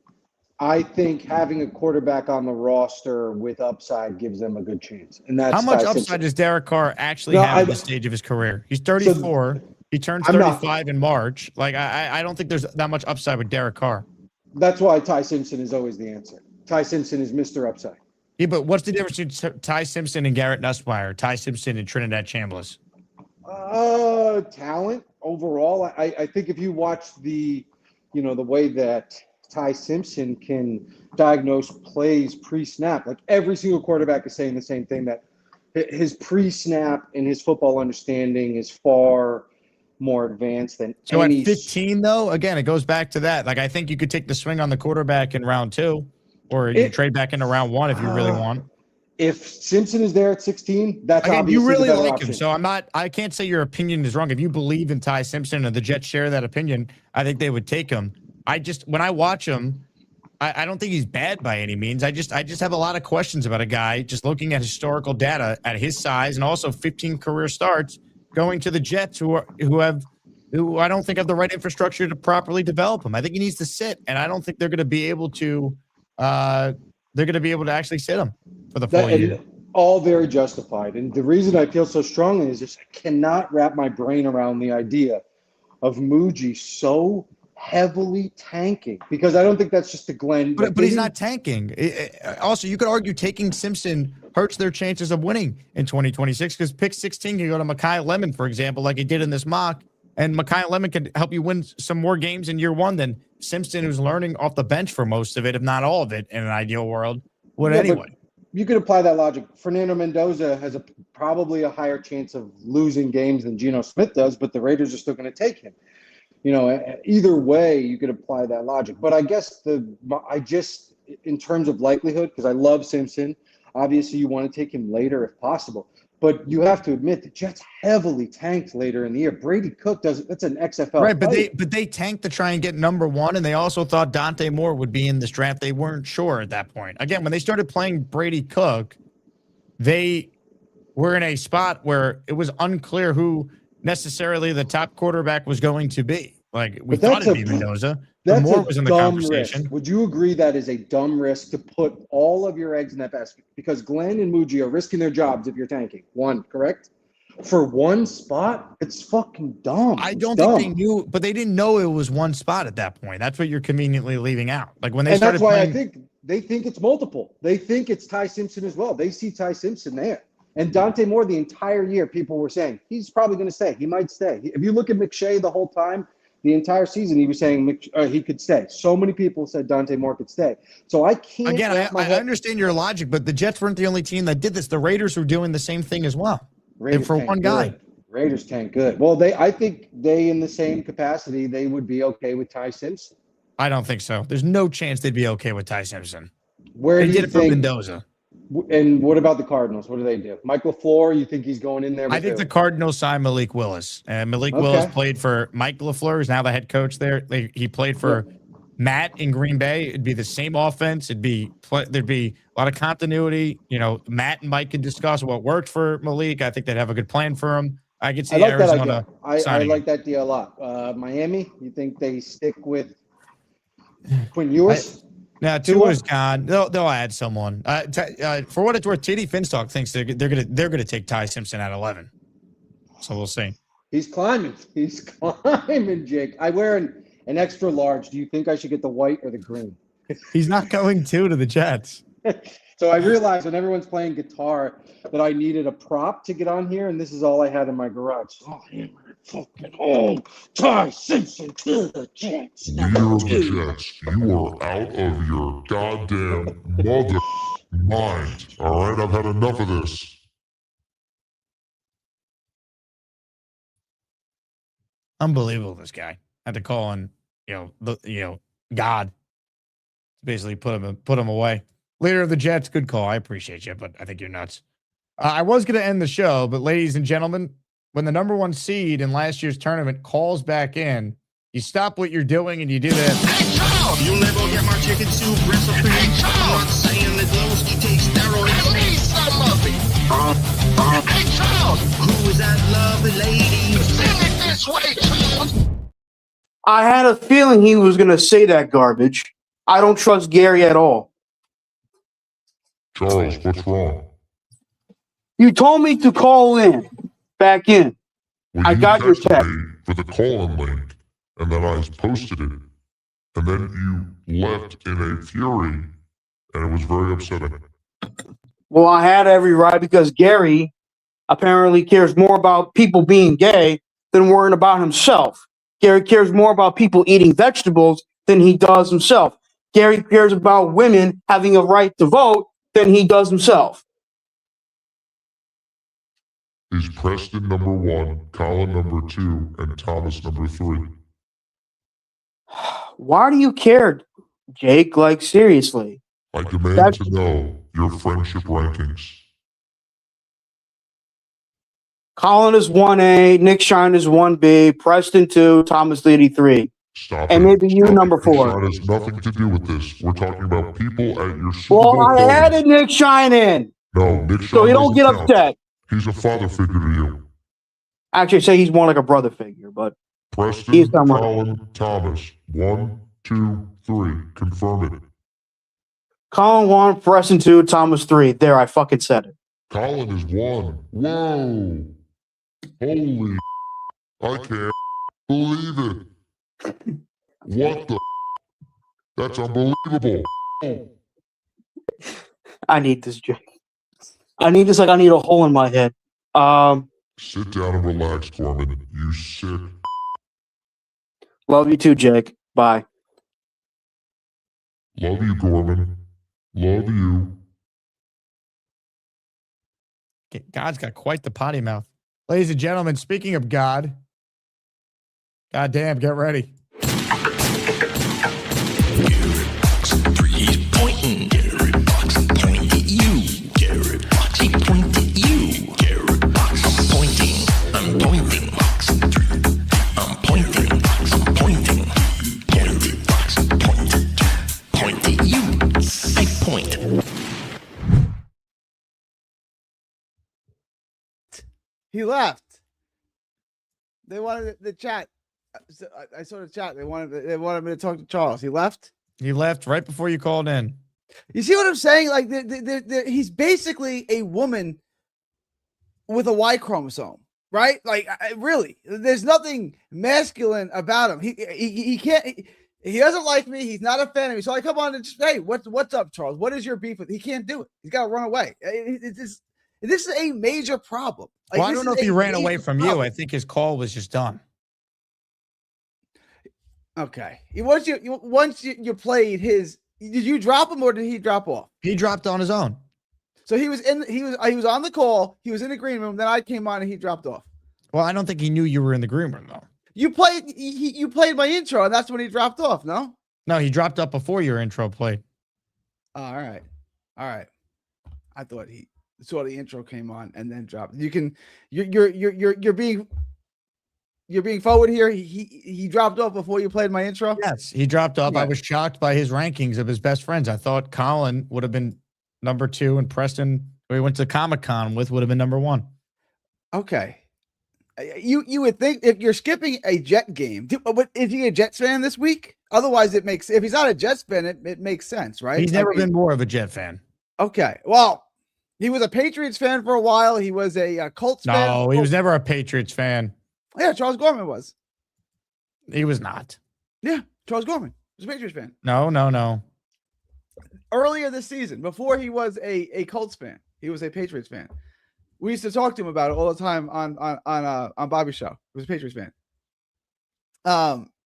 I think having a quarterback on the roster with upside gives them a good chance. And that's how much upside does Derek Carr actually have at this stage of his career? He's 34. He turns 35 in March. Like, I don't think there's that much upside with Derek Carr. That's why Ty Simpson is always the answer. Ty Simpson is Mr. Upside. Yeah, but what's the difference between Ty Simpson and Garrett Nussmeier, Ty Simpson and Trinidad Chambliss? Talent overall. I think if you watch the way that Ty Simpson can diagnose plays pre-snap, like every single quarterback is saying the same thing, that his pre-snap and his football understanding is far more advanced than so at 15 though, again, it goes back to that. Like, I think you could take the swing on the quarterback in round 2, or you trade back into round 1 if you really want. If Simpson is there at 16, that's again, obviously you really the better like option. him. So I can't say your opinion is wrong. If you believe in Ty Simpson and the Jets share that opinion, I think they would take him. When I watch him, I don't think he's bad by any means. I just have a lot of questions about a guy just looking at historical data at his size and also 15 career starts going to the Jets who I don't think have the right infrastructure to properly develop him. I think he needs to sit, and I don't think they're going to be able to. They're going to be able to actually sit him for the full year. All very justified, and the reason I feel so strongly is just I cannot wrap my brain around the idea of Muji so heavily tanking, because I don't think that's just a Glenn. But he's not tanking. Also, you could argue taking Simpson hurts their chances of winning in 2026 because pick 16 can go to Mekhi Lemon, for example, like he did in this mock. And Mekhi Lemon could help you win some more games in year 1 than Simpson, who's learning off the bench for most of it, if not all of it, in an ideal world, would anyway. You could apply that logic. Fernando Mendoza has probably a higher chance of losing games than Geno Smith does, but the Raiders are still going to take him. Either way, you could apply that logic. But I guess in terms of likelihood, because I love Simpson, obviously you want to take him later if possible. But you have to admit the Jets heavily tanked later in the year. Brady Cook that's an XFL. Right, but they tanked to try and get number 1, and they also thought Dante Moore would be in this draft. They weren't sure at that point. Again, when they started playing Brady Cook, they were in a spot where it was unclear who necessarily the top quarterback was going to be. Like, we thought it'd be Mendoza. Moore was in the conversation. Risk. Would you agree that is a dumb risk to put all of your eggs in that basket? Because Glenn and Muji are risking their jobs if you're tanking. 1, correct? For 1 spot, it's fucking dumb. I don't think they knew, but they didn't know it was 1 spot at that point. That's what you're conveniently leaving out. Like when they started that's why playing, I think they think it's multiple. They think it's Ty Simpson as well. They see Ty Simpson there. And Dante Moore, the entire year, people were saying he's probably going to stay. He might stay. If you look at McShay the whole time, the entire season, he was saying he could stay. So many people said Dante Moore could stay. So I can't. Again, I understand your logic, but the Jets weren't the only team that did this. The Raiders were doing the same thing as well. And for one guy. Raiders tank good. Well, I think they, in the same capacity, they would be okay with Ty Simpson. I don't think so. There's no chance they'd be okay with Ty Simpson. Where they do did you it for think Mendoza? And what about the Cardinals? What do they do? Mike LaFleur, you think he's going in there? I think the Cardinals signed Malik Willis. And Malik Willis played for Mike LaFleur, who's now the head coach there. He played for Matt in Green Bay. It'd be the same offense. There'd be a lot of continuity. Matt and Mike could discuss what worked for Malik. I think they'd have a good plan for him. I could see Arizona I like that deal a lot. Miami, you think they stick with Quinn Ewers? Now, Tua's gone. They'll add someone. For what it's worth, TD Finstock thinks they're gonna take Ty Simpson at 11. So we'll see. He's climbing. He's climbing, Jake. I wear an extra large. Do you think I should get the white or the green? He's not going to the Jets. So I realized when everyone's playing guitar that I needed a prop to get on here, and this is all I had in my garage. Oh, hammer it fucking home. Ty Simpson to the Jets. Leader of the Jets, you are out of your goddamn mother mind. All right, I've had enough of this. Unbelievable, this guy. Had to call on, God. Basically put him away. Leader of the Jets, good call. I appreciate you, but I think you're nuts. I was going to end the show, but ladies and gentlemen, when the number 1 seed in last year's tournament calls back in, you stop what you're doing and you do that. You'll never get my chicken soup recipe. I'm not saying that those you take steroids. I need some of it. Hey, child, who is that lovely lady? Sing it this way, child. I had a feeling he was going to say that garbage. I don't trust Gary at all. Charles, what's wrong? You told me to call in, back in. Well, I got your texted text. me for the call-in link, and then I posted it, and then you left in a fury, and it was very upsetting. Well, I had every right because Gary apparently cares more about people being gay than worrying about himself. Gary cares more about people eating vegetables than he does himself. Gary cares about women having a right to vote than he does himself. Is Preston number 1, Colin number 2, and Thomas number 3? Why do you care, Jake? Like, seriously. I demand to know your friendship rankings. Colin is 1A, Nick Shine is 1B, Preston 2, Thomas Leedy 3. Stop and it. maybe you Stop number it. Nick 4. Shine has nothing to do with this. We're talking about people at your Super Well, Bowl I party. added Nick Shine in. No, Nick Shine So he don't doesn't get count. upset. He's a father figure to you. Actually, say he's more like a brother figure, but Preston, he's somewhere. Colin, Thomas. 1, 2, 3. Confirm it. Colin 1, Preston 2, Thomas 3. There, I fucking said it. Colin is 1. Whoa. Holy. I can't believe it. What the? That's unbelievable. I need this, Jake. I need this like I need a hole in my head. Sit down and relax, Gorman. You sick. Love you too, Jake. Bye. Love you, Gorman. Love you. God's got quite the potty mouth. Ladies and gentlemen, speaking of God, goddamn, get ready. He's pointing. Garrett Box, point at you. Garrett Box, he point at you. Garrett Box, I'm pointing. I'm pointing. Box, I'm pointing. I'm pointing. Garrett Box, point at you. I point. He left. They wanted the chat. I saw the chat. They wanted me to talk to Charles. He left. He left right before you called in. You see what I'm saying? Like, he's basically a woman with a Y chromosome, right? Like, really, there's nothing masculine about him. He can't. He doesn't like me. He's not a fan of me. So I come on and just, hey, what's up, Charles? What is your beef with? He can't do it. He's got to run away. This is a major problem. Like, Well, I don't know if he ran away from you. I think his call was just done. Okay. Once you played his, did you drop him or did he drop off? He dropped on his own. So he was on the call. He was in the green room. Then I came on and he dropped off. Well, I don't think he knew you were in the green room though. You played my intro and that's when he dropped off. No. No, he dropped up before your intro played. Oh, all right. I thought he saw the intro came on and then dropped. You're being forward here. He dropped off before you played my intro. Yes, he dropped off. Yeah. I was shocked by his rankings of his best friends. I thought Colin would have been number 2 and Preston, who he went to Comic-Con with, would have been number 1. Okay. You would think if you're skipping a Jet game, is he a Jets fan this week? Otherwise, it makes if he's not a Jets fan, it makes sense, right? He's never been more of a Jet fan. Okay. Well, he was a Patriots fan for a while. He was a Colts fan. No, he was never a Patriots fan. Yeah, Charles Gorman was. He was not. Yeah, Charles Gorman was a Patriots fan. No. Earlier this season, before he was a Colts fan, he was a Patriots fan. We used to talk to him about it all the time on Bobby's show. He was a Patriots fan.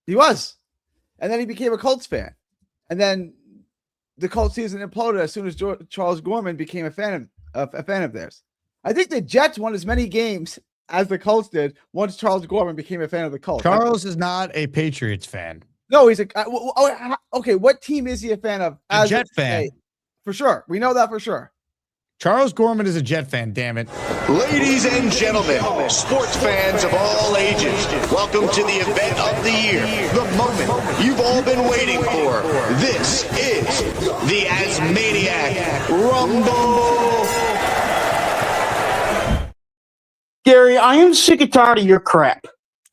He was. And then he became a Colts fan. And then the Colts season imploded as soon as Charles Gorman became a fan of theirs. I think the Jets won as many games as the Colts did once Charles Gorman became a fan of the Colts. Charles is not a Patriots fan. No, he's okay. What team is he a fan of? A Jet fan. For sure. We know that for sure. Charles Gorman is a Jet fan, damn it. Ladies and gentlemen, sports fans of all ages, welcome to the event of the year, the moment you've all been waiting for. This is the Asmaniac Rumble. Gary, I am sick and tired of your crap.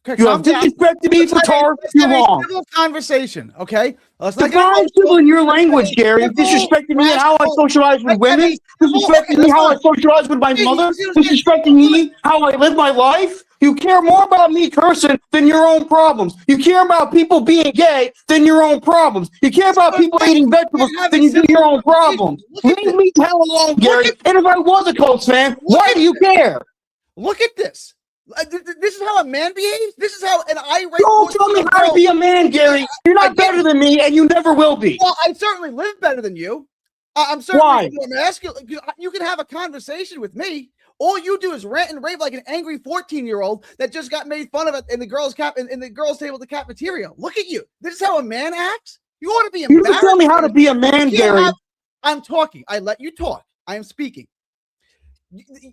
Okay, You have disrespected me for far too long. Civil conversation, okay? Let's not Define civil in your language, Gary. Disrespecting me and how I socialize with women. Disrespecting me how I socialize with my mother. Disrespecting me how I live my life. You care more about me cursing than your own problems. You care about people being gay than your own problems. You care about people eating vegetables than you do your own problems. Leave me the hell alone, Gary. And if I was a Colts fan, why do you care? Look at this. This is how a man behaves. This is how an irate. Don't tell me how to be a man, Gary. You're not better than me, and you never will be. Well, I certainly live better than you. I'm certainly more masculine. You can have a conversation with me. All you do is rant and rave like an angry 14-year-old that just got made fun of in the girls' table at the cafeteria. Look at you. This is how a man acts. You ought to be embarrassed. You can tell me how to be a man, Gary. I'm talking. I let you talk. I am speaking.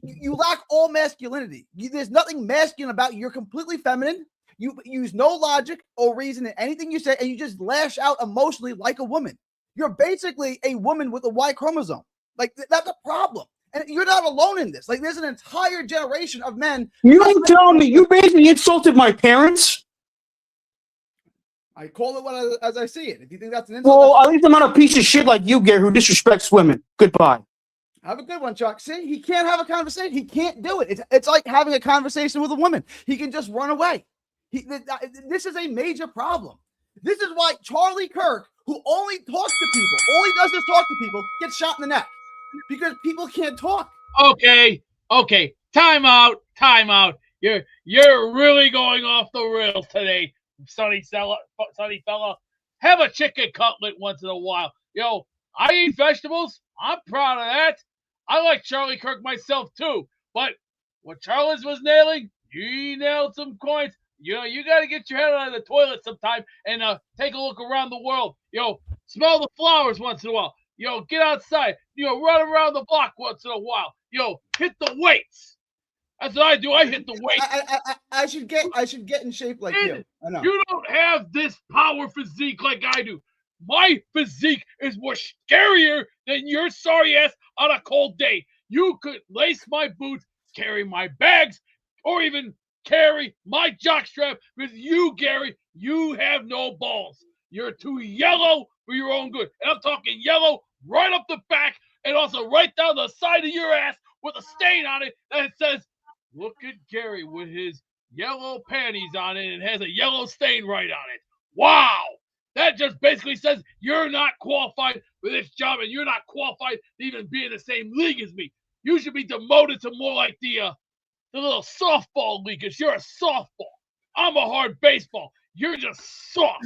You lack all masculinity. There's nothing masculine about you. You're completely feminine. You use no logic or reason in anything you say, and you just lash out emotionally like a woman. You're basically a woman with a Y chromosome. Like, that's a problem. And you're not alone in this. Like, there's an entire generation of men. You ain't telling me. You basically insulted my parents. I call it as I see it. If you think that's an insult. Well, at least I'm not a piece of shit like you, Gary, who disrespects women. Goodbye. Have a good one, Chuck. See, he can't have a conversation. He can't do it. It's like having a conversation with a woman. He can just run away. This is a major problem. This is why Charlie Kirk, who only talks to people, all he does is talk to people, gets shot in the neck because people can't talk. Okay. Time out. You're really going off the rails today, Sonny fella. Have a chicken cutlet once in a while. Yo, I eat vegetables. I'm proud of that. I like Charlie Kirk myself too, but what Charles was nailing, he nailed some coins. You got to get your head out of the toilet sometime and take a look around the world. Smell the flowers once in a while. Get outside. Run around the block once in a while. Hit the weights. That's what I do. I hit the weights. I should get in shape like you. I know. You don't have this power physique like I do. My physique is more scarier than your sorry ass on a cold day. You could lace my boots, carry my bags, or even carry my jockstrap. With you, Gary, you have no balls. You're too yellow for your own good. And I'm talking yellow right up the back and also right down the side of your ass with a stain on it that says, look at Gary with his yellow panties on it and has a yellow stain right on it. Wow. That just basically says you're not qualified for this job and you're not qualified to even be in the same league as me. You should be demoted to more like the little softball league because you're a softball. I'm a hard baseball. You're just soft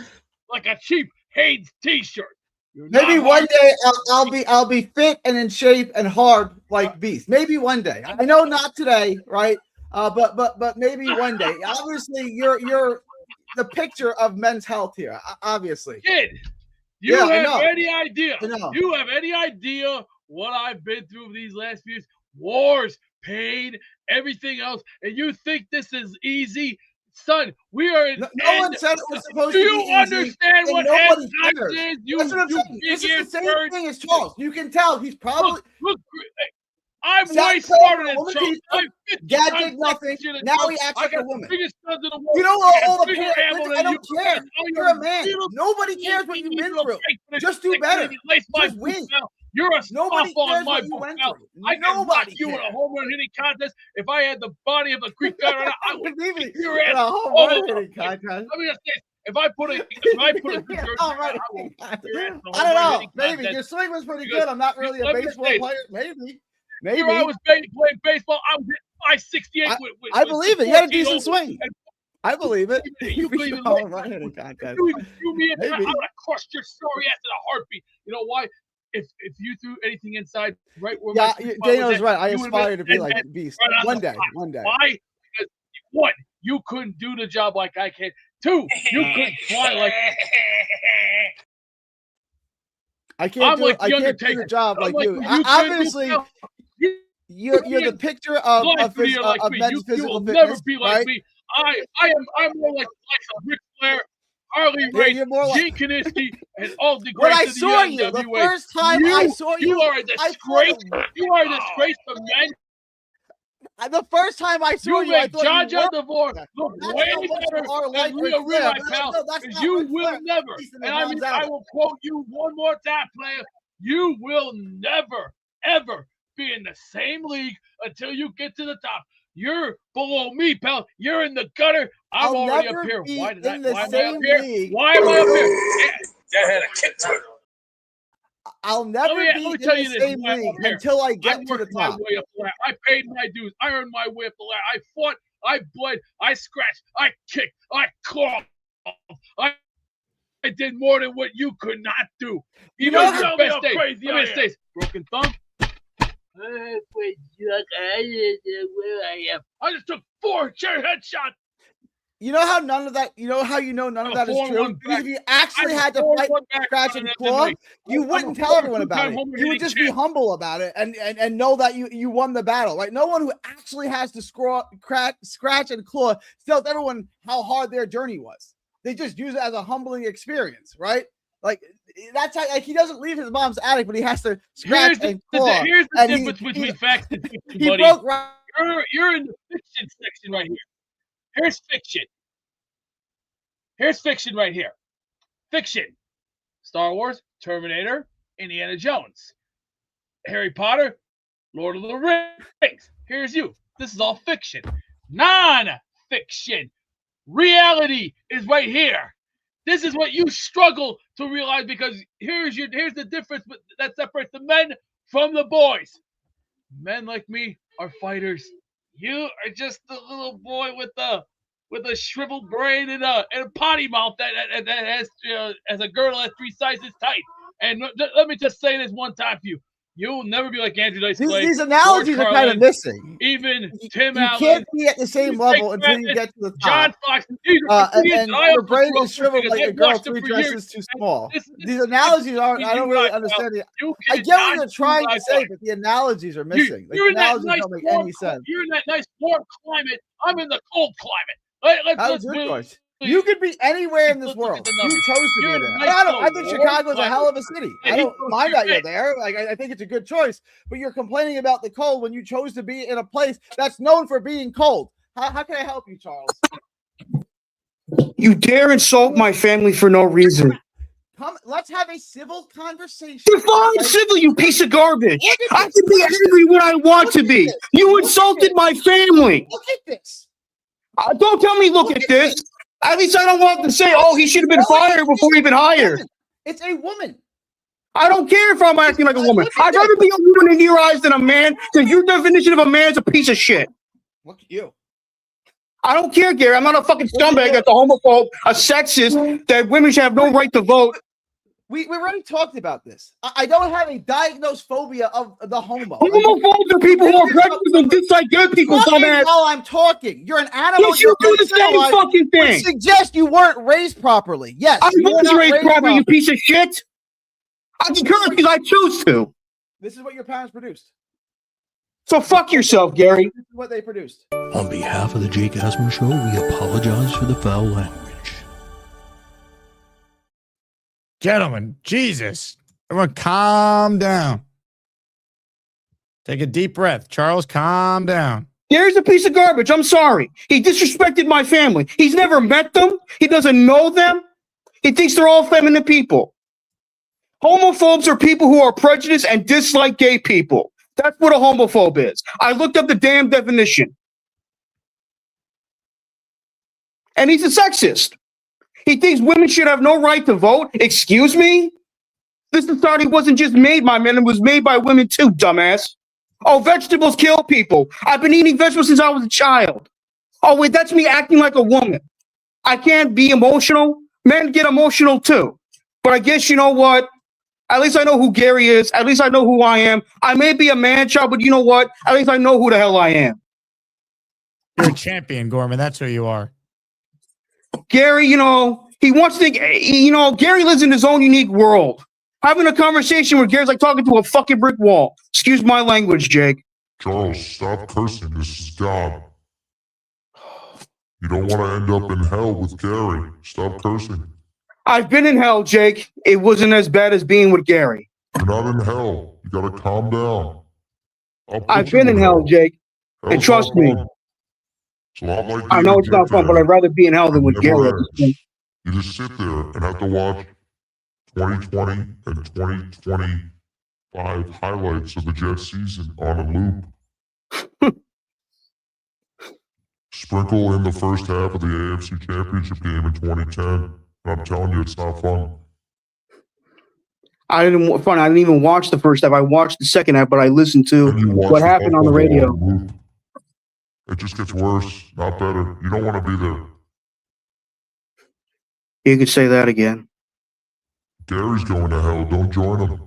like a cheap Haynes t-shirt. Maybe one day I'll be fit and in shape and hard like Beast. Maybe one day. I know not today, right? But maybe one day. Obviously, you're the picture of men's health here, obviously. Kid, you have any idea? You have any idea what I've been through these last few years? Wars, pain, everything else. And you think this is easy? Son, we are in. No one said it was supposed to be easy. Do you understand what nobody cares? Is? That's what I'm saying. This is the same thing as Charles. You can tell he's probably. Look, I'm way smarter than Charles. Dad did nothing. Now he acts like a woman. Biggest sons of the world. You know all the bigger parents. ammo I than don't you. care. Oh, You're a man. Nobody cares what you've been through. Just do better. Just win. You're a Nobody softball cares in my what you book, went pal. through. I can rock you in cares. a home run hitting contest. If I had the body of a Greek guy right now, I would Believe me, kick your ass. in a home all run over hitting the place. contest. Let me just say, if I put a good jersey All right. on, I will kick your ass in a I home don't run know. hitting Maybe contest. your swing was pretty Because good. I'm not really a let me baseball say, player. Maybe. Here I was playing baseball. I was hitting 568 with I believe it. You had a 14 decent overs. swing. And I believe it. you could even home run hitting contest. you even threw me in there, I Maybe. would have crushed your sorry ass in a heartbeat. You know why? If you threw anything inside right where Yeah, my sweet spot was Daniel's at, right. I you would've aspire been to be like dead Beast. right on One the day. spot. One day. Why? Because one, you couldn't do the job like I can. Two, you couldn't fly like I can't I'm do like I the can't do Undertaker. the job I'm like like you. you Obviously, couldn't do- you're the picture of life like me. men's You physical will fitness, never be like right? me. I'm more like Ric Flair, Harley Yeah, Race, you're more like- Gene Kiniski, and all the When greats I of the saw you, the NWA. first time I saw you, are a I disgrace. thought- You are a disgrace to men. The first time I saw You you, I make thought John you were. DeVore look That's way not much better you are like than Ric Rhea Flair. Ripley, pal. No, that's Because not you Ric will Flair. never, He's in the and I mean, Manziel. I will quote you one more time, player. You will never, ever be in the same league until you get to the top. You're below me, pal. You're in the gutter. I'm I'll already never up here. be Why in the am I up same here? league. Why am I up here? Yeah, had a kick to it. I'll never Let be me in tell the you this, same why I'm league up here. until I I get to the worked my top. way up the ladder. I paid my dues. I earned my way up the ladder. I fought. I bled. I scratched. I kicked. I clawed. I did more than what you could not do. You Even know on your how best days. crazy Let I me am. say, broken thumb. I just took 4 chair headshots. You know how none of that. You know how none of that is true. Because if you actually had to fight, scratch, and claw, you wouldn't tell everyone about it. You would just be humble about it and know that you won the battle. Right? No one who actually has to scratch and claw tells everyone how hard their journey was. They just use it as a humbling experience, right? Like that's how he doesn't leave his mom's attic, but he has to scratch and claw. Here's the difference between facts and fiction, buddy. You're in the fiction section right here. Here's fiction. Here's fiction right here. Fiction. Star Wars, Terminator, Indiana Jones, Harry Potter, Lord of the Rings. Here's you. This is all fiction. Non-fiction. Reality is right here. This is what you struggle to realize because here's the difference that separates the men from the boys. Men like me are fighters. You are just the little boy with a shriveled brain and a potty mouth that has a girdle that's 3 sizes tight. And let me just say this one time for you. You will never be like Andrew Dice Clay. These analogies are kind of missing. Even Tim You Allen. can't be at the same level until you get to the John top. Fox. And your brain is shriveled like a girl 3 dresses too small. These analogies aren't. I don't really understand it. I get what you're trying to say, but the analogies are missing. The analogies don't make any sense. You're in that nice warm climate. I'm in the cold climate. That was your choice. You could be anywhere in this world. You chose to be there. I think Chicago's a hell of a city. I don't mind that you're there. Like I think it's a good choice. But you're complaining about the cold when you chose to be in a place that's known for being cold. How can I help you, Charles? You dare insult my family for no reason. Come, let's have a civil conversation. Define civil, you piece of garbage. I can be angry when I want to be. You insulted my family. Look at this. Don't tell me look at this. At least I don't want to say, oh, he should have been fired before he been hired. It's a woman. I don't care if I'm acting like a woman. I'd rather be a woman in your eyes than a man, because your definition of a man is a piece of shit. Look at you. I don't care, Gary. I'm not a fucking scumbag that's a homophobe, a sexist, that women should have no right to vote. We already talked about this. I don't have a diagnosed phobia of the homo. Homophobes are people who are pregnant and dislike good people, dumbass. While I'm talking, you're an animal. Yes, you do the same fucking thing. Suggest you weren't raised properly. Yes, I was raised properly, you piece of shit. I can curse because I choose to. This is what your parents produced. So fuck yourself, Gary. This is what they produced. On behalf of the Jake Asman Show, we apologize for the foul language. Gentlemen, Jesus. Everyone calm down. Take a deep breath. Charles, calm down. Gary's a piece of garbage. I'm sorry. He disrespected my family. He's never met them. He doesn't know them. He thinks they're all feminine people. Homophobes are people who are prejudiced and dislike gay people. That's what a homophobe is. I looked up the damn definition. And he's a sexist. He thinks women should have no right to vote. Excuse me? This society wasn't just made by men, it was made by women too, dumbass. Oh, vegetables kill people. I've been eating vegetables since I was a child. Oh, wait, that's me acting like a woman. I can't be emotional. Men get emotional too. But I guess you know what? At least I know who Gary is. At least I know who I am. I may be a man child, but you know what? At least I know who the hell I am. You're a champion, Gorman. That's who you are. Gary, he wants to think, Gary lives in his own unique world. Having a conversation with Gary's like talking to a fucking brick wall. Excuse my language, Jake. Charles, stop cursing. This is God. You don't want to end up in hell with Gary. Stop cursing. I've been in hell, Jake. It wasn't as bad as being with Gary. You're not in hell. You got to calm down. I've been in hell, Jake. And trust me. It's a lot like I know it's not fun, but I'd rather be in hell than with Gary. You just sit there and have to watch 2020 and 2025 highlights of the Jets season on a loop. Sprinkle in the first half of the AFC Championship game in 2010. I'm telling you, it's not fun. I didn't even watch the first half. I watched the second half, but I listened to what happened on the radio. It just gets worse, not better. You don't want to be there. You could say that again. Gary's going to hell. Don't join him.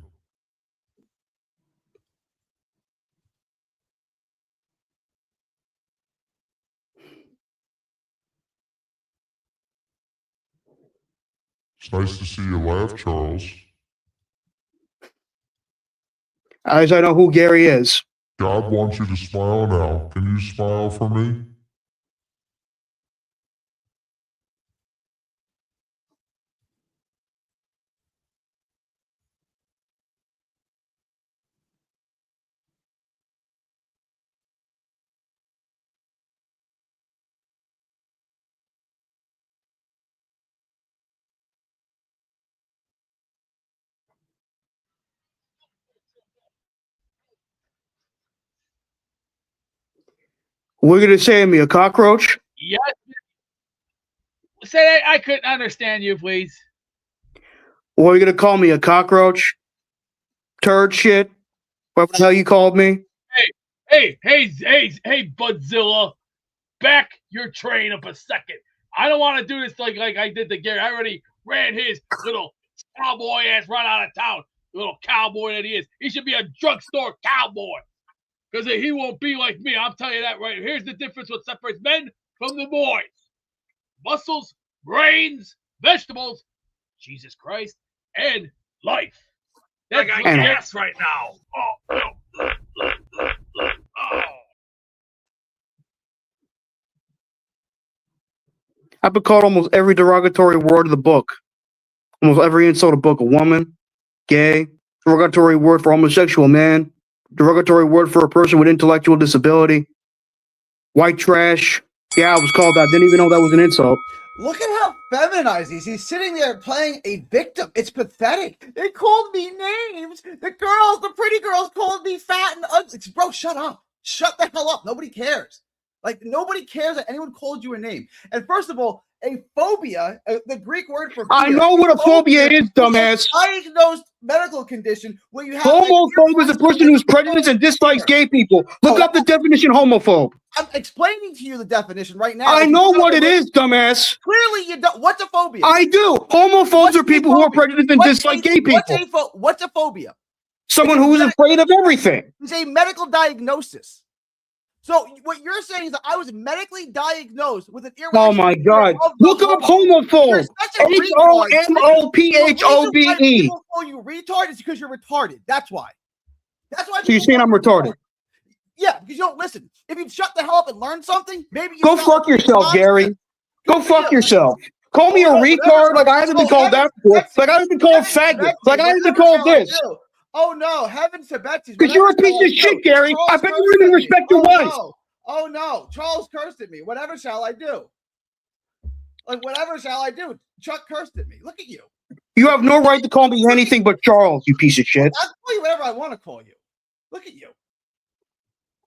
It's nice to see you laugh, Charles. As I know who Gary is. God wants you to smile now. Can you smile for me? We're going to say me a cockroach? Yes. Say that I couldn't understand you, please. Or are you going to call me a cockroach? Turd shit? What the hell you called me? Hey, Budzilla. Back your train up a second. I don't want to do this like I did to Gary. I already ran his little cowboy ass right out of town. Little cowboy that he is. He should be a drugstore cowboy. Because he won't be like me. I'll tell you that right. Here's the difference what separates men from the boys. Muscles, brains, vegetables, Jesus Christ, and life. I got gas right now. I've been called almost every derogatory word of the book. Almost every insult of the book. A woman, gay, derogatory word for homosexual man, derogatory word for a person with intellectual disability, white trash. Yeah, I was called that. Didn't even know that was an insult. Look at how feminized he is. He's sitting there playing a victim. It's pathetic. They called me names. The pretty girls called me fat and ugly. Bro, shut up. Shut the hell up. Nobody cares. Like, nobody cares that anyone called you a name. And first of all, a phobia, the Greek word for fear. I know what a phobia is, dumbass. Diagnosed medical condition where you have homophobe is a person who's prejudiced and dislikes gay people. Look up the definition homophobe. I'm explaining to you the definition right now. I know what it is, dumbass. Clearly, you don't. What's a phobia? I do. Homophobes are people who are prejudiced and dislike gay people. What's a phobia? Someone who is afraid of everything. It's a medical diagnosis. So what you're saying is that I was medically diagnosed with an irrational. Oh my God! Look up homophobe. HOMOPHOBE. People call you retard is because you're retarded. That's why. That's why. So you're saying I'm retarded? Yeah, because you don't listen. If you shut the hell up and learn something, maybe you go fuck yourself, Gary. Go fuck yourself. Call me a retard like I haven't been called that before. Like I haven't been called faggot. Like I haven't been called this. Oh no, heavens to Betsy. Because you're a piece of shit, Gary. I bet you even respect your wife. Oh no, Charles cursed at me. Whatever shall I do? Like, whatever shall I do? Chuck cursed at me. Look at you. You have no right to call me anything but Charles, you piece of shit. I'll call you whatever I want to call you. Look at you.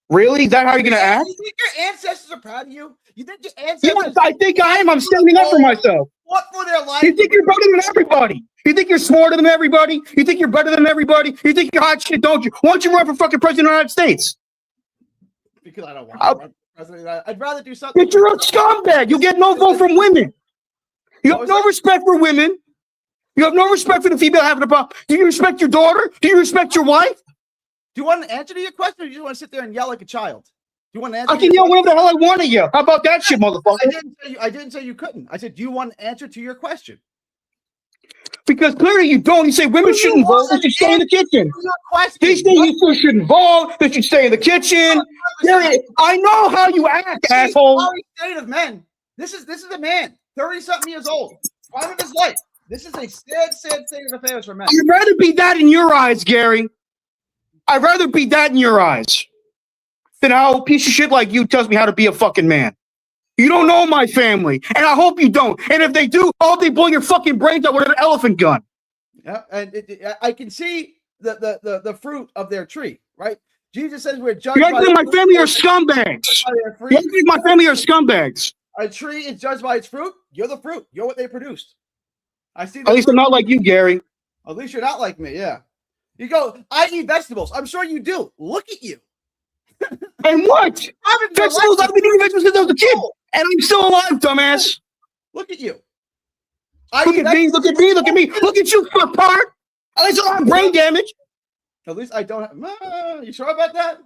Really? Is that how you're going to act? You think your ancestors are proud of you? You think your ancestors... Yes, I think I am. I'm standing up for myself. What for their life? You think you're better than everybody? You think you're smarter than everybody? You think you're better than everybody? You think you're hot shit, don't you? Why don't you run for fucking president of the United States? Because I don't want to run for president. I'd rather do something... But you're a scumbag. You get no vote from women. You have no respect for women. You have no respect for the female having a problem. Do you respect your daughter? Do you respect your wife? Do you want an answer to your question, or do you just want to sit there and yell like a child? Do you want an answer? I can yell whatever the hell I want to yell. How about that shit, motherfucker? I didn't say you couldn't. I said, do you want an answer to your question? Because clearly you don't. You say women shouldn't vote. They should stay in the kitchen. They say you shouldn't vote. They should stay in the kitchen. I know how you act, asshole. Sorry state of men. This is a man, 30-something years old, prime of his life. This is a sad state of affairs for men. I'd rather be that in your eyes, Gary. I'd rather be that in your eyes than how a piece of shit like you tells me how to be a fucking man. You don't know my family, and I hope you don't. And if they do, I hope they blow your fucking brains out with an elephant gun. Yeah, and I can see the fruit of their tree, right? Jesus says we're judged. You think my family are scumbags? You think my family are scumbags? A tree is judged by its fruit. You're the fruit. You're what they produced. I see. At least I'm not like you, Gary. At least you're not like me. Yeah. You go, I eat vegetables. I'm sure you do. Look at you. And what? Vegetables? I've been eating vegetables since I was a kid. And I'm still alive, dumbass. Look at you. Look at me. Look at me. Look at me. Look at you, fuck part. At least I don't have brain damage. At least I don't have. You sure about that?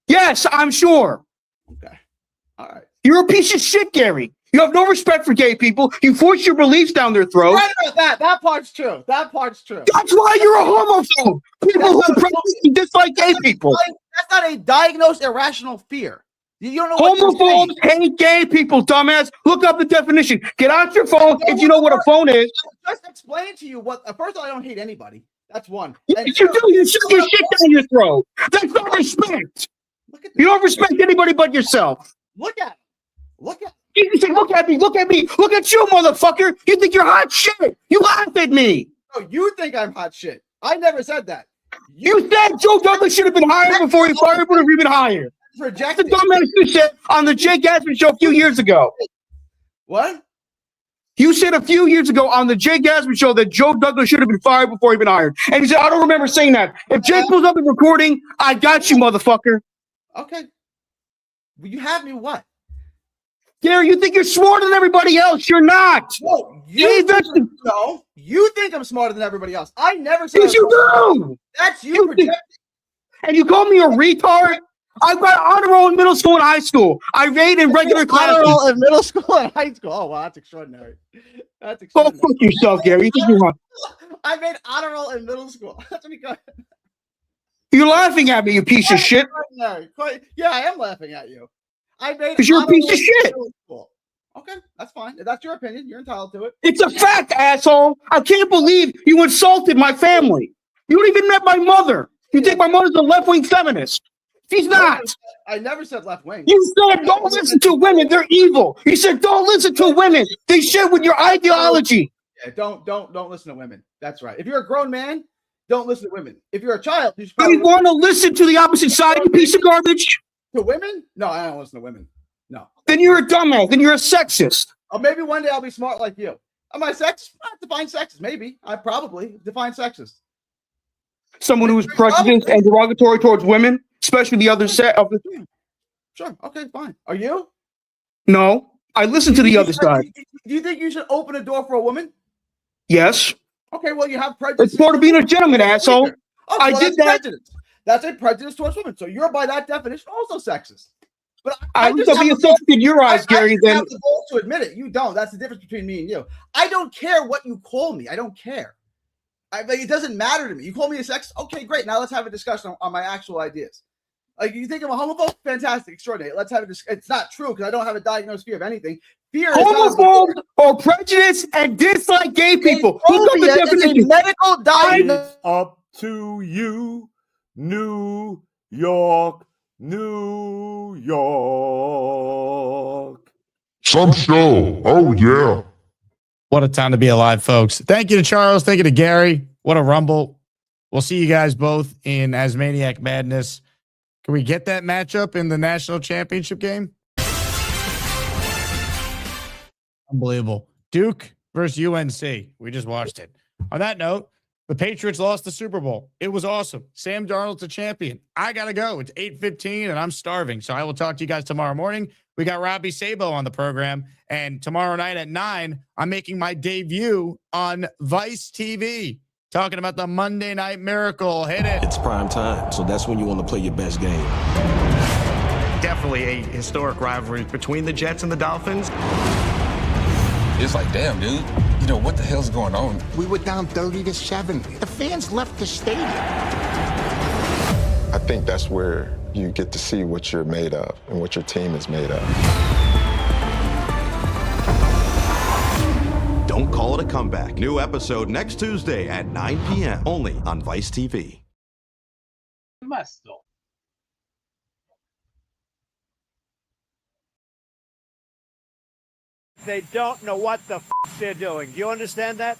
Yes, I'm sure. Okay. All right. You're a piece of shit, Gary. You have no respect for gay people. You force your beliefs down their throats. Right about that. That part's true. That part's true. That's why you're a homophobe. People who dislike gay people. That's not a diagnosed irrational fear. You don't know homophobes hate gay people, dumbass. Look up the definition. Get out your phone if you know what a phone is. I just explain to you what. First of all, I don't hate anybody. That's one. Yes, you do. You shove your shit down your throat. That's not respect. You don't respect anybody but yourself. Look at him. Look at. You say, look at me, look at me, look at you, motherfucker. You think you're hot shit. You laugh at me. No, you think I'm hot shit. I never said that. You said Joe Douglas should have been hired before he fired, would have been hired. That's the dumbass you said on the Jake Asman show a few years ago. What? You said a few years ago on the Jake Asman show that Joe Douglas should have been fired before he'd been hired. And he said, I don't remember saying that. If Jake pulls up the recording, I got you, motherfucker. Okay. Well, you have me what? Gary, you think you're smarter than everybody else. You're not. No, you think I'm smarter than everybody else. I never said. Yes, you do. That's you projecting. And you call me a retard? I got honor roll in middle school and high school. I made in regular classes. Honor roll in middle school and high school. Oh, wow, that's extraordinary. That's extraordinary. Go fuck yourself, Gary. You think you're wrong. I made honor roll in middle school. That's what he got. You're laughing at me, you piece of shit. Yeah, I am laughing at you. I made because you're a piece of shit. Okay, that's fine. If that's your opinion, you're entitled to it. It's a fact, asshole. I can't believe you insulted my family. You don't even met my mother. You think my mother's a left-wing feminist. She's not. I never said left-wing. You said don't listen to women. They're evil. You said don't listen to women. They share with your ideology. Yeah, don't listen to women. That's right. If you're a grown man, don't listen to women. If you're a child, you should want to listen to the opposite side, you piece of garbage. To women? No, I don't listen to women. No. Then you're a dumbass. Then you're a sexist. Oh, maybe one day I'll be smart like you. Am I sexist? I define sexist. Maybe. I probably define sexist. Someone who is prejudiced and derogatory towards women, especially the other set of the. Sure. Okay, fine. Are you? No. I listen to the other side. Do you think you should open a door for a woman? Yes. Okay, well, you have prejudice. It's part of being a gentleman, asshole. Oh, I did that. Prejudice. That's a prejudice towards women. So you're, by that definition, also sexist. But I would be a sexist in your eyes, Gary. Then have the balls to admit it. You don't. That's the difference between me and you. I don't care what you call me. I don't care. It doesn't matter to me. You call me a sexist? Okay, great. Now let's have a discussion on my actual ideas. Like, you think I'm a homophobe? Fantastic, extraordinary. Let's have a discussion. It's not true because I don't have a diagnosed fear of anything. Fear is homophobe or prejudice and dislike gay people. Look up the definition. Medical diagnosis. Up to you, New York New York. Some show. Oh, yeah. What a time to be alive, folks. Thank you to Charles. Thank you to Gary. What a rumble. We'll see you guys both in Asmaniac Madness. Can we get that matchup in the national championship game? Unbelievable. Duke versus UNC. We just watched it. On that note, the Patriots lost the Super Bowl. It was awesome. Sam Darnold's a champion. I got to go. It's 8:15 and I'm starving. So I will talk to you guys tomorrow morning. We got Robbie Sabo on the program. And tomorrow night at 9, I'm making my debut on Vice TV, talking about the Monday Night Miracle. Hit it. It's prime time. So that's when you want to play your best game. Definitely a historic rivalry between the Jets and the Dolphins. It's like, damn, dude. You know, what the hell's going on? We were down 30-7. The fans left the stadium. I think that's where you get to see what you're made of and what your team is made of. Don't call it a comeback. New episode next Tuesday at 9 p.m. only on Vice TV. They don't know what the they're doing. Do you understand that?